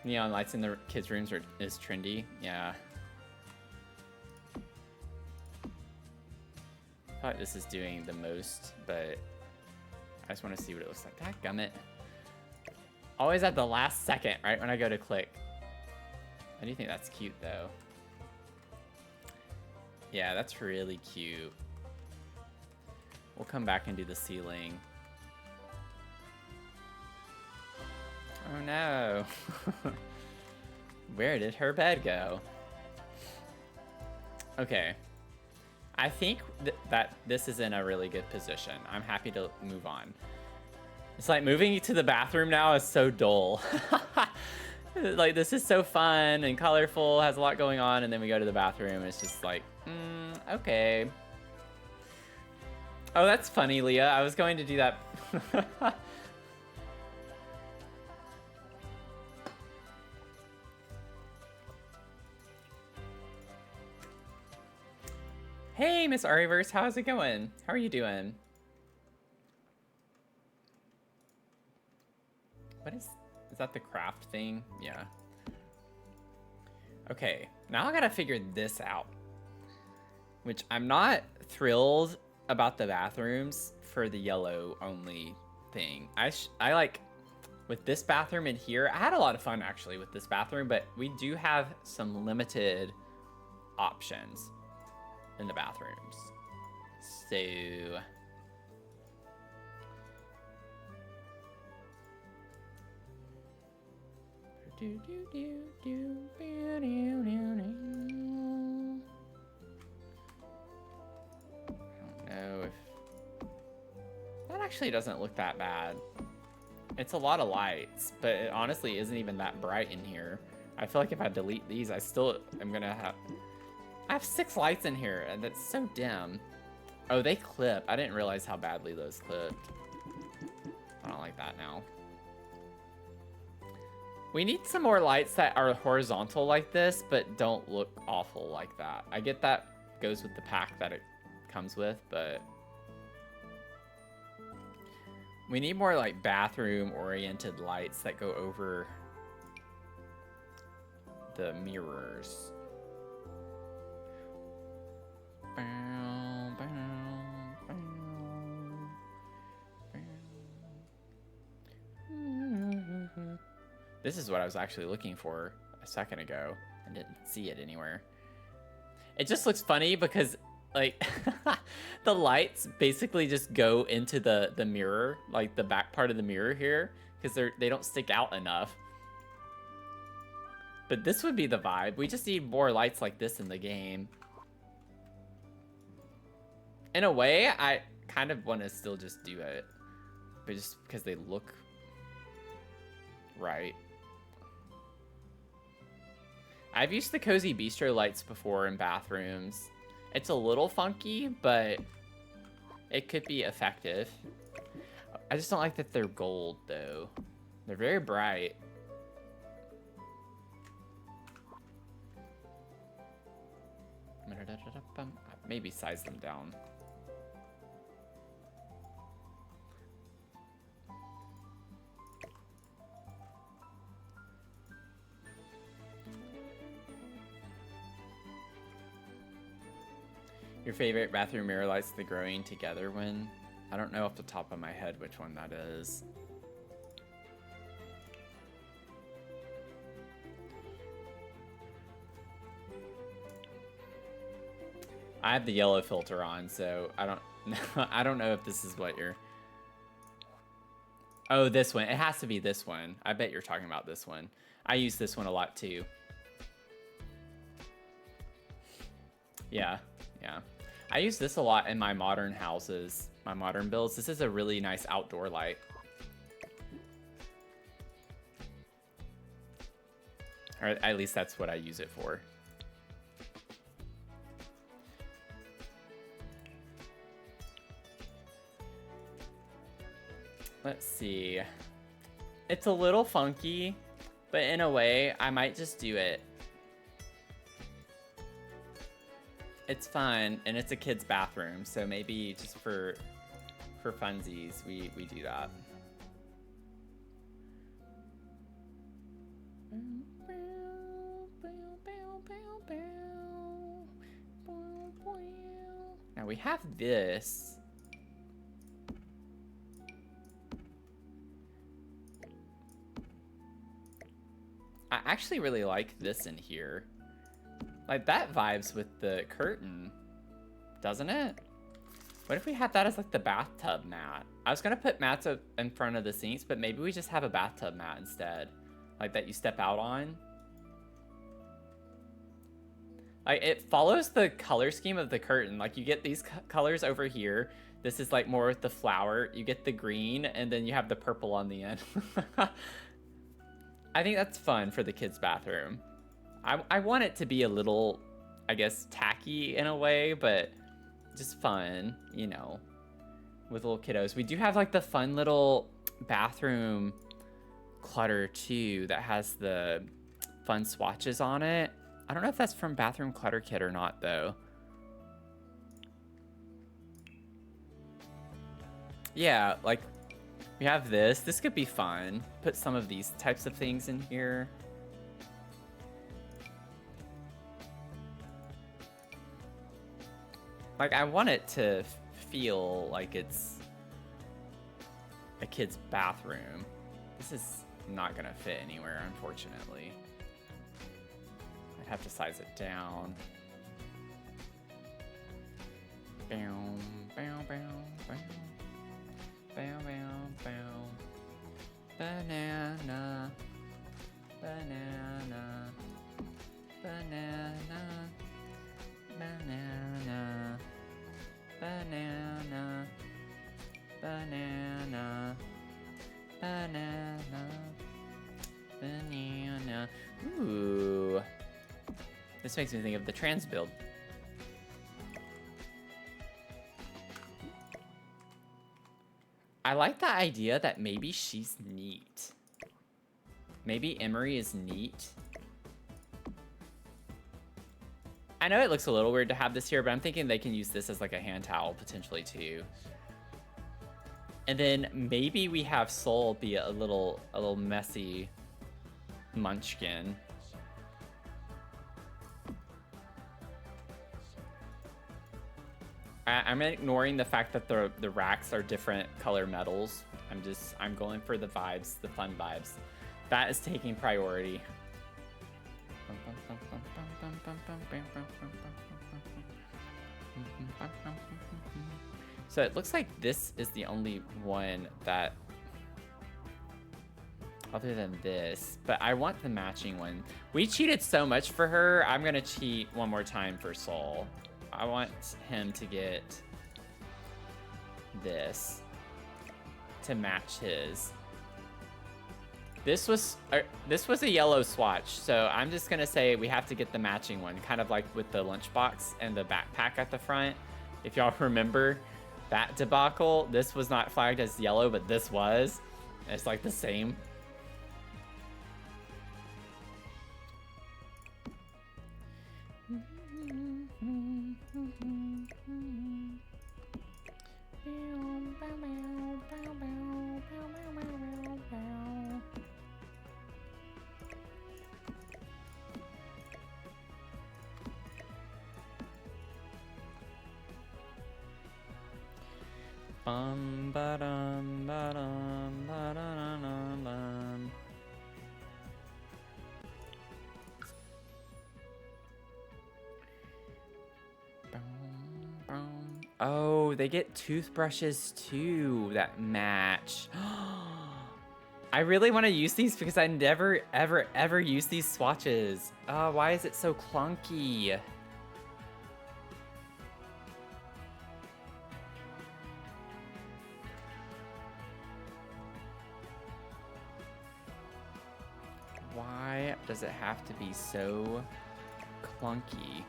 Neon lights in the kids' rooms is trendy. Yeah. I thought this is doing the most, but I just want to see what it looks like. Dadgummit. Always at the last second, right when I go to click. I do think that's cute, though. Yeah, that's really cute. We'll come back and do the ceiling. Oh no. Where did her bed go? Okay. I think that this is in a really good position. I'm happy to move on. It's like moving to the bathroom now is so dull. Like, this is so fun and colorful, has a lot going on, and then we go to the bathroom and it's just like, okay. Oh, that's funny, Leah. I was going to do that. Hey, Miss Ariverse, how's it going? How are you doing? What is that the craft thing? Yeah. Okay, now I gotta figure this out. Which I'm not thrilled about the bathrooms for the yellow only thing. I like, with this bathroom in here, I had a lot of fun actually with this bathroom, but we do have some limited options in the bathrooms. So I don't know if that actually doesn't look that bad. It's a lot of lights, but it honestly isn't even that bright in here. I feel like if I delete these, I still am gonna have. I have 6 lights in here, and that's so dim. Oh, they clip. I didn't realize how badly those clipped. I don't like that now. We need some more lights that are horizontal like this, but don't look awful like that. I get that goes with the pack that it comes with, but we need more like bathroom-oriented lights that go over the mirrors. This is what I was actually looking for a second ago and didn't see it anywhere. It just looks funny because like the lights basically just go into the mirror, like the back part of the mirror here, because they don't stick out enough. But this would be the vibe. We just need more lights like this in the game. In a way, I kind of want to still just do it, but just because they look right. I've used the Cozy Bistro lights before in bathrooms. It's a little funky, but it could be effective. I just don't like that they're gold, though. They're very bright. Maybe size them down. Your favorite bathroom mirror lights the growing together one? I don't know off the top of my head which one that is. I have the yellow filter on, so I don't I don't know if this is what you're... Oh, this one. It has to be this one. I bet you're talking about this one. I use this one a lot too. Yeah, yeah. I use this a lot in my modern houses, my modern builds. This is a really nice outdoor light. Or at least that's what I use it for. Let's see. It's a little funky, but in a way, I might just do it. It's fun, and it's a kid's bathroom, so maybe just for funsies, we do that. Now we have this. I actually really like this in here. Like, that vibes with the curtain, doesn't it? What if we had that as, like, the bathtub mat? I was gonna put mats up in front of the sinks, but maybe we just have a bathtub mat instead. Like, that you step out on. Like, it follows the color scheme of the curtain. Like, you get these colors over here. This is, like, more with the flower. You get the green, and then you have the purple on the end. I think that's fun for the kids' bathroom. I want it to be a little, I guess, tacky in a way, but just fun, you know, with little kiddos. We do have, like, the fun little bathroom clutter, too, that has the fun swatches on it. I don't know if that's from Bathroom Clutter Kit or not, though. Yeah, like, we have this. This could be fun. Put some of these types of things in here. Like, I want it to feel like it's a kid's bathroom. This is not gonna fit anywhere, unfortunately. I'd have to size it down. Bow, bow, bow, bow. Bow, bow, bow. Banana. Banana. Banana. Banana. Banana. Banana. Banana. Banana. Ooh. This makes me think of the trans build. I like the idea that maybe she's neat. Maybe Emery is neat. I know it looks a little weird to have this here, but I'm thinking they can use this as like a hand towel potentially too. And then maybe we have Soul be a little messy munchkin. I'm ignoring the fact that the racks are different color metals. I'm going for the vibes, the fun vibes. That is taking priority. So it looks like this is the only one that, other than this, but I want the matching one. We cheated so much for her. I'm gonna cheat one more time for Soul. I want him to get this to match his. This was a yellow swatch, so I'm just gonna say we have to get the matching one, kind of like with the lunchbox and the backpack at the front. If y'all remember that debacle, this was not flagged as yellow, but this was. It's like the same. Bum ba dum ba dum ba da dum dum bum. Oh, they get toothbrushes too that match. I really want to use these because I never, ever, ever use these swatches. Why is it so clunky? Why does it have to be so clunky?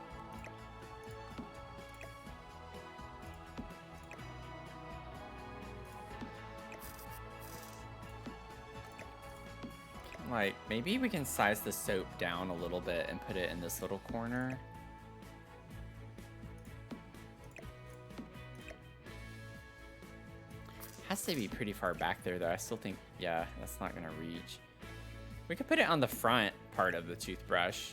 Like, maybe we can size the soap down a little bit and put it in this little corner. Has to be pretty far back there, though. I still think, yeah, that's not gonna reach. We could put it on the front part of the toothbrush.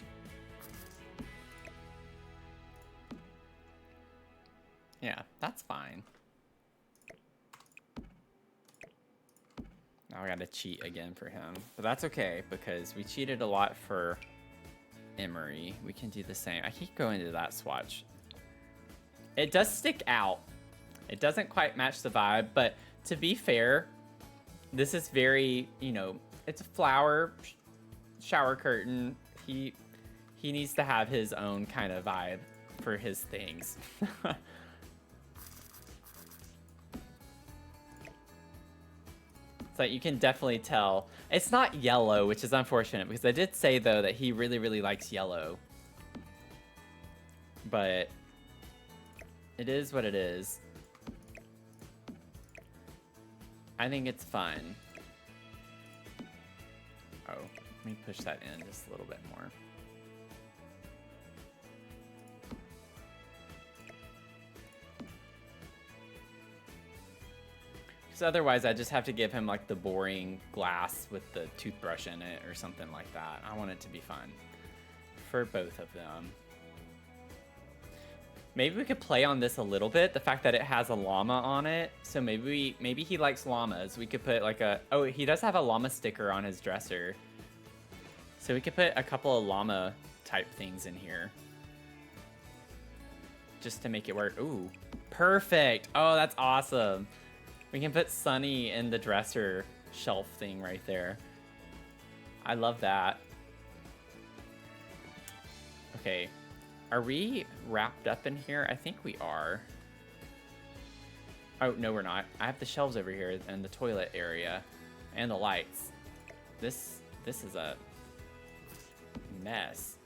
Yeah, that's fine. Now I gotta cheat again for him. But that's okay, because we cheated a lot for Emery. We can do the same. I keep going to that swatch. It does stick out. It doesn't quite match the vibe, but to be fair, this is very, you know, it's a flower shower curtain. He needs to have his own kind of vibe for his things. It's like you can definitely tell. It's not yellow, which is unfortunate because I did say though that he really, really likes yellow. But it is what it is. I think it's fun. Oh, let me push that in just a little bit more. Because otherwise I just have to give him like the boring glass with the toothbrush in it or something like that. I want it to be fun for both of them. Maybe we could play on this a little bit, the fact that it has a llama on it. So maybe he likes llamas. We could put like a, oh, he does have a llama sticker on his dresser. So we could put a couple of llama type things in here. Just to make it work. Ooh, perfect. Oh, that's awesome. We can put Sunny in the dresser shelf thing right there. I love that. Okay. Are we wrapped up in here? I think we are. Oh, no, we're not. I have the shelves over here and the toilet area and the lights. This is a mess.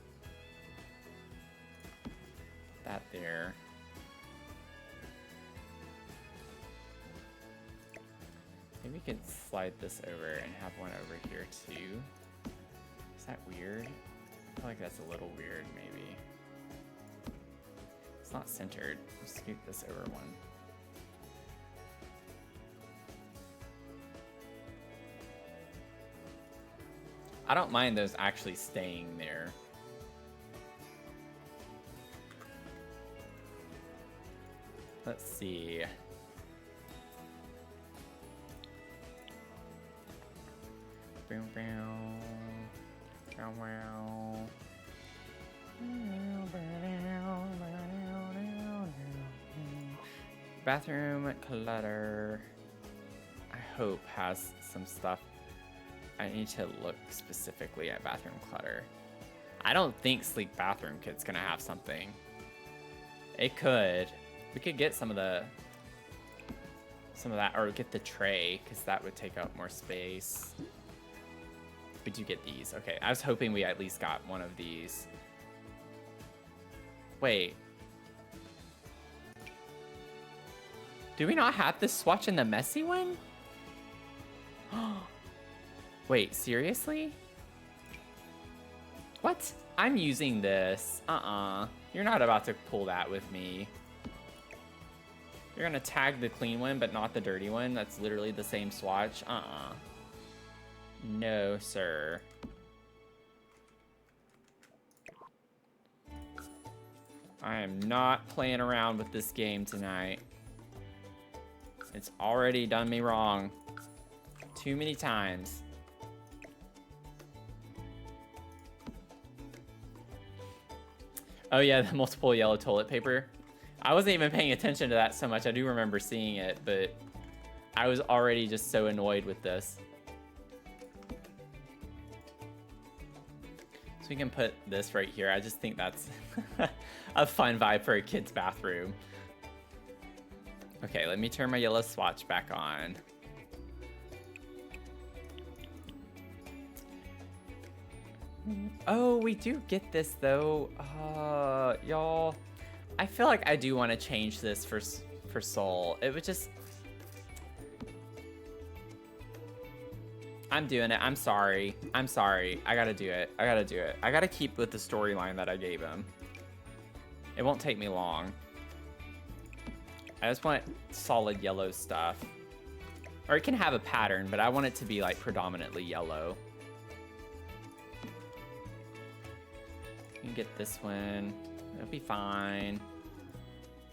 That there. Maybe we could slide this over and have one over here too. Is that weird? I feel like that's a little weird, maybe. It's not centered. Let's scoot this over one. I don't mind those actually staying there. Let's see. Boom, boom. Bow, wow. Bathroom clutter, I hope, has some stuff. I need to look specifically at bathroom clutter. I don't think Sleek Bathroom Kit's gonna have something. It could. We could get some of that, or get the tray, because that would take up more space. We do get these. Okay, I was hoping we at least got one of these. Wait. Do we not have this swatch in the messy one? Wait, seriously? What? I'm using this. You're not about to pull that with me. You're gonna tag the clean one, but not the dirty one. That's literally the same swatch. No, sir. I am not playing around with this game tonight. It's already done me wrong. Too many times. Oh yeah, the multiple yellow toilet paper. I wasn't even paying attention to that so much. I do remember seeing it, but I was already just so annoyed with this. So we can put this right here. I just think that's a fun vibe for a kid's bathroom. Okay, let me turn my yellow swatch back on. Oh, we do get this though. Y'all, I feel like I do want to change this for Soul. It would just... I'm doing it. I'm sorry. I'm sorry. I gotta do it. I gotta do it. I gotta keep with the storyline that I gave him. It won't take me long. I just want solid yellow stuff. Or it can have a pattern, but I want it to be like predominantly yellow. You can get this one. It'll be fine.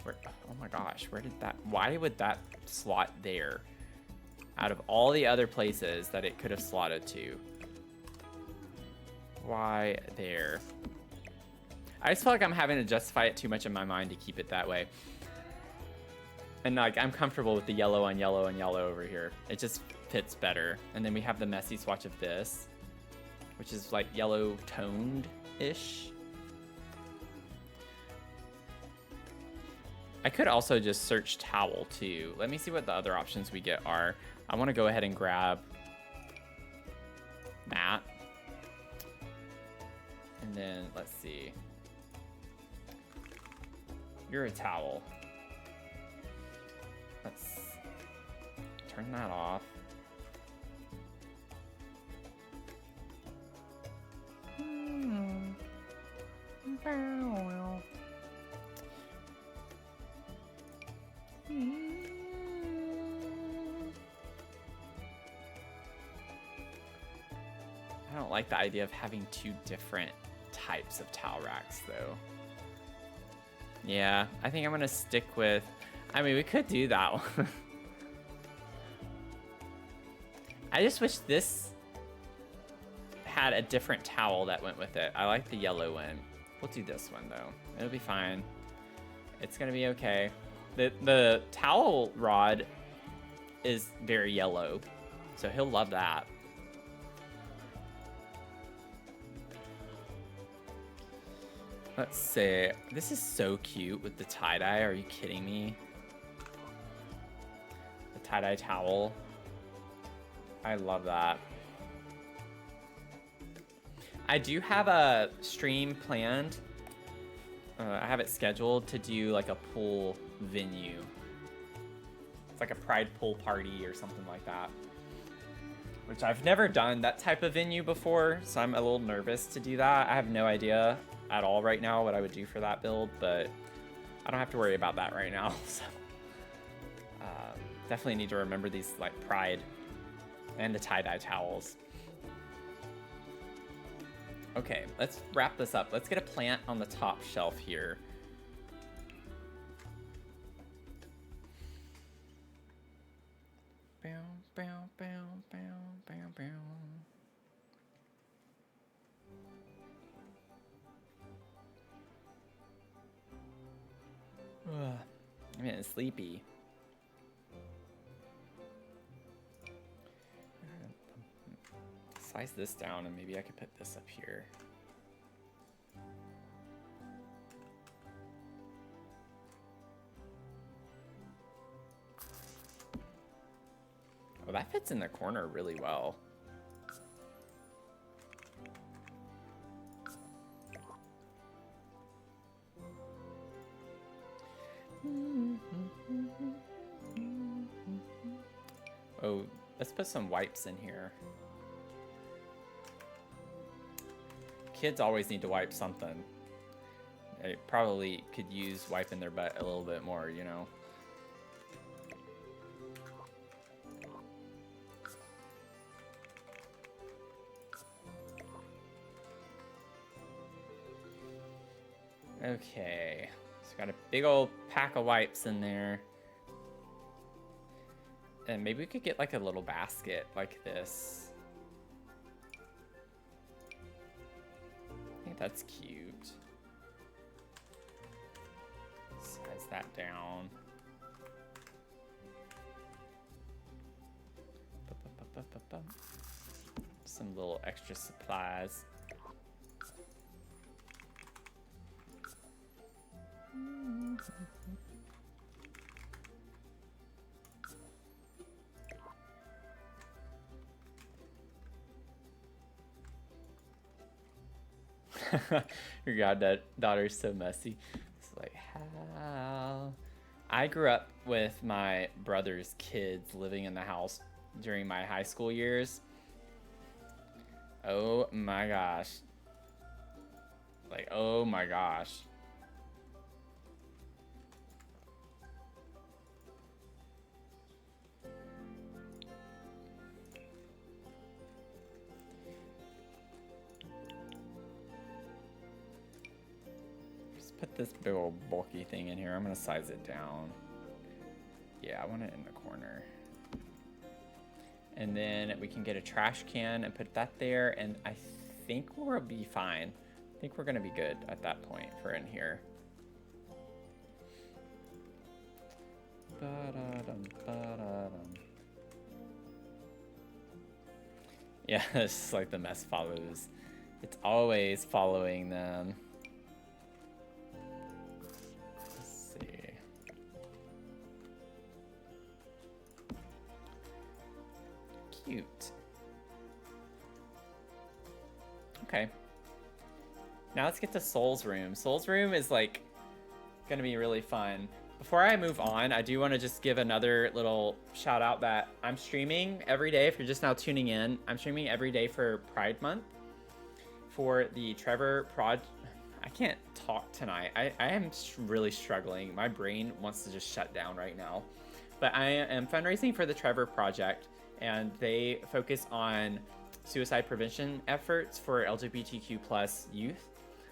Oh my gosh, where did that... Why would that slot there? Out of all the other places that it could have slotted to. Why there? I just feel like I'm having to justify it too much in my mind to keep it that way. And like, I'm comfortable with the yellow on yellow and yellow over here. It just fits better. And then we have the messy swatch of this, which is like yellow toned-ish. I could also just search towel too. Let me see what the other options we get are. I want to go ahead and grab that. And then let's see. You're a towel. Let's turn that off. I don't like the idea of having two different types of towel racks though. Yeah, I think I'm gonna stick with, I mean, we could do that one. I just wish this had a different towel that went with it. I like the yellow one. We'll do this one though. It'll be fine. It's gonna be okay. The towel rod is very yellow, so he'll love that. Let's see. This is so cute with the tie-dye. Are you kidding me? The tie-dye towel. I love that. I do have a stream planned. I have it scheduled to do like a pool venue. It's like a pride pool party or something like that. Which I've never done that type of venue before, so I'm a little nervous to do that. I have no idea at all right now what I would do for that build, but I don't have to worry about that right now. So definitely need to remember these like pride and the tie-dye towels. Okay, let's wrap this up. Let's get a plant on the top shelf here. Bow, bow, bow, bow, bow, bow. I'm getting sleepy. Slice this down and maybe I could put this up here. Oh, that fits in the corner really well. Oh, let's put some wipes in here. Kids always need to wipe something. They probably could use wiping their butt a little bit more, you know? Okay, so got a big old pack of wipes in there. And maybe we could get like a little basket like this. I think that's cute. Size that down. Some little extra supplies. Your goddaughter is so messy. It's like, how? I grew up with my brother's kids living in the house during my high school years. Oh my gosh. Like, oh my gosh. Put this big old bulky thing in here. I'm gonna size it down. Yeah, I want it in the corner. And then we can get a trash can and put that there, and I think we'll be fine. I think we're gonna be good at that point for in here. Ba-da-dum, ba-da-dum. Yeah, it's like the mess follows. It's always following them. Cute. Okay. Now let's get to Soul's room. Soul's room is like gonna be really fun. Before I move on, I do want to just give another little shout out that I'm streaming every day. If you're just now tuning in, I'm streaming every day for Pride Month for the Trevor Prod. I can't talk tonight. I am really struggling. My brain wants to just shut down right now. But I am fundraising for the Trevor Project, and they focus on suicide prevention efforts for LGBTQ+ youth.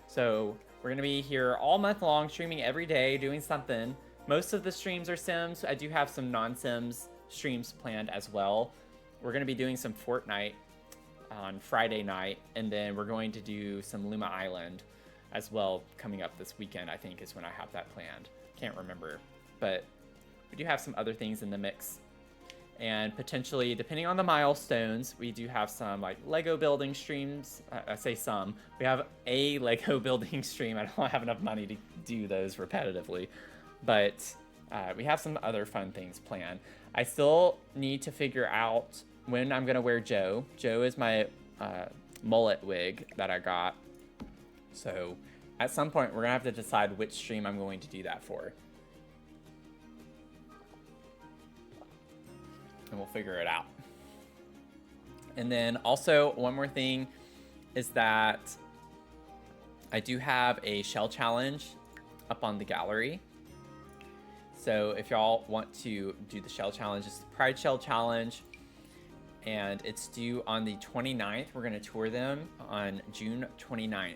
So we're gonna be here all month long, streaming every day, doing something. Most of the streams are Sims. I do have some non-Sims streams planned as well. We're gonna be doing some Fortnite on Friday night, and then we're going to do some Luma Island as well coming up this weekend, I think is when I have that planned. Can't remember, but we do have some other things in the mix. And potentially, depending on the milestones, we do have some like Lego building streams. I say some. We have a Lego building stream. I don't have enough money to do those repetitively. But we have some other fun things planned. I still need to figure out when I'm going to wear Joe. Joe is my mullet wig that I got. So at some point, we're going to have to decide which stream I'm going to do that for. And we'll figure it out. And then also one more thing is that I do have a shell challenge up on the gallery. So if y'all want to do the shell challenge, it's the Pride Shell Challenge, and it's due on the 29th. We're gonna tour them on June 29th.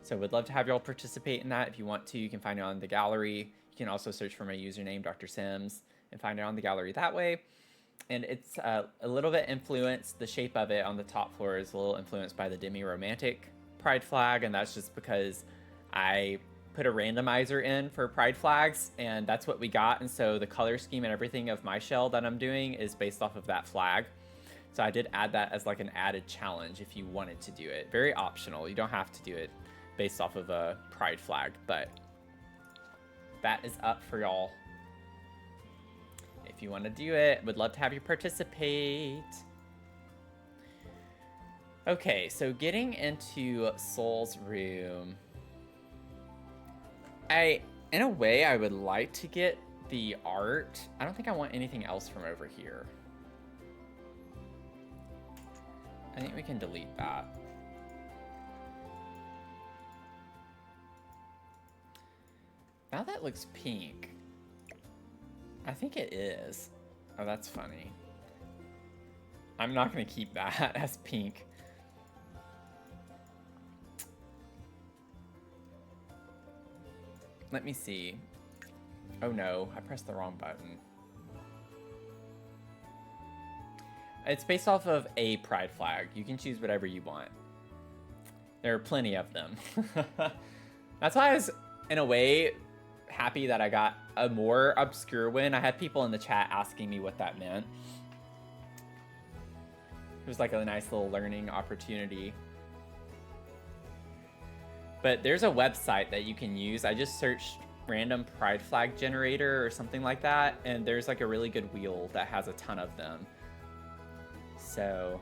So we'd love to have y'all participate in that. If you want to, you can find it on the gallery. You can also search for my username, Dr. Sims, and find it on the gallery that way. And it's a little bit influenced, the shape of it on the top floor is a little influenced by the demi-romantic pride flag, and that's just because I put a randomizer in for pride flags, and that's what we got. And so the color scheme and everything of my shell that I'm doing is based off of that flag. So I did add that as like an added challenge if you wanted to do it. Very optional. You don't have to do it based off of a pride flag, but that is up for y'all. If you want to do it, would love to have you participate. Okay, so getting into Soul's room. In a way, I would like to get the art. I don't think I want anything else from over here. I think we can delete that. Now that looks pink. I think it is. Oh, that's funny. I'm not gonna keep that as pink. Let me see. Oh no, I pressed the wrong button. It's based off of a pride flag. You can choose whatever you want. There are plenty of them. That's why I was, in a way, happy that I got a more obscure win. I had people in the chat asking me what that meant. It was like a nice little learning opportunity. But there's a website that you can use. I just searched random pride flag generator or something like that, and there's like a really good wheel that has a ton of them. So,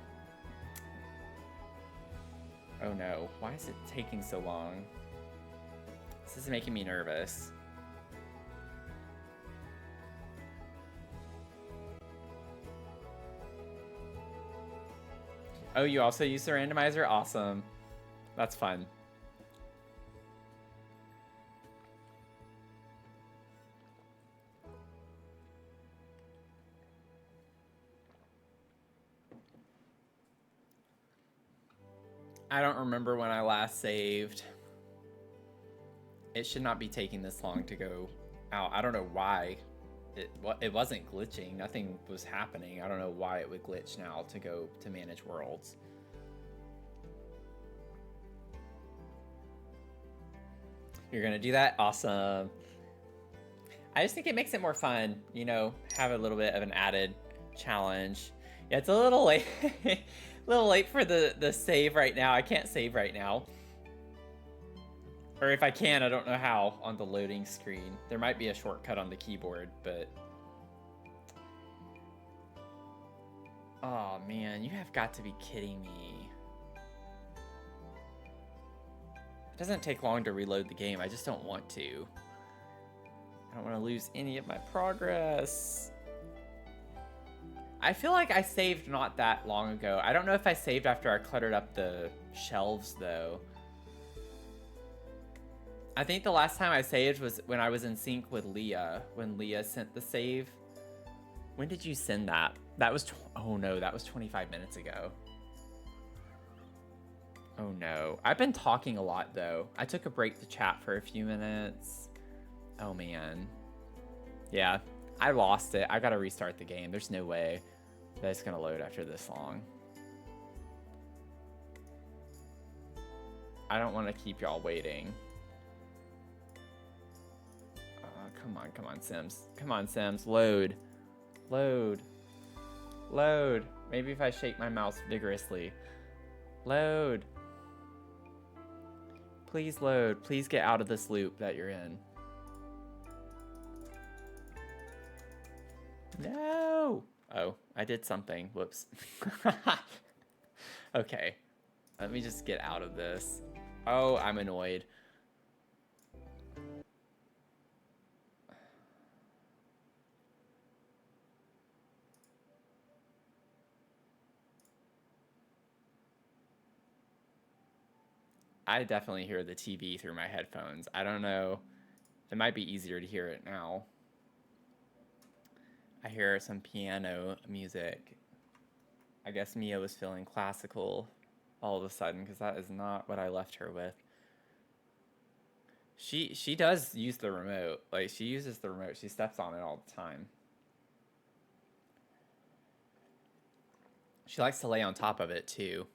oh no, why is it taking so long? This is making me nervous. Oh, you also use the randomizer? Awesome. That's fun. I don't remember when I last saved. It should not be taking this long to go out. I don't know why. It wasn't glitching. Nothing was happening. I don't know why it would glitch now to go to manage worlds. You're gonna do that? Awesome. I just think it makes it more fun, you know, have a little bit of an added challenge. Yeah, it's a little late. A little late for the save right now. I can't save right now. Or if I can, I don't know how on the loading screen. There might be a shortcut on the keyboard, but... Oh man, you have got to be kidding me. It doesn't take long to reload the game. I just don't want to. I don't want to lose any of my progress. I feel like I saved not that long ago. I don't know if I saved after I cluttered up the shelves, though. I think the last time I saved was when I was in sync with Leah, when Leah sent the save. When did you send that? That was, oh no, that was 25 minutes ago. Oh no. I've been talking a lot, though. I took a break to chat for a few minutes. Oh man. Yeah, I lost it. I gotta restart the game. There's no way that it's gonna load after this long. I don't want to keep y'all waiting. Come on, Sims. Come on, Sims. Load. Load. Load. Maybe if I shake my mouse vigorously. Load. Please load. Please get out of this loop that you're in. No! Oh, I did something. Whoops. Okay. Let me just get out of this. Oh, I'm annoyed. I definitely hear the TV through my headphones. I don't know. It might be easier to hear it now. I hear some piano music. I guess Mia was feeling classical all of a sudden, because that is not what I left her with. She does use the remote. Like, she uses the remote. She steps on it all the time. She likes to lay on top of it, too.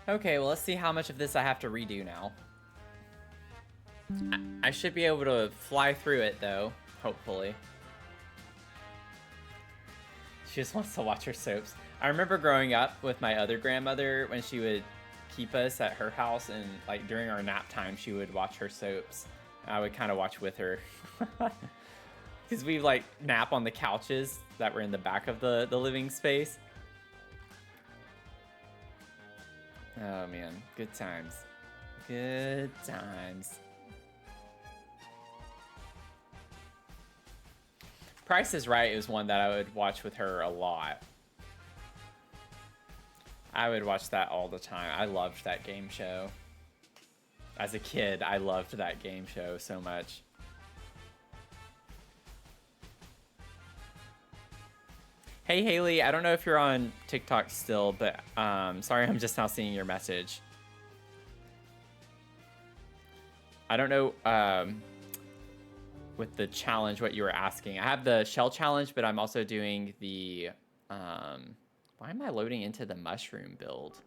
Okay, well, let's see how much of this I have to redo now. I should be able to fly through it, though, hopefully. She just wants to watch her soaps. I remember growing up with my other grandmother when she would keep us at her house, and like during our nap time, she would watch her soaps. I would kind of watch with her. Because we like nap on the couches that were in the back of the living space. Oh man, good times. Good times. Price is Right is one that I would watch with her a lot. I would watch that all the time. I loved that game show. As a kid, I loved that game show so much. Hey Haley, I don't know if you're on TikTok still, but sorry, I'm just now seeing your message. I don't know with the challenge what you were asking. I have the shell challenge, but I'm also doing the why am I loading into the mushroom build?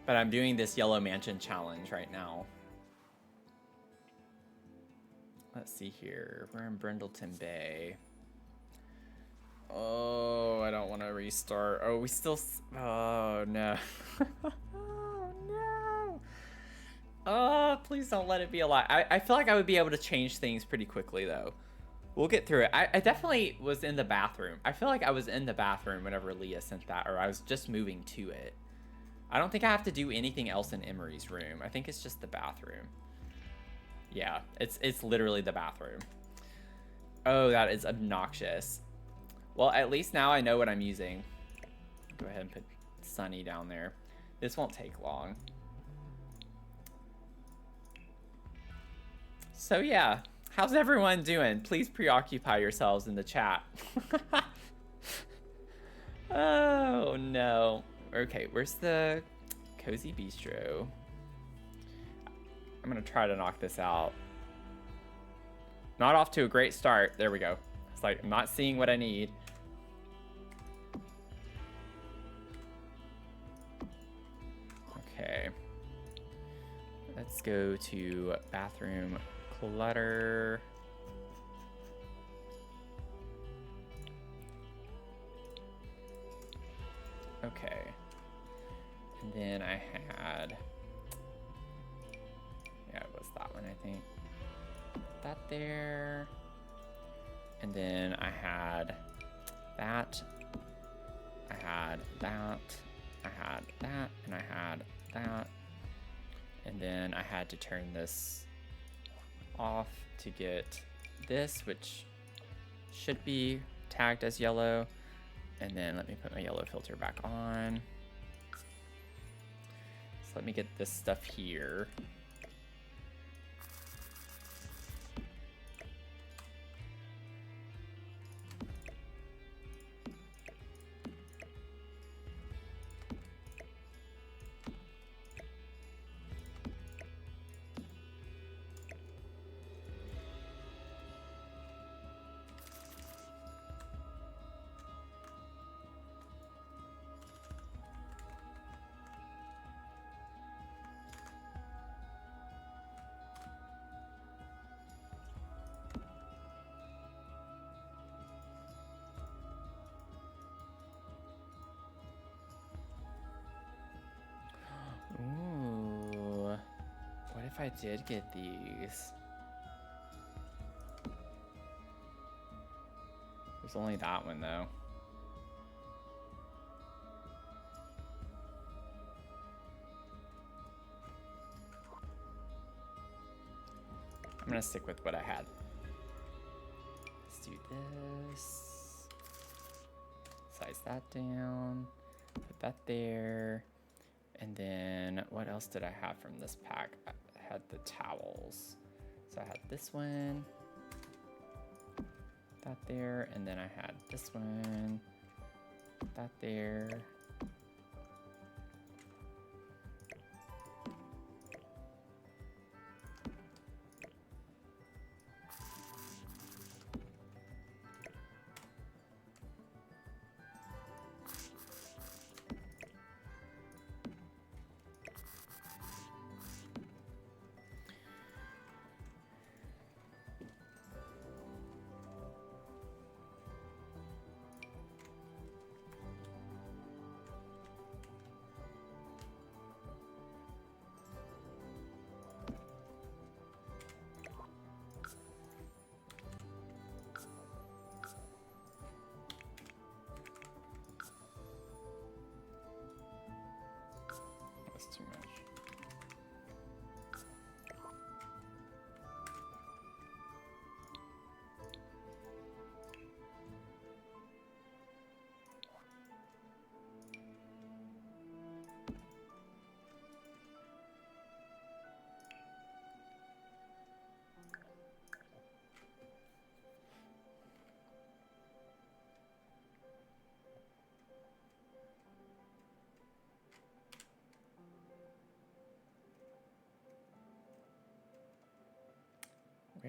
But I'm doing this Yellow Mansion challenge right now. Let's see here. We're in Brindleton Bay. Oh, I don't want to restart. Oh, we still... Oh, no. Oh, no. Oh, please don't let it be a lot. I feel like I would be able to change things pretty quickly, though. We'll get through it. I definitely was in the bathroom. I feel like I was in the bathroom whenever Leah sent that, or I was just moving to it. I don't think I have to do anything else in Emery's room. I think it's just the bathroom. Yeah, it's literally the bathroom. Oh, that is obnoxious. Well, at least now I know what I'm using. Go ahead and put Sunny down there. This won't take long. So yeah, how's everyone doing? Please preoccupy yourselves in the chat. Oh no. Okay, where's the Cozy Bistro? I'm gonna try to knock this out. Not off to a great start. There we go. It's like I'm not seeing what I need. Okay. Let's go to bathroom clutter. Okay. And then I had, yeah, it was that one, I think. That there. And then I had that. I had that. I had that. And I had that. And then I had to turn this off to get this, which should be tagged as yellow. And then let me put my yellow filter back on. So let me get this stuff here. Ooh, what if I did get these? There's only that one though. I'm gonna stick with what I had. Let's do this. Size that down. Put that there. And then what else did I have from this pack? I had the towels. So I had this one, that there, and then I had this one, that there.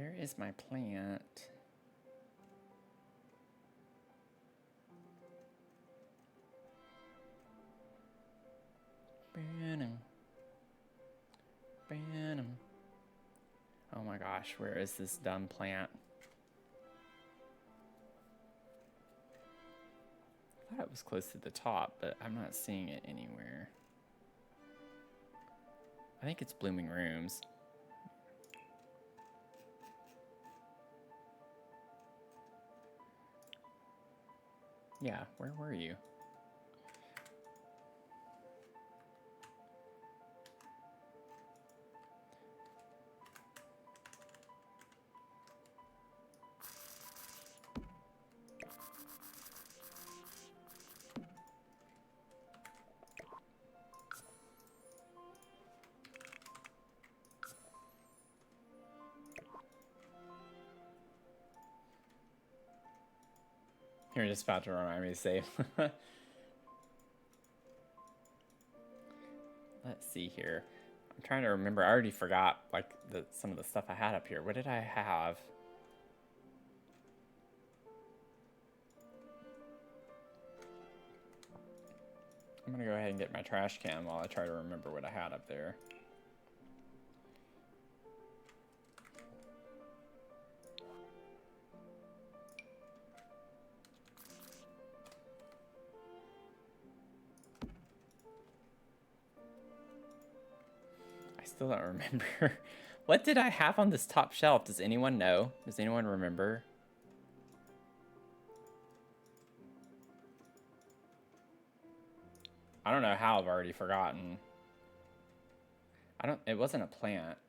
Where is my plant? Banum. Banum. Oh my gosh, where is this dumb plant? I thought it was close to the top, but I'm not seeing it anywhere. I think it's Blooming Rooms. Yeah, where were you? You're just about to remind me to save. Let's see here. I'm trying to remember. I already forgot like some of the stuff I had up here. What did I have? I'm gonna go ahead and get my trash can while I try to remember what I had up there. Still don't remember. What did I have on this top shelf? Does anyone know? Does anyone remember? I don't know how I've already forgotten. It wasn't a plant.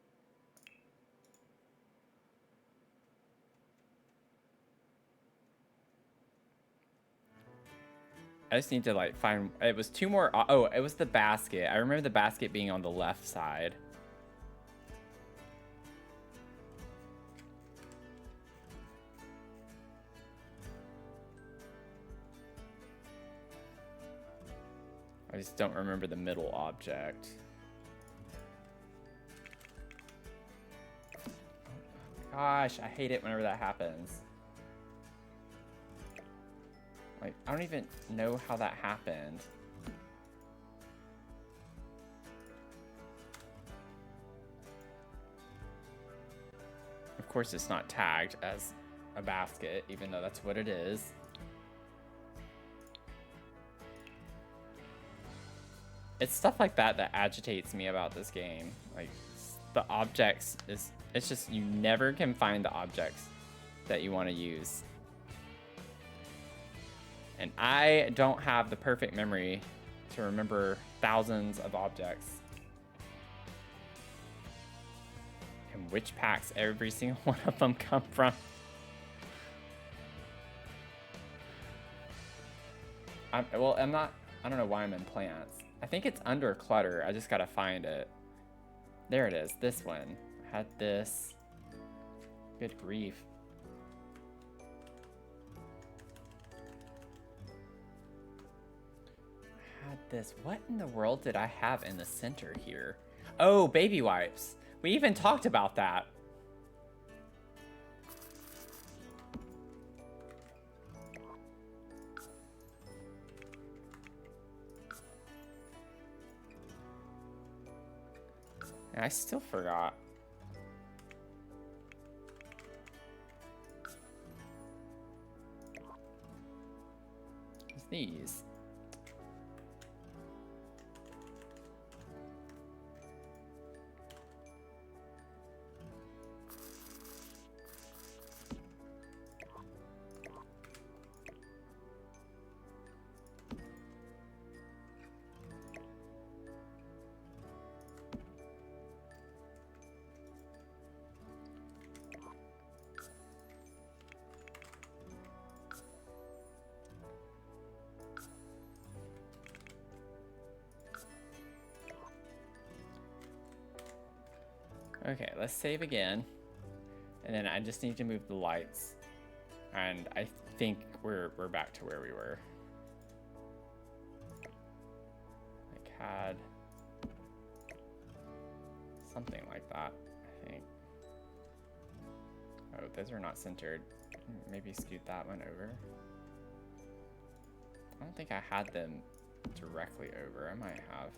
I just need to like find, it was two more, oh, it was the basket. I remember the basket being on the left side. I just don't remember the middle object. Gosh, I hate it whenever that happens. Like, I don't even know how that happened. Of course, it's not tagged as a basket, even though that's what it is. It's stuff like that that agitates me about this game. Like, the objects it's just, you never can find the objects that you want to use. And I don't have the perfect memory to remember thousands of objects. And which packs every single one of them come from. I don't know why I'm in plants. I think it's under clutter. I just gotta find it. There it is, this one. I had this. Good grief. I had this. What in the world did I have in the center here? Oh, baby wipes. We even talked about that. And I still forgot. What's these? Okay, let's save again. And then I just need to move the lights. And I think we're back to where we were. Like had something like that, I think. Oh, those are not centered. Maybe scoot that one over. I don't think I had them directly over. I might have.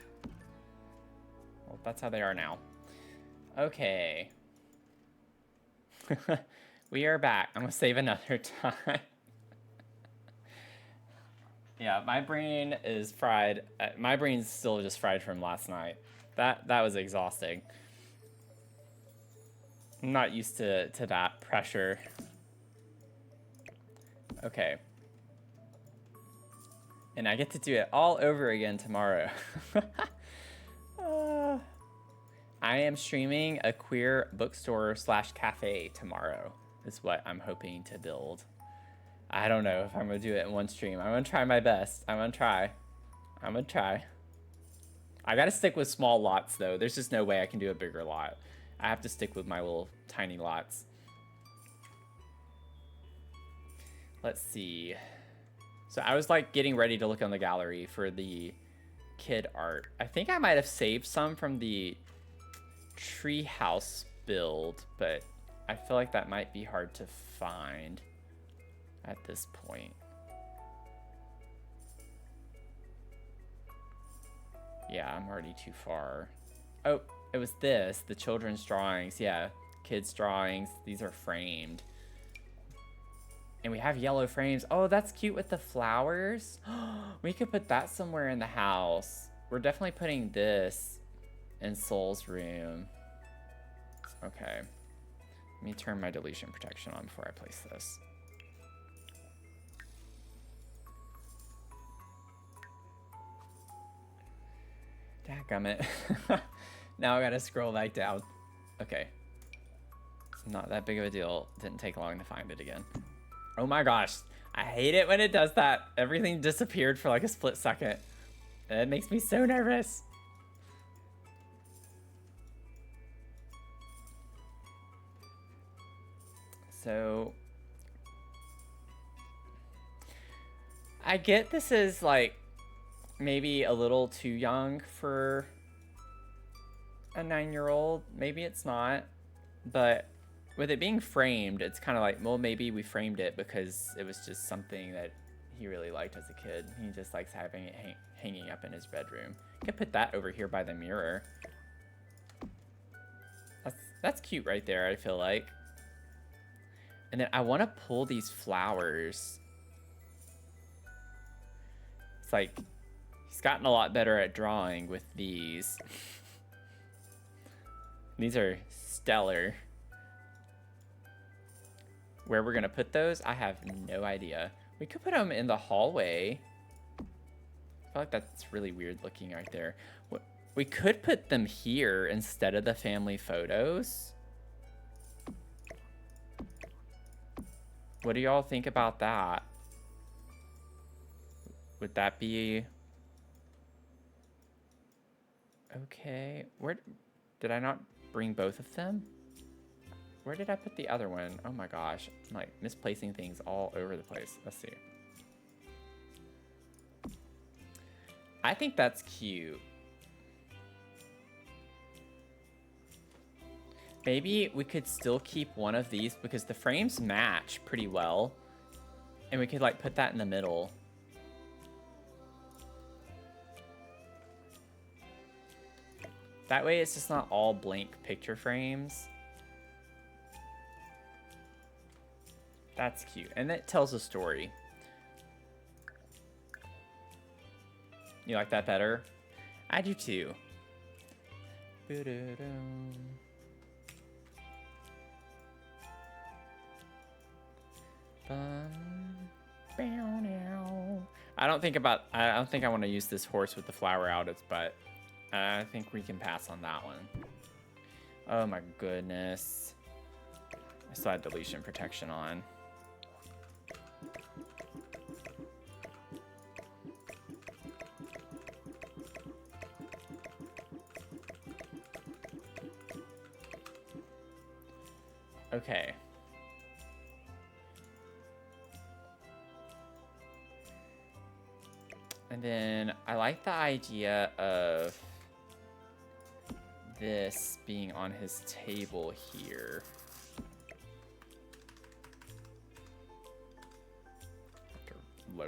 Well, that's how they are now. Okay. We are back. I'm gonna save another time. Yeah, my brain is fried. My brain's still just fried from last night. That was exhausting. I'm not used to that pressure. Okay. And I get to do it all over again tomorrow. I am streaming a queer bookstore / cafe tomorrow, is what I'm hoping to build. I don't know if I'm gonna do it in one stream. I'm gonna try my best. I'm gonna try. I gotta stick with small lots though. There's just no way I can do a bigger lot. I have to stick with my little tiny lots. Let's see. So I was like getting ready to look on the gallery for the kid art. I think I might have saved some from the treehouse build, but I feel like that might be hard to find at this point. Yeah, I'm already too far. Oh, it was this, the children's drawings. Yeah, kids' drawings. These are framed. And we have yellow frames. Oh, that's cute with the flowers. We could put that somewhere in the house. We're definitely putting this in Soul's room. Okay. Let me turn my deletion protection on before I place this. Dadgummit. Now I gotta scroll back down. Okay. It's not that big of a deal. Didn't take long to find it again. Oh my gosh. I hate it when it does that. Everything disappeared for like a split second. It makes me so nervous. So I get this is like maybe a little too young for a 9-year-old. Maybe it's not, but with it being framed, it's kind of like, well, maybe we framed it because it was just something that he really liked as a kid. He just likes having it hanging up in his bedroom. I could put that over here by the mirror. That's cute right there, I feel like. And then I want to pull these flowers. It's like he's gotten a lot better at drawing with these. These are stellar. Where we're gonna put those, I have no idea. We could put them in the hallway. I feel like that's really weird looking right there. We could put them here instead of the family photos. What do y'all think about that? Would that be okay? Where did I not bring both of them? Where did I put the other one? Oh my gosh, I'm like misplacing things all over the place. Let's see. I think that's cute. Maybe we could still keep one of these because the frames match pretty well. And we could like put that in the middle. That way it's just not all blank picture frames. That's cute. And it tells a story. You like that better? I do too. I don't think I want to use this horse with the flower out its butt. I think we can pass on that one. Oh my goodness. I still had deletion protection on. Okay. And then I like the idea of this being on his table here.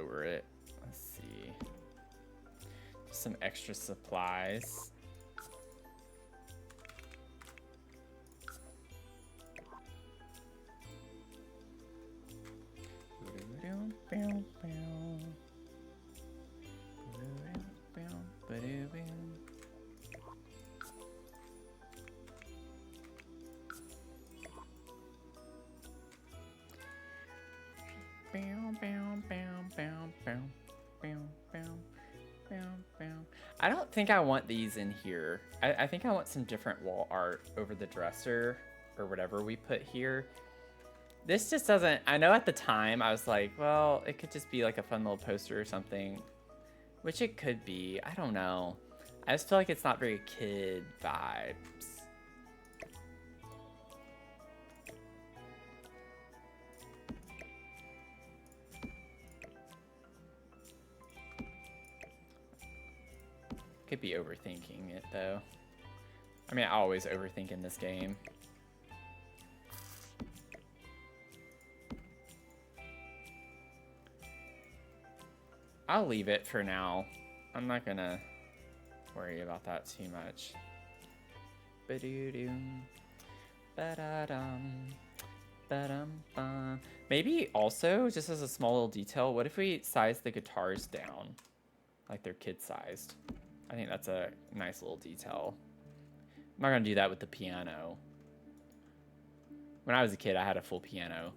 lower it. Let's see. Just some extra supplies. I don't think I want these in here. I think I want some different wall art over the dresser or whatever we put here. This just doesn't, I know at the time I was like, well, it could just be like a fun little poster or something, which it could be. I don't know. I just feel like it's not very kid vibes. Could be overthinking it though. I mean, I always overthink in this game. I'll leave it for now. I'm not gonna worry about that too much. Ba-doo-doom, ba-da-dum, ba-dum-bum. Maybe also, just as a small little detail, what if we size the guitars down? Like they're kid-sized. I think that's a nice little detail. I'm not gonna do that with the piano. When I was a kid, I had a full piano.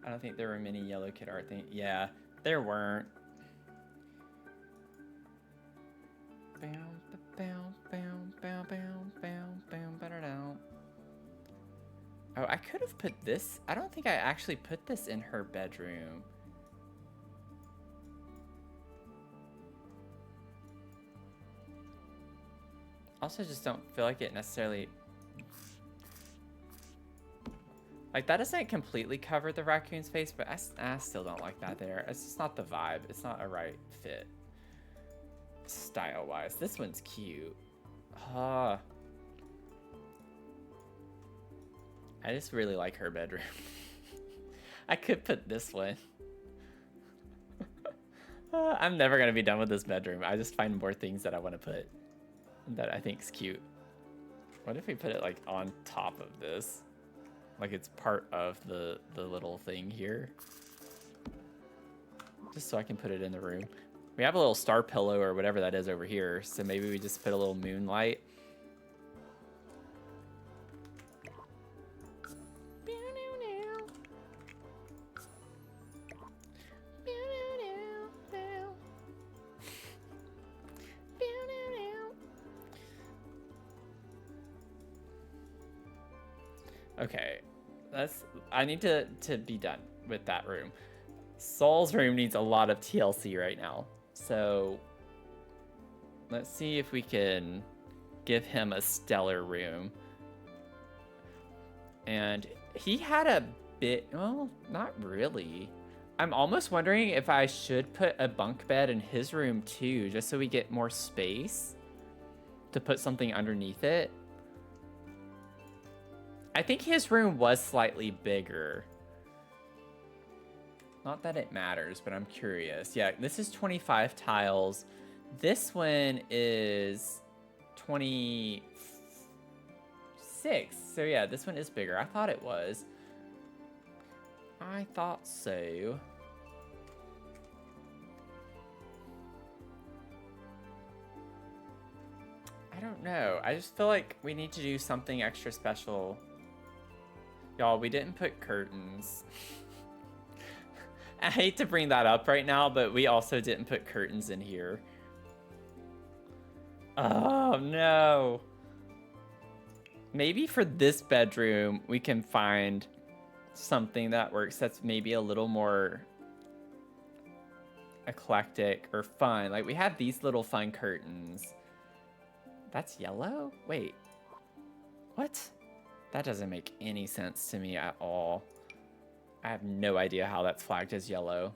I don't think there were many yellow kid art things. Yeah, there weren't. Oh, I could have put this. I don't think I actually put this in her bedroom. Also, just don't feel like it necessarily... Like, that doesn't completely cover the raccoon's face, but I still don't like that there. It's just not the vibe. It's not a right fit. Style-wise. This one's cute. I just really like her bedroom. I could put this one. I'm never going to be done with this bedroom. I just find more things that I want to put that I think is cute. What if we put it, like, on top of this? Like it's part of the little thing here. Just so I can put it in the room. We have a little star pillow or whatever that is over here. So maybe we just put a little moonlight. Okay, I need to be done with that room. Saul's room needs a lot of TLC right now. So let's see if we can give him a stellar room. And he had a bit, well, not really. I'm almost wondering if I should put a bunk bed in his room too, just so we get more space to put something underneath it. I think his room was slightly bigger. Not that it matters, but I'm curious. Yeah, this is 25 tiles. This one is 26. So yeah, this one is bigger. I thought it was. I thought so. I don't know. I just feel like we need to do something extra special. Y'all, we didn't put curtains. I hate to bring that up right now, but we also didn't put curtains in here. Oh, no. Maybe for this bedroom, we can find something that works that's maybe a little more eclectic or fun. Like, we have these little fun curtains. That's yellow? Wait. What? That doesn't make any sense to me at all. I have no idea how that's flagged as yellow.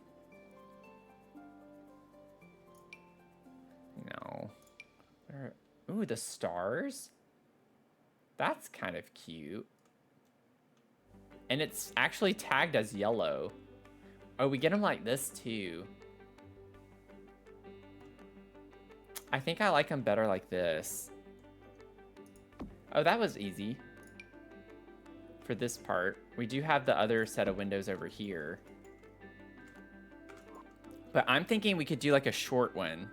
Oh, the stars? That's kind of cute. And it's actually tagged as yellow. Oh, we get them like this too. I think I like them better like this. Oh, that was easy. For this part. We do have the other set of windows over here. But I'm thinking we could do like a short one.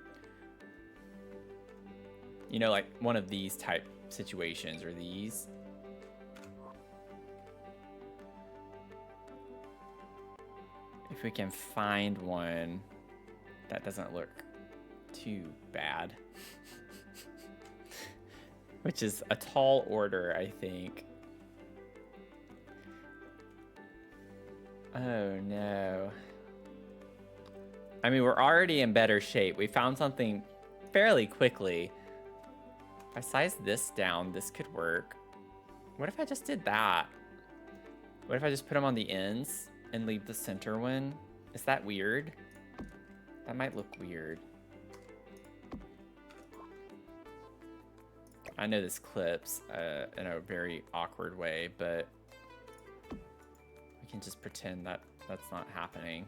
You know, like one of these type situations, or these. If we can find one that doesn't look too bad. Which is a tall order, I think. Oh no. I mean, we're already in better shape. We found something fairly quickly. If I size this down, this could work. What if I just did that? What if I just put them on the ends and leave the center one? Is that weird? That might look weird. I know this clips in a very awkward way, but we can just pretend that that's not happening.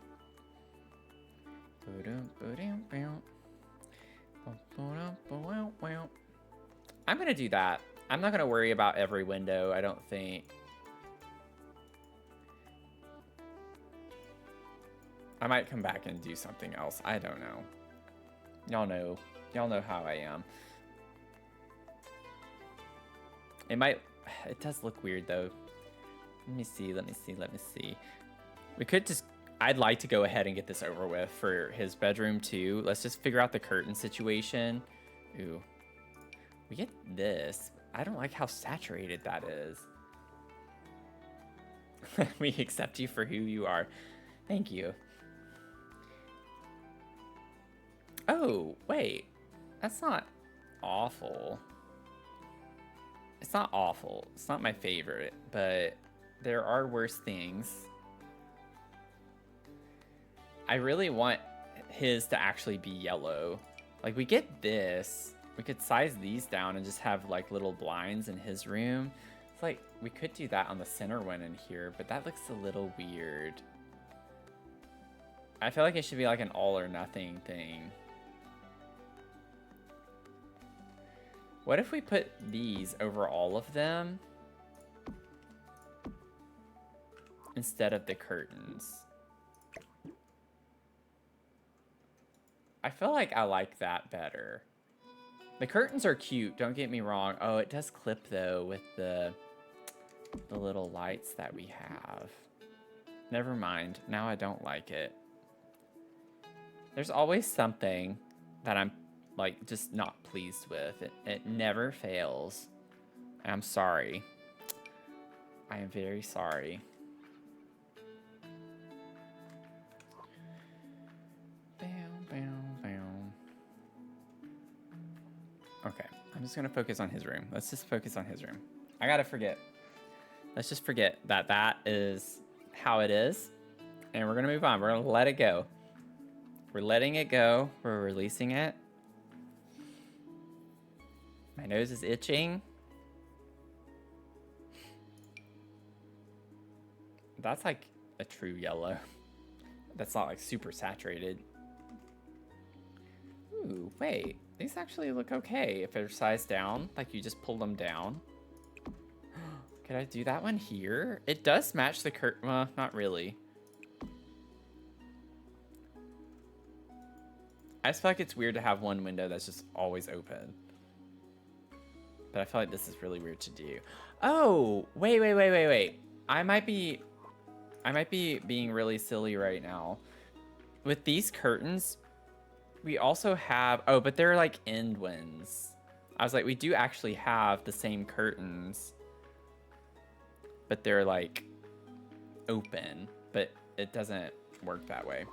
I'm gonna do that. I'm not gonna worry about every window, I don't think. I might come back and do something else. I don't know. Y'all know how I am. It does look weird though. Let me see. We could just, I'd like to go ahead and get this over with for his bedroom too. Let's just figure out the curtain situation. Ooh. We get this. I don't like how saturated that is. We accept you for who you are. Thank you. Oh, wait. That's not awful. It's not awful. It's not my favorite, but there are worse things. I really want his to actually be yellow. Like, we get this. We could size these down and just have, like, little blinds in his room. It's like, we could do that on the center one in here, but that looks a little weird. I feel like it should be, like, an all or nothing thing. What if we put these over all of them instead of the curtains? I feel like I like that better. The curtains are cute, don't get me wrong. Oh, it does clip though with the little lights that we have. Never mind, now I don't like it. There's always something that I'm like just not pleased with. It never fails. I'm sorry. I am very sorry. Okay, I'm just gonna focus on his room. Let's just focus on his room. I gotta forget. Let's just forget that that is how it is. And we're gonna move on. We're gonna let it go. We're letting it go. We're releasing it. My nose is itching. That's like a true yellow. That's not like super saturated. Ooh, wait. These actually look okay if they're sized down. Like you just pull them down. Could I do that one here? It does match the curtain. Well, not really. I just feel like it's weird to have one window that's just always open. But I feel like this is really weird to do. Oh, wait. I might be being really silly right now. With these curtains, we also have, oh, but they're like end winds. I was like, we do actually have the same curtains, but they're like open, but it doesn't work that way.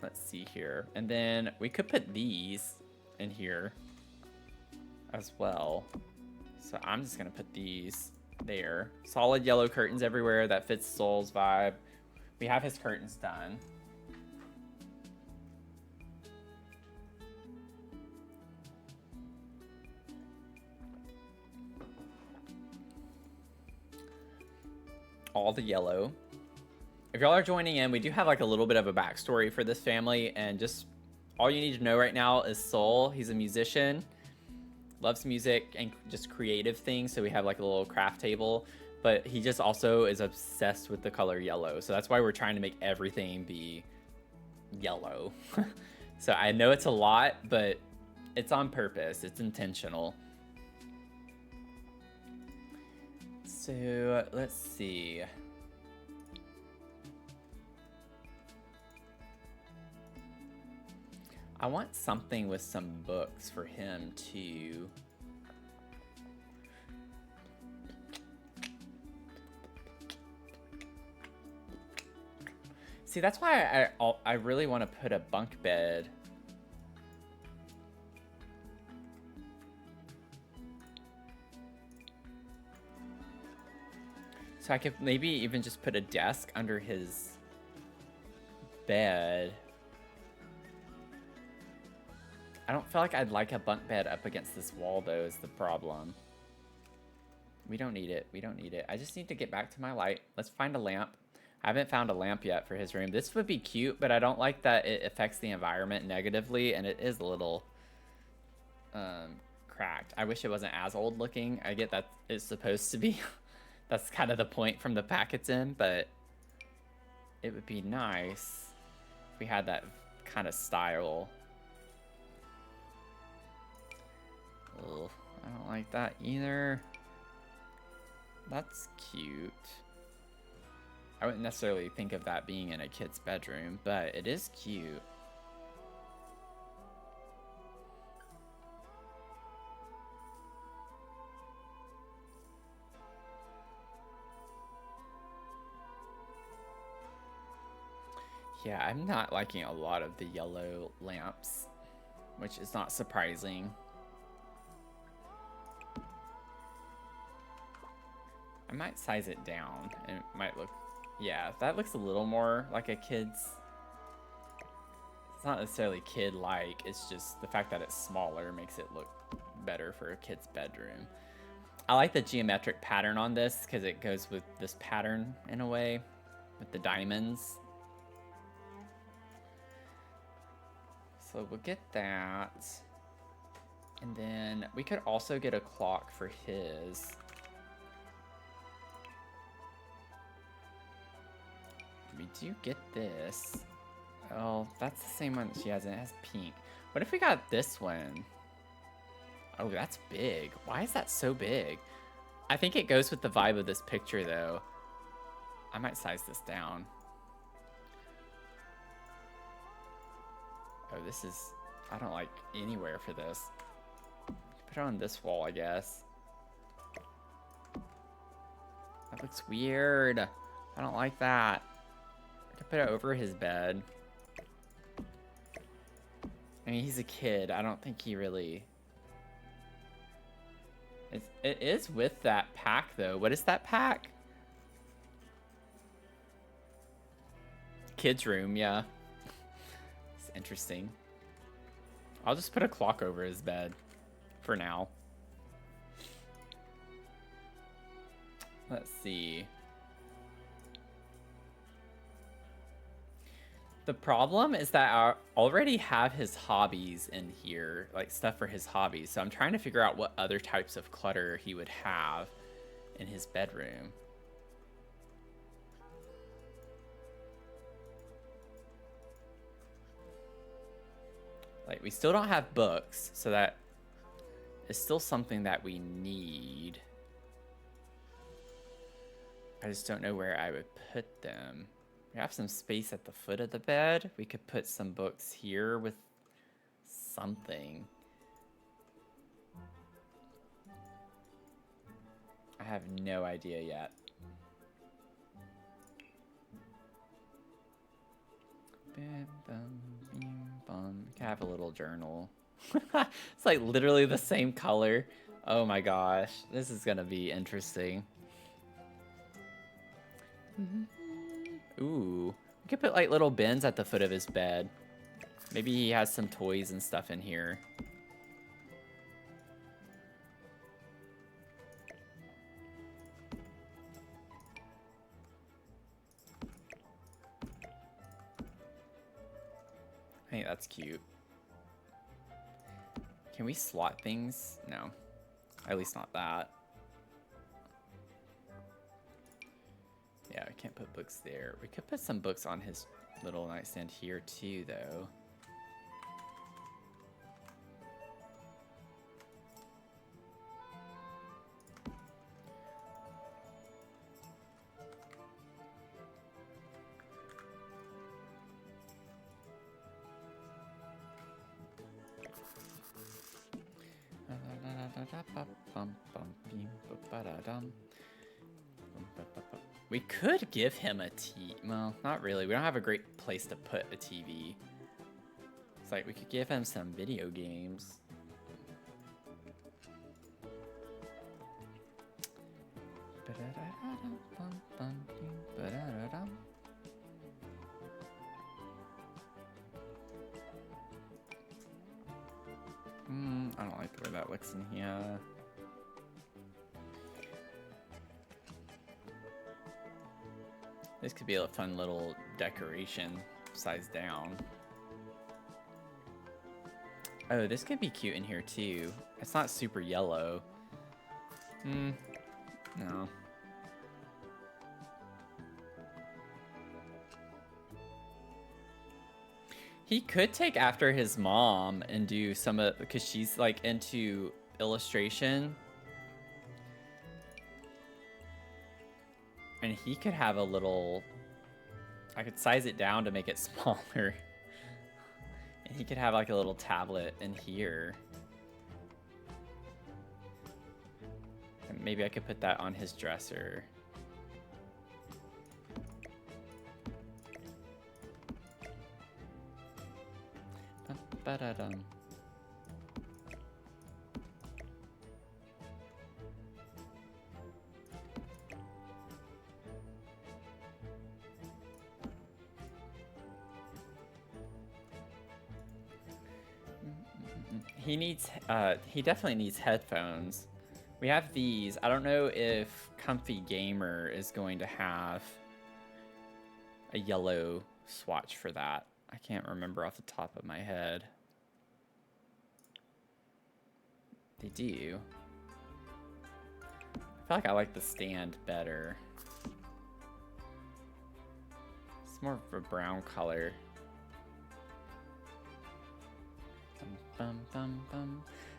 Let's see here. And then we could put these in here as well. So I'm just gonna put these there. Solid yellow curtains everywhere. That fits Soul's vibe. We have his curtains done. all the yellow. If y'all are joining in, we do have like a little bit of a backstory for this family, and just all you need to know right now is Soul. He's a musician, loves music and just creative things, so we have like a little craft table, but he just also is obsessed with the color yellow, so that's why we're trying to make everything be yellow. So I know it's a lot, but it's on purpose, it's intentional. So let's see. I want something with some books for him too. See, that's why I really want to put a bunk bed. So I could maybe even just put a desk under his bed. I don't feel like I'd like a bunk bed up against this wall, though, is the problem. We don't need it. We don't need it. I just need to get back to my light. Let's find a lamp. I haven't found a lamp yet for his room. This would be cute, but I don't like that it affects the environment negatively, and it is a little cracked. I wish it wasn't as old looking. I get that it's supposed to be. That's kind of the point from the pack it's in, but it would be nice if we had that kind of style. Ugh, I don't like that either. That's cute. I wouldn't necessarily think of that being in a kid's bedroom, but it is cute. Yeah, I'm not liking a lot of the yellow lamps, which is not surprising. I might size it down, and it might look... Yeah, that looks a little more like a kid's... It's not necessarily kid-like, it's just the fact that it's smaller makes it look better for a kid's bedroom. I like the geometric pattern on this because it goes with this pattern in a way, with the diamonds. So we'll get that. And then we could also get a clock for his. We do get this. Oh, that's the same one that she has, and it has pink. What if we got this one? Oh, that's big. Why is that so big? I think it goes with the vibe of this picture, though. I might size this down. Oh, this is... I don't like anywhere for this. Put it on this wall, I guess. That looks weird. I don't like that. I could put it over his bed. I mean, he's a kid. I don't think he really... It is with that pack, though. What is that pack? Kid's room, yeah. It's interesting. I'll just put a clock over his bed for now. Let's see. The problem is that I already have his hobbies in here, like stuff for his hobbies. So I'm trying to figure out what other types of clutter he would have in his bedroom. Like, we still don't have books, so that is still something that we need. I just don't know where I would put them. We have some space at the foot of the bed. We could put some books here with something. I have no idea yet. Can I have a little journal? It's like literally the same color. Oh my gosh, this is gonna be interesting. Ooh, we could put like little bins at the foot of his bed. Maybe he has some toys and stuff in here. I think that's cute. Can we slot things? No. At least not that. Yeah, we can't put books there. We could put some books on his little nightstand here too, though. We could give him a TV. Well, not really. We don't have a great place to put a TV. It's like we could give him some video games. I don't like the way that looks in here. This could be a fun little decoration, size down. Oh, this could be cute in here too. It's not super yellow. No. He could take after his mom and do some of, because she's like into illustration. And he could have a little, I could size it down to make it smaller. And he could have like a little tablet in here. And maybe I could put that on his dresser. Ba-da-dum. He definitely needs headphones. We have these. I don't know if Comfy Gamer is going to have a yellow swatch for that. I can't remember off the top of my head. They do. I feel like I like the stand better. It's more of a brown color.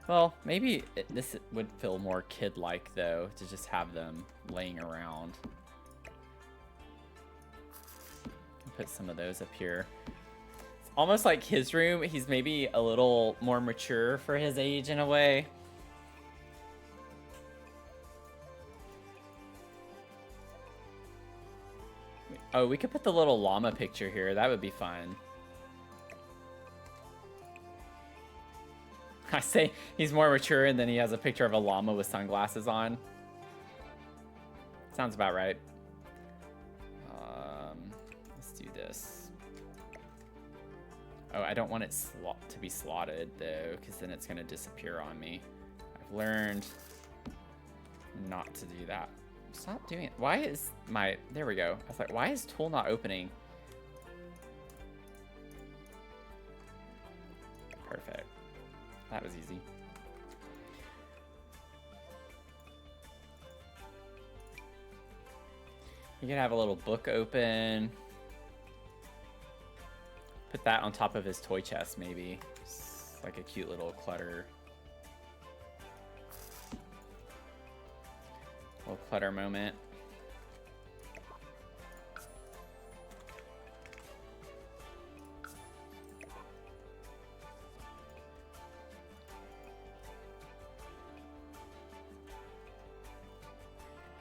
Well, maybe this would feel more kid-like, though, to just have them laying around. Put some of those up here. It's almost like his room. He's maybe a little more mature for his age in a way. Oh, we could put the little llama picture here. That would be fun. I say he's more mature and then he has a picture of a llama with sunglasses on. Sounds about right. Let's do this. Oh, I don't want it to be slotted though, because then it's gonna disappear on me. I've learned not to do that. Stop doing it. Why is my, there we go. I was like, why is Tool not opening? Perfect. That was easy. You can have a little book open. Put that on top of his toy chest, maybe. It's like a cute little clutter. Little clutter moment.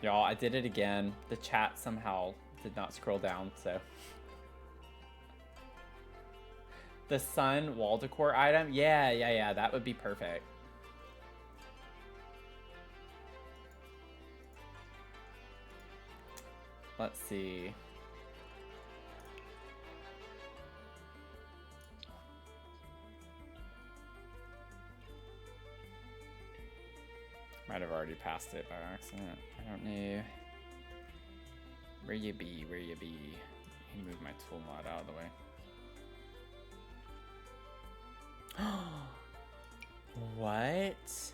Y'all, I did it again. The chat somehow did not scroll down, so. The sun wall decor item? Yeah, that would be perfect. Let's see. Might have already passed it by accident. I don't know. Where you be? Where you be? Let me move my tool mod out of the way. What?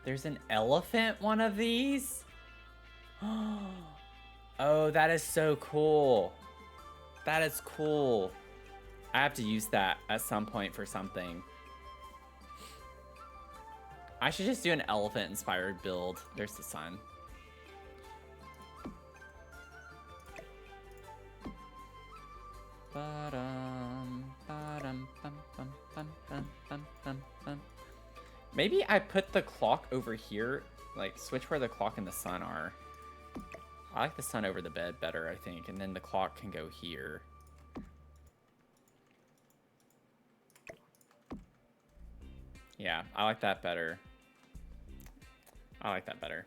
There's an elephant one of these? Oh, that is so cool. That is cool. I have to use that at some point for something. I should just do an elephant inspired build. There's the sun. Maybe I put the clock over here, like switch where the clock and the sun are. I like the sun over the bed better, I think, and then the clock can go here. Yeah, I like that better. I like that better.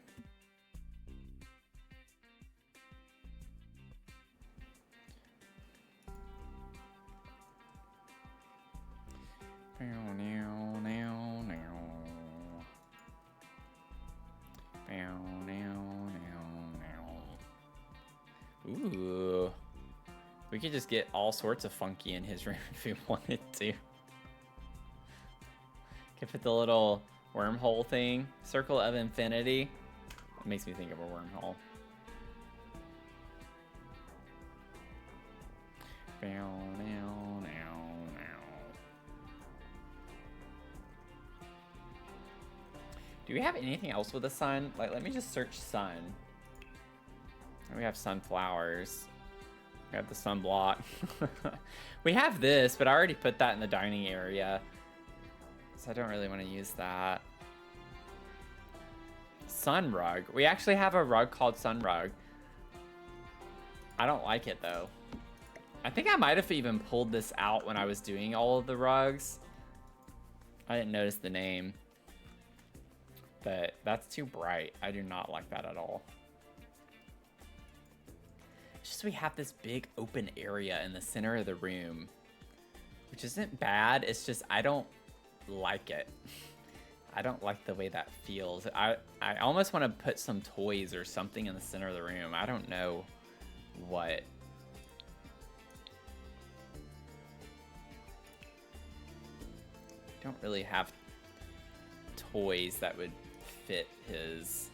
Ooh. We could just get all sorts of funky in his room if we wanted to. Could put the little wormhole thing. Circle of Infinity. It makes me think of a wormhole. Do we have anything else with the sun? Like, let me just search sun. We have sunflowers. We have the sunblock. We have this, but I already put that in the dining area. So I don't really want to use that. Sun rug. We actually have a rug called sun rug. I don't like it though. I think I might have even pulled this out when I was doing all of the rugs. I didn't notice the name. But that's too bright. I do not like that at all. It's just we have this big open area in the center of the room, which isn't bad. It's just I don't like it. I don't like the way that feels. I almost want to put some toys or something in the center of the room. I don't know what. Don't really have toys that would fit his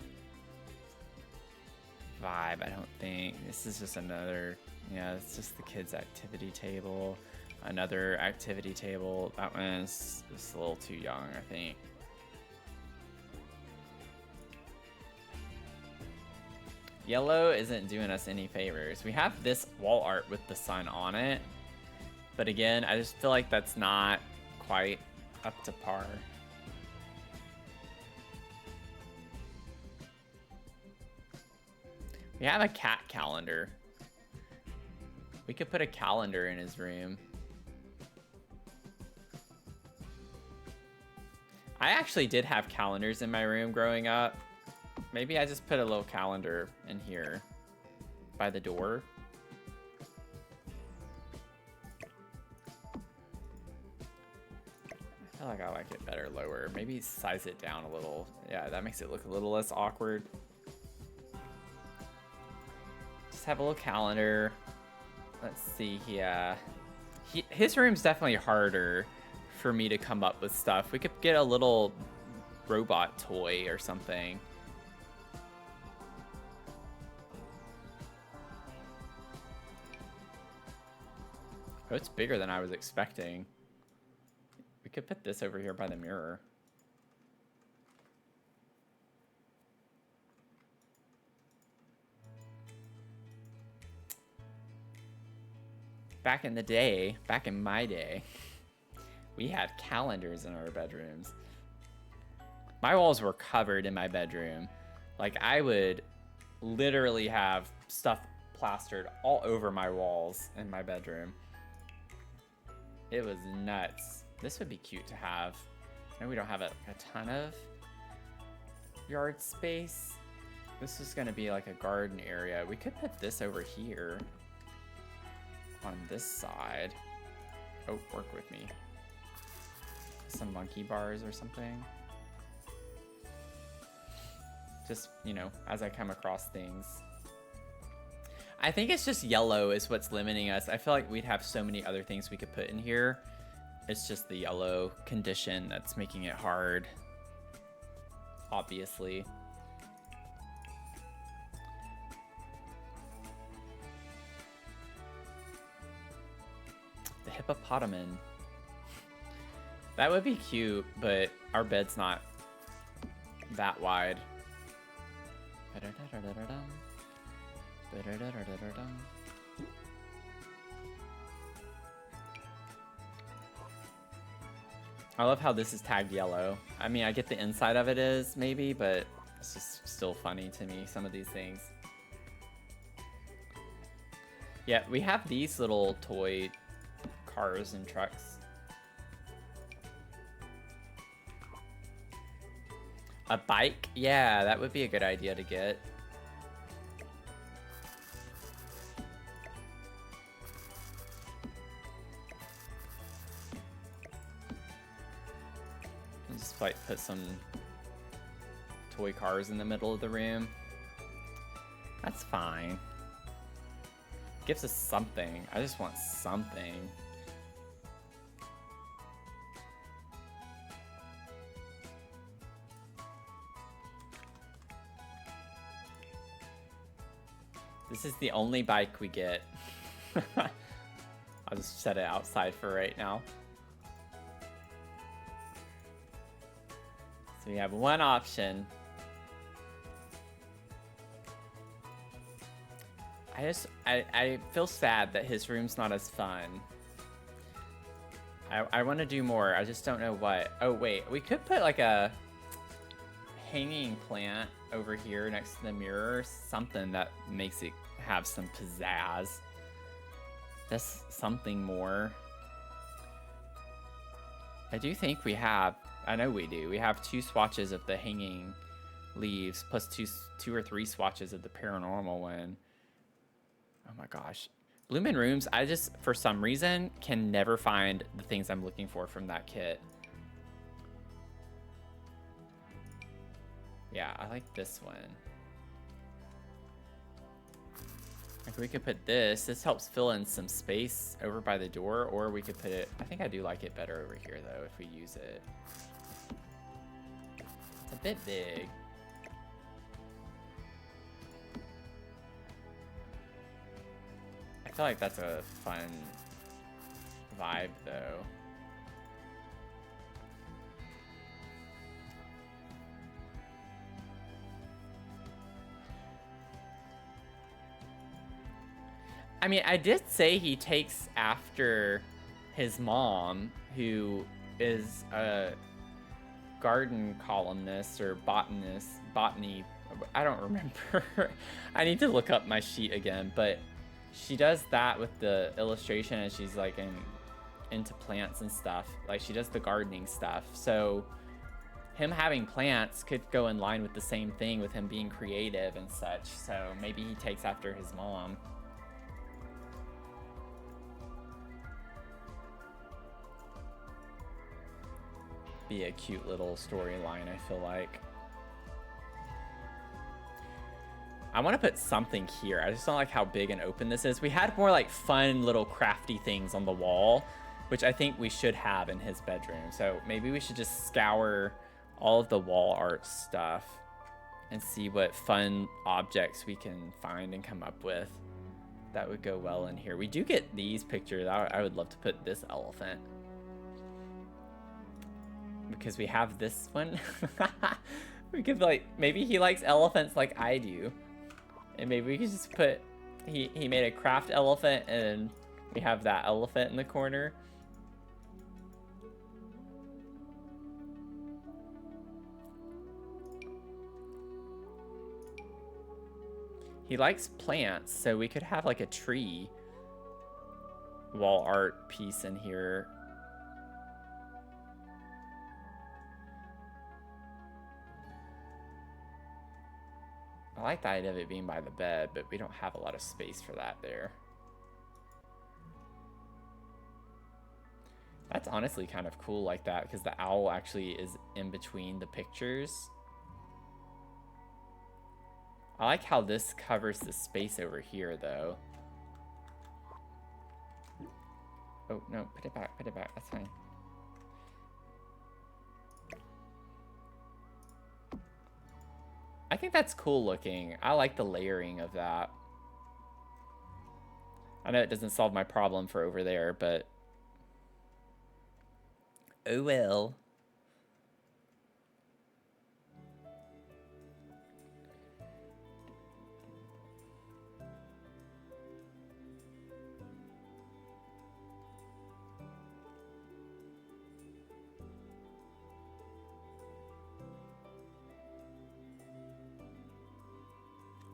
vibe, I don't think. This is just another, yeah, it's just the kids' activity table. Another activity table. That one is just a little too young, I think. Yellow isn't doing us any favors. We have this wall art with the sun on it, but again, I just feel like that's not quite up to par. We have a cat calendar. We could put a calendar in his room. I actually did have calendars in my room growing up. Maybe I just put a little calendar in here by the door. I feel like I like it better lower. Maybe size it down a little. Yeah, that makes it look a little less awkward. Just have a little calendar. Let's see here. His room's definitely harder for me to come up with stuff. We could get a little robot toy or something. Oh, it's bigger than I was expecting. We could put this over here by the mirror. Back in the day, back in my day, we had calendars in our bedrooms. My walls were covered in my bedroom. Like, I would literally have stuff plastered all over my walls in my bedroom. It was nuts. This would be cute to have. I know we don't have a ton of yard space. This is gonna be like a garden area. We could put this over here on this side. Oh, work with me. Some monkey bars or something. Just, you know, as I come across things. I think it's just yellow is what's limiting us. I feel like we'd have so many other things we could put in here, It's just the yellow condition that's making it hard, obviously. The hippopotamus. That would be cute, but our bed's not that wide. I love how this is tagged yellow. I mean, I get the inside of it is, maybe, but it's just still funny to me, some of these things. Yeah, we have these little toy cars and trucks. A bike? Yeah, that would be a good idea to get. Just like put some toy cars in the middle of the room. That's fine. Gives us something. I just want something. This is the only bike we get. I'll just set it outside for right now. So we have one option. I feel sad that his room's not as fun. I want to do more. I just don't know what. Oh wait, we could put like a hanging plant over here next to the mirror, something that makes it have some pizzazz. That's something more. I do think we have, I know we do, we have 2 swatches of the hanging leaves plus two or three swatches of the paranormal one. Oh my gosh. Bloomin' Rooms, I just, for some reason, can never find the things I'm looking for from that kit. Yeah, I like this one. Like we could put this. This helps fill in some space over by the door, or we could put it, I think I do like it better over here though if we use it. It's a bit big. I feel like that's a fun vibe though. I mean, I did say he takes after his mom, who is a garden columnist or botany. I don't remember. I need to look up my sheet again, but she does that with the illustration, and she's like into plants and stuff. Like she does the gardening stuff. So him having plants could go in line with the same thing with him being creative and such. So maybe he takes after his mom. Be a cute little storyline, I feel like. I want to put something here. I just don't like how big and open this is. We had more like fun little crafty things on the wall, which I think we should have in his bedroom. So maybe we should just scour all of the wall art stuff and see what fun objects we can find and come up with that would go well in here. We do get these pictures. I would love to put this elephant, because we have this one. We could like, maybe he likes elephants like I do. And maybe we could just put, he made a craft elephant and we have that elephant in the corner. He likes plants, so we could have like a tree wall art piece in here. I like the idea of it being by the bed, but we don't have a lot of space for that there. That's honestly kind of cool like that, because the owl actually is in between the pictures. I like how this covers the space over here, though. Oh, no, put it back, that's fine. I think that's cool looking. I like the layering of that. I know it doesn't solve my problem for over there, but oh well.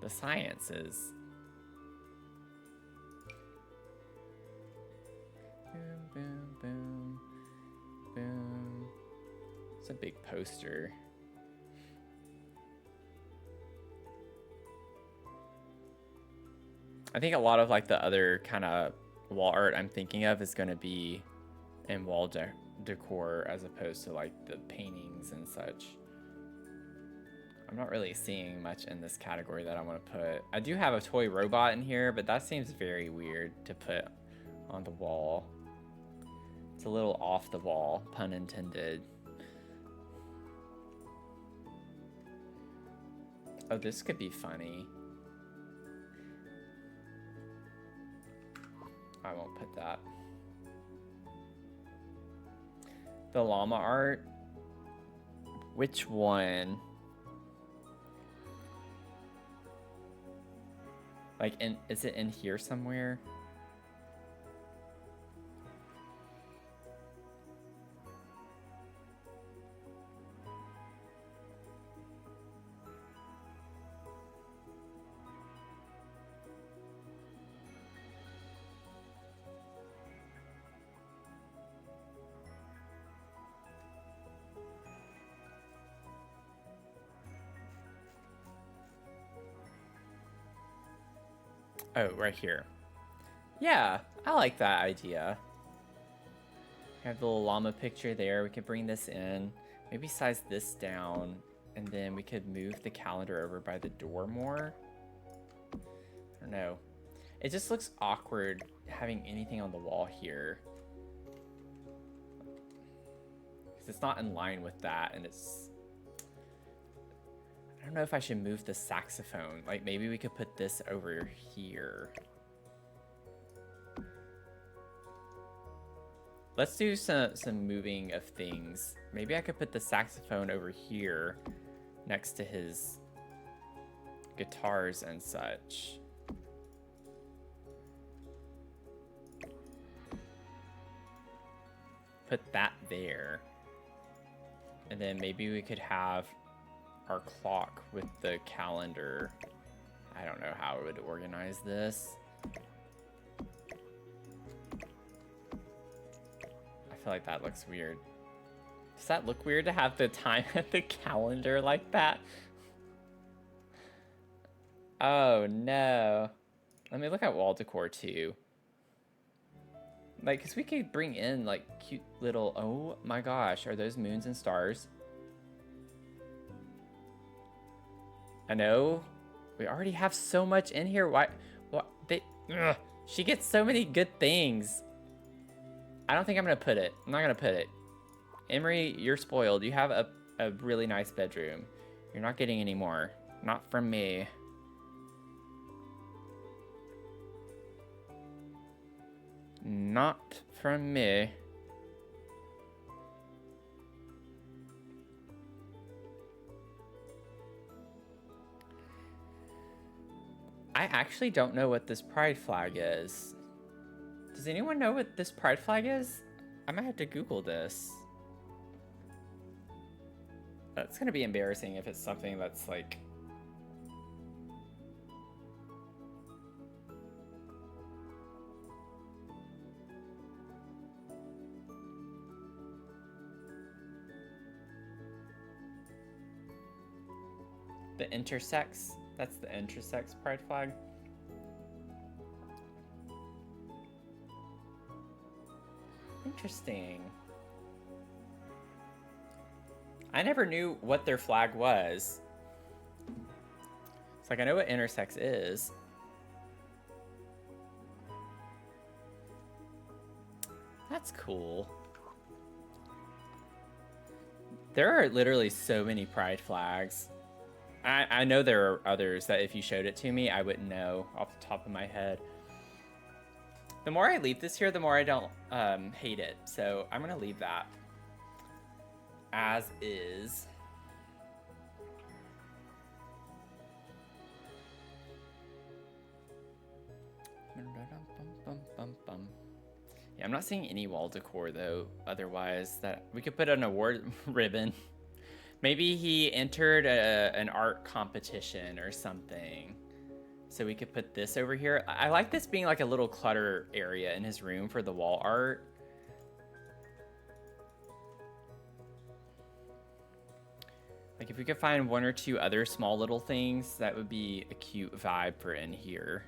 The sciences. Boom, boom, boom, boom. It's a big poster. I think a lot of like the other kind of wall art I'm thinking of is going to be in wall decor as opposed to like the paintings and such. I'm not really seeing much in this category that I want to put. I do have a toy robot in here, but that seems very weird to put on the wall. It's a little off the wall, pun intended. Oh, this could be funny. I won't put that. The llama art? Which one? Like, is it in here somewhere? Oh, right here. Yeah, I like that idea. We have the little llama picture there. We could bring this in. Maybe size this down. And then we could move the calendar over by the door more. I don't know. It just looks awkward having anything on the wall here. Because it's not in line with that. And it's... I don't know if I should move the saxophone. Like, maybe we could put this over here. Let's do some moving of things. Maybe I could put the saxophone over here next to his guitars and such. Put that there. And then maybe we could have our clock with the calendar. I don't know how I would organize this. I feel like that looks weird. Does that look weird to have the time at the calendar like that? Oh no. Let me look at wall decor too. Like, cause we could bring in like cute little, oh my gosh, are those moons and stars? I know. We already have so much in here. Why? What? She gets so many good things. I don't think I'm gonna put it. I'm not gonna put it. Emery, you're spoiled. You have a really nice bedroom. You're not getting any more. Not from me. Not from me. I actually don't know what this pride flag is. Does anyone know what this pride flag is? I might have to Google this. That's gonna be embarrassing if it's something that's like... The intersex? That's the intersex pride flag. Interesting. I never knew what their flag was. It's like, I know what intersex is. That's cool. There are literally so many pride flags. I know there are others that if you showed it to me, I wouldn't know off the top of my head. The more I leave this here, the more I don't hate it. So I'm gonna leave that as is. Yeah, I'm not seeing any wall decor though. Otherwise, that we could put an award ribbon. Maybe he entered an art competition or something. So we could put this over here. I like this being like a little clutter area in his room for the wall art. Like if we could find one or two other small little things, that would be a cute vibe for in here.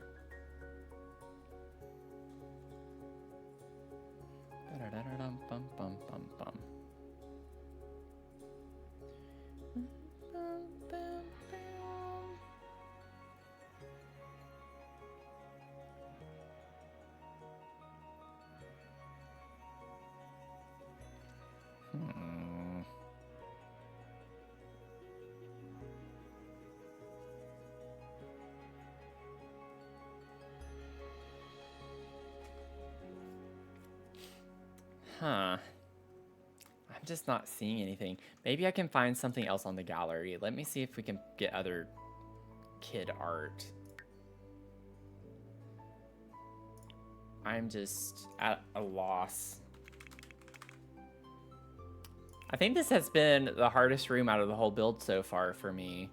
Huh. I'm just not seeing anything. Maybe I can find something else on the gallery. Let me see if we can get other kid art. I'm just at a loss. I think this has been the hardest room out of the whole build so far for me.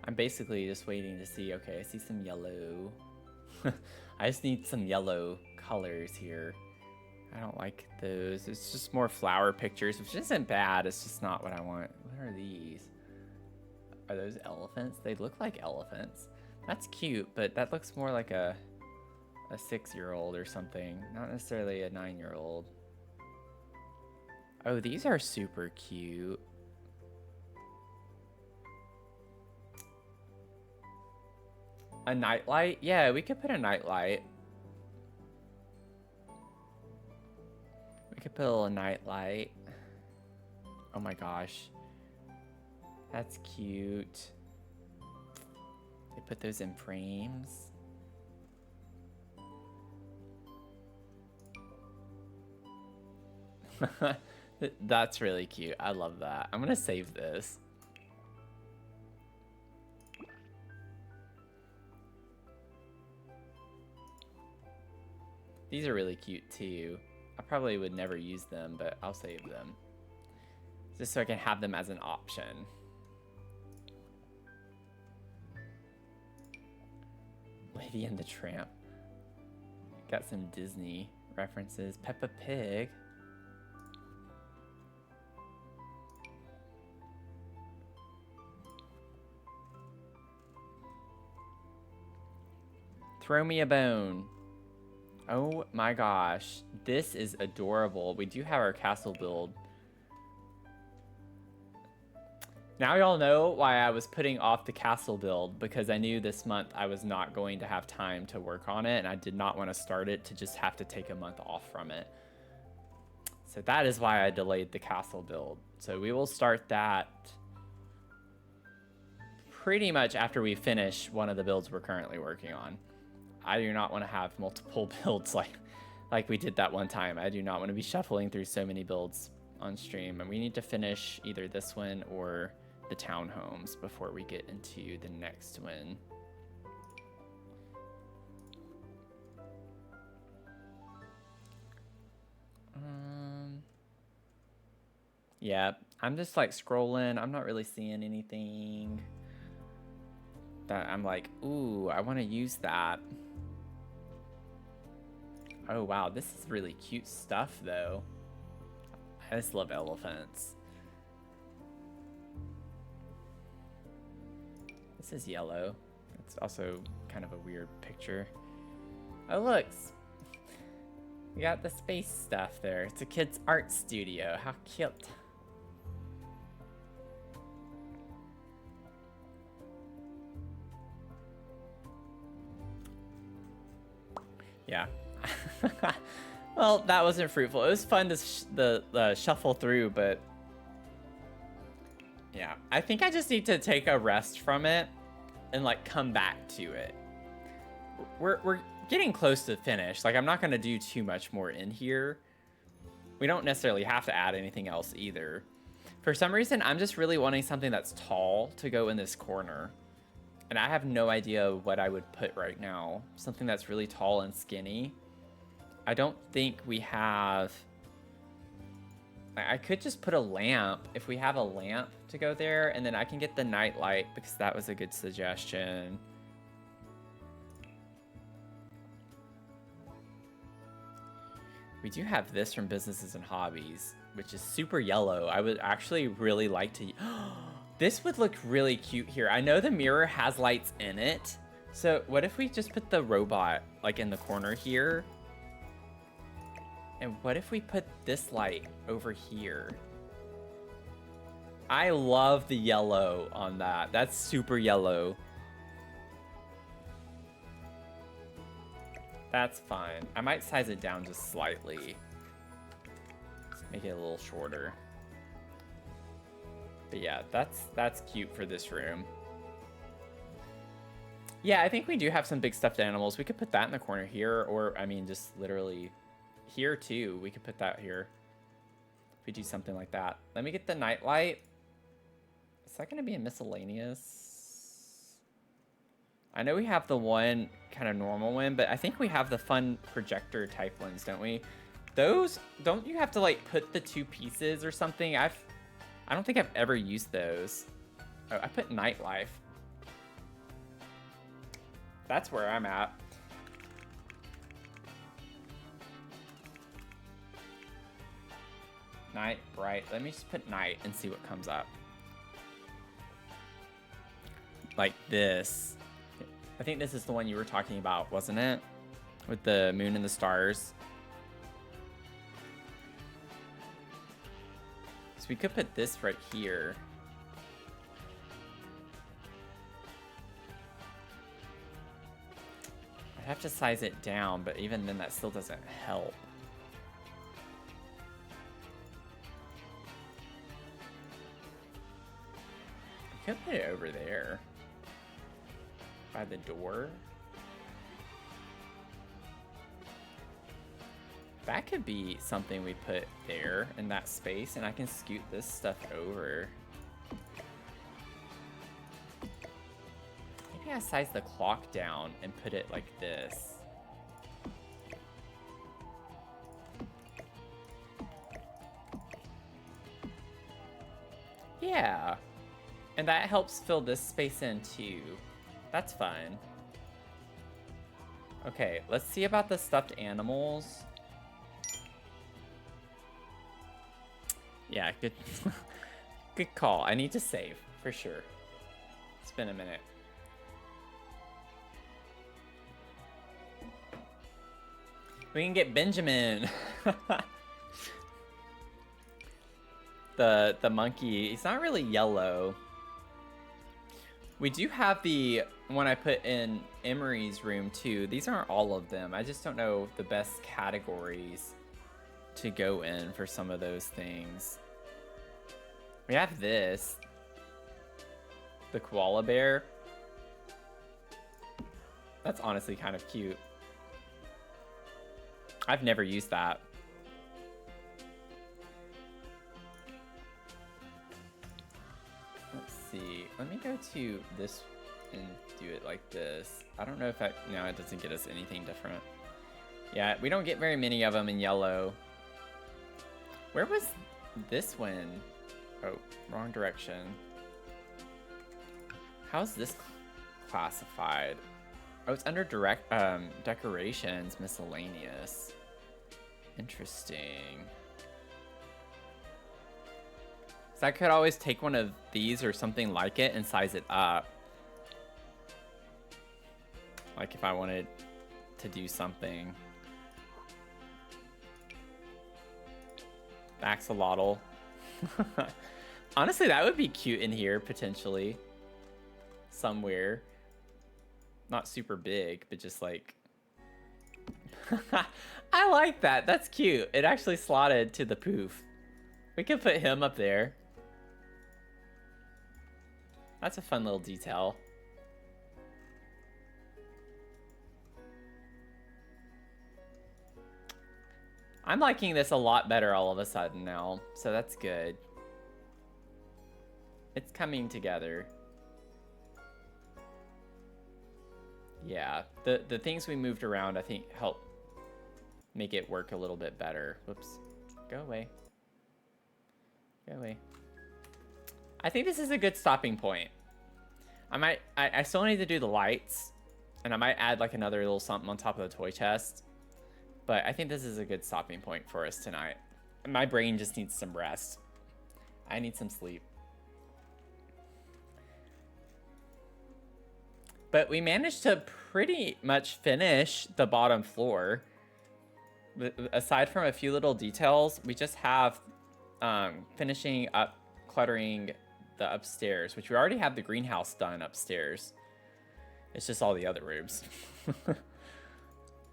I'm basically just waiting to see, okay, I see some yellow. I just need some yellow colors here. I don't like those. It's just more flower pictures, which isn't bad. It's just not what I want. What are these? Are those elephants? They look like elephants. That's cute, but that looks more like a 6-year-old or something. Not necessarily a 9-year-old. Oh, these are super cute. A nightlight? Yeah, we could put a nightlight. We could put a little nightlight. Oh my gosh. That's cute. They put those in frames. That's really cute. I love that. I'm gonna save this. These are really cute too. I probably would never use them, but I'll save them. Just so I can have them as an option. Lady and the Tramp. Got some Disney references. Peppa Pig. Throw me a bone. Oh my gosh. This is adorable. We do have our castle build. Now y'all know why I was putting off the castle build, because I knew this month I was not going to have time to work on it, and I did not want to start it to just have to take a month off from it. So that is why I delayed the castle build. So we will start that pretty much after we finish one of the builds we're currently working on. I do not want to have multiple builds like we did that one time. I do not want to be shuffling through so many builds on stream, and we need to finish either this one or the townhomes before we get into the next one. Yeah, I'm just like scrolling. I'm not really seeing anything that I'm like, ooh, I want to use that. Oh wow, this is really cute stuff though. I just love elephants. This is yellow. It's also kind of a weird picture. Oh look, we got the space stuff there. It's a kid's art studio. How cute. Yeah. Well, that wasn't fruitful. It was fun to shuffle through, but yeah, I think I just need to take a rest from it and like come back to it. We're getting close to finish. Like, I'm not gonna do too much more in here. We don't necessarily have to add anything else either. For some reason, I'm just really wanting something that's tall to go in this corner. And I have no idea what I would put right now. Something that's really tall and skinny. I don't think we have... I could just put a lamp, if we have a lamp to go there, and then I can get the night light, because that was a good suggestion. We do have this from Businesses and Hobbies, which is super yellow. I would actually really like to... This would look really cute here. I know the mirror has lights in it, so what if we just put the robot like in the corner here? And what if we put this light over here? I love the yellow on that. That's super yellow. That's fine. I might size it down just slightly. Make it a little shorter. But yeah, that's cute for this room. Yeah, I think we do have some big stuffed animals. We could put that in the corner here, or I mean, just literally here too. We could put that here. If we do something like that. Let me get the nightlight. Is that going to be a miscellaneous? I know we have the one kind of normal one, but I think we have the fun projector type ones, don't we? Those, don't you have to like put the two pieces or something? I don't think I've ever used those. Oh, I put nightlife. That's where I'm at. Night, bright. Let me just put night and see what comes up. Like this. I think this is the one you were talking about, wasn't it? With the moon and the stars. So we could put this right here. I have to size it down, but even then that still doesn't help. I could put it over there. By the door. That could be something we put there in that space, and I can scoot this stuff over. Maybe I size the clock down and put it like this. Yeah. And that helps fill this space in too. That's fun. Okay, let's see about the stuffed animals. Yeah, good good call. I need to save, for sure. It's been a minute. We can get Benjamin. The monkey, he's not really yellow. We do have the one I put in Emery's room too. These aren't all of them. I just don't know the best categories to go in for some of those things. We have this. The koala bear. That's honestly kind of cute. I've never used that. Let's see. Let me go to this and do it like this. I don't know if that... No, it doesn't get us anything different. Yeah, we don't get very many of them in yellow. Where was this one? Oh, wrong direction. How's this classified? Oh, it's under decorations, miscellaneous. Interesting. So I could always take one of these or something like it and size it up. Like if I wanted to do something. Axolotl. Honestly, that would be cute in here, potentially. Somewhere. Not super big, but just like I like that. That's cute. It actually slotted to the poof. We could put him up there. That's a fun little detail. I'm liking this a lot better all of a sudden now, so that's good. It's coming together. Yeah, the things we moved around, I think, help make it work a little bit better. Whoops. Go away. Go away. I think this is a good stopping point. I still need to do the lights, and I might add like another little something on top of the toy chest. But I think this is a good stopping point for us tonight. My brain just needs some rest. I need some sleep. But we managed to pretty much finish the bottom floor. Aside from a few little details, we just have finishing up cluttering the upstairs, which we already have the greenhouse done upstairs. It's just all the other rooms.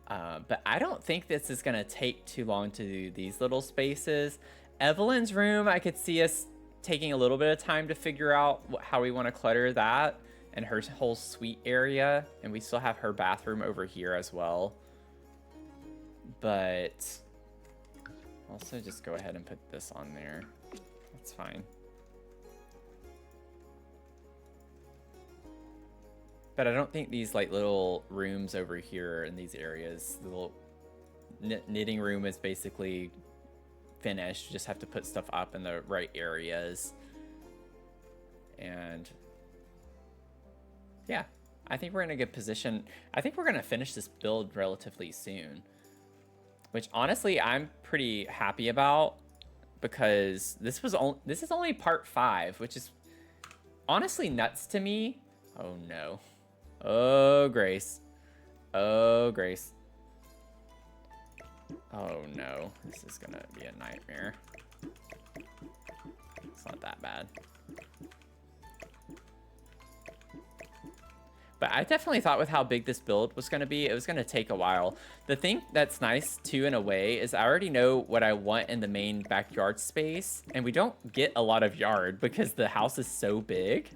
But I don't think this is going to take too long to do these little spaces. Evelyn's room, I could see us taking a little bit of time to figure out how we want to clutter that and her whole suite area. And we still have her bathroom over here as well. But also just go ahead and put this on there. That's fine. But I don't think these like little rooms over here in these areas, the little knitting room is basically finished. You just have to put stuff up in the right areas. And yeah, I think we're in a good position. I think we're going to finish this build relatively soon, which honestly I'm pretty happy about, because this is only part 5, which is honestly nuts to me. Oh no. Oh, Grace. Oh, Grace. Oh, no. This is gonna be a nightmare. It's not that bad. But I definitely thought with how big this build was gonna be, it was gonna take a while. The thing that's nice, too, in a way, is I already know what I want in the main backyard space. And we don't get a lot of yard because the house is so big.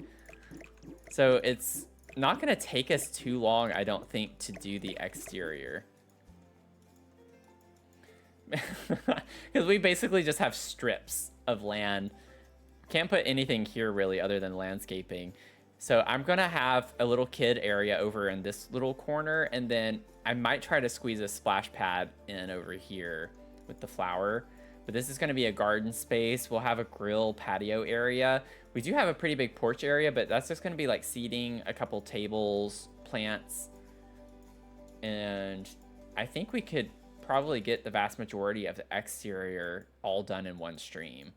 So it's not going to take us too long, I don't think, to do the exterior. Because we basically just have strips of land. Can't put anything here really other than landscaping. So I'm going to have a little kid area over in this little corner, and then I might try to squeeze a splash pad in over here with the flower. But this is going to be a garden space. We'll have a grill patio area. We do have a pretty big porch area, but that's just going to be like seating, a couple tables, plants. And I think we could probably get the vast majority of the exterior all done in one stream.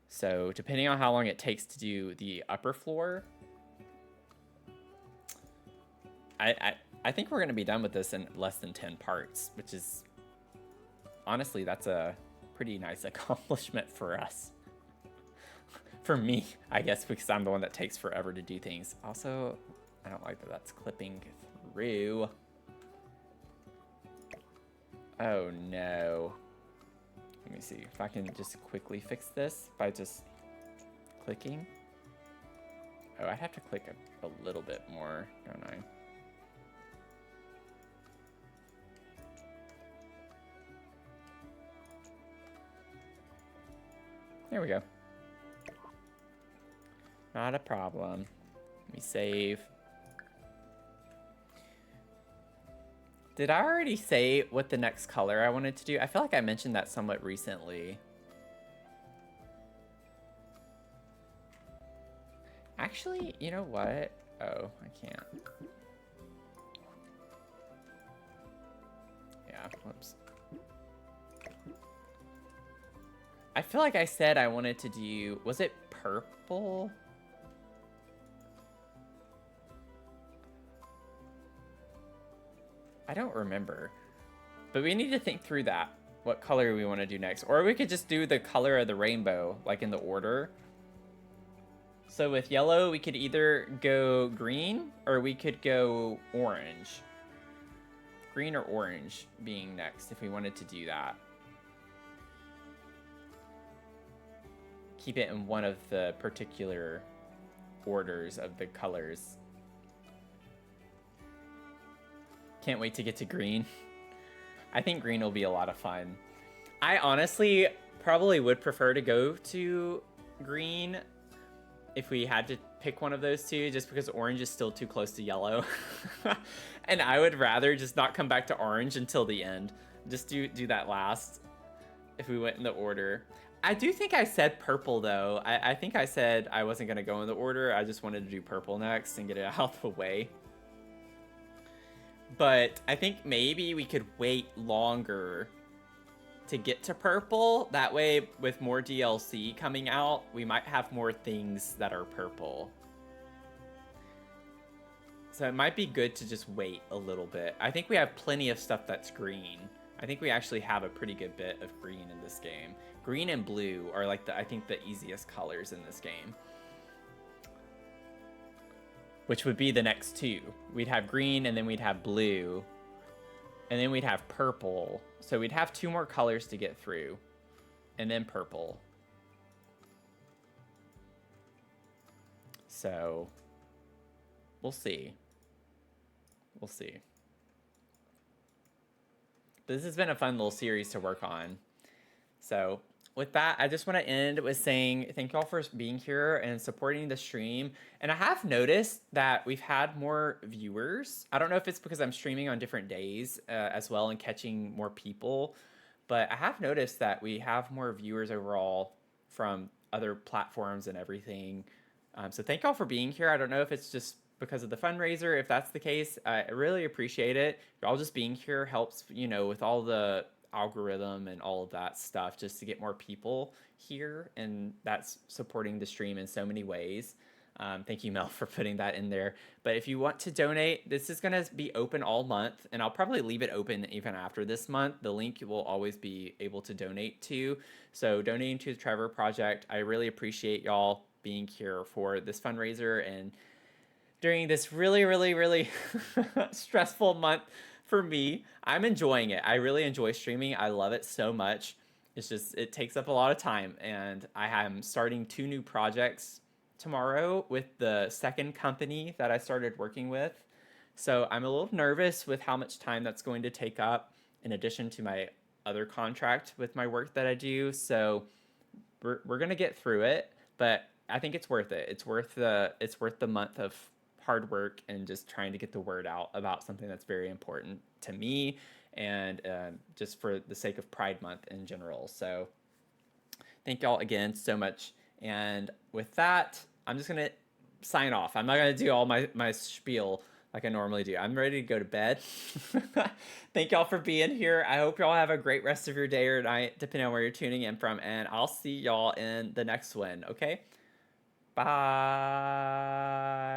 So depending on how long it takes to do the upper floor, I think we're going to be done with this in less than 10 parts, which is... honestly, that's a pretty nice accomplishment for us. For me, I guess, because I'm the one that takes forever to do things. Also, I don't like that that's clipping through. Oh, no. Let me see if I can just quickly fix this by just clicking. Oh, I have to click a little bit more, don't I? There we go. Not a problem. Let me save. Did I already say what the next color I wanted to do? I feel like I mentioned that somewhat recently. Actually, you know what? Oh, I can't. Yeah, whoops. I feel like I said I wanted to do... was it purple? I don't remember. But we need to think through that. What color we want to do next. Or we could just do the color of the rainbow, like in the order. So with yellow, we could either go green or we could go orange. green or orange being next if we wanted to do that. Keep it in one of the particular orders of the colors. Can't wait to get to green. I think green will be a lot of fun. I honestly probably would prefer to go to green if we had to pick one of those two, just because orange is still too close to yellow. And I would rather just not come back to orange until the end. Just do that last if we went in the order. I do think I said purple though. I think I said I wasn't gonna go in the order. I just wanted to do purple next and get it out of the way. But I think maybe we could wait longer to get to purple. That way, with more DLC coming out, we might have more things that are purple. So it might be good to just wait a little bit. I think we have plenty of stuff that's green. I think we actually have a pretty good bit of green in this game. Green and blue are like I think the easiest colors in this game. Which would be the next two. We'd have green and then we'd have blue. And then we'd have purple. So we'd have 2 more colors to get through. And then purple. So we'll see. We'll see. This has been a fun little series to work on. So with that, I just want to end with saying thank y'all for being here and supporting the stream. And I have noticed that we've had more viewers. I don't know if it's because I'm streaming on different days as well and catching more people, but I have noticed that we have more viewers overall from other platforms and everything. So thank y'all for being here. I don't know if it's just because of the fundraiser. If that's the case, I really appreciate it. Y'all just being here helps, you know, with all the algorithm and all of that stuff, just to get more people here, and that's supporting the stream in so many ways. Thank you, Mel, for putting that in there. But if you want to donate, this is going to be open all month, and I'll probably leave it open even after this month. The link you will always be able to donate to. So donating to the Trevor Project, I really appreciate y'all being here for this fundraiser and during this really, really, really stressful month for me. I'm enjoying it. I really enjoy streaming. I love it so much. It's just, it takes up a lot of time, and I am starting 2 new projects tomorrow with the second company that I started working with. So I'm a little nervous with how much time that's going to take up in addition to my other contract with my work that I do. So we're going to get through it, but I think it's worth it. It's worth the month of hard work and just trying to get the word out about something that's very important to me, and just for the sake of Pride Month in general. So thank y'all again so much. And with that, I'm just gonna sign off. I'm not gonna do all my spiel like I normally do. I'm ready to go to bed. Thank y'all for being here. I hope y'all have a great rest of your day or night, depending on where you're tuning in from, and I'll see y'all in the next one. Okay, bye.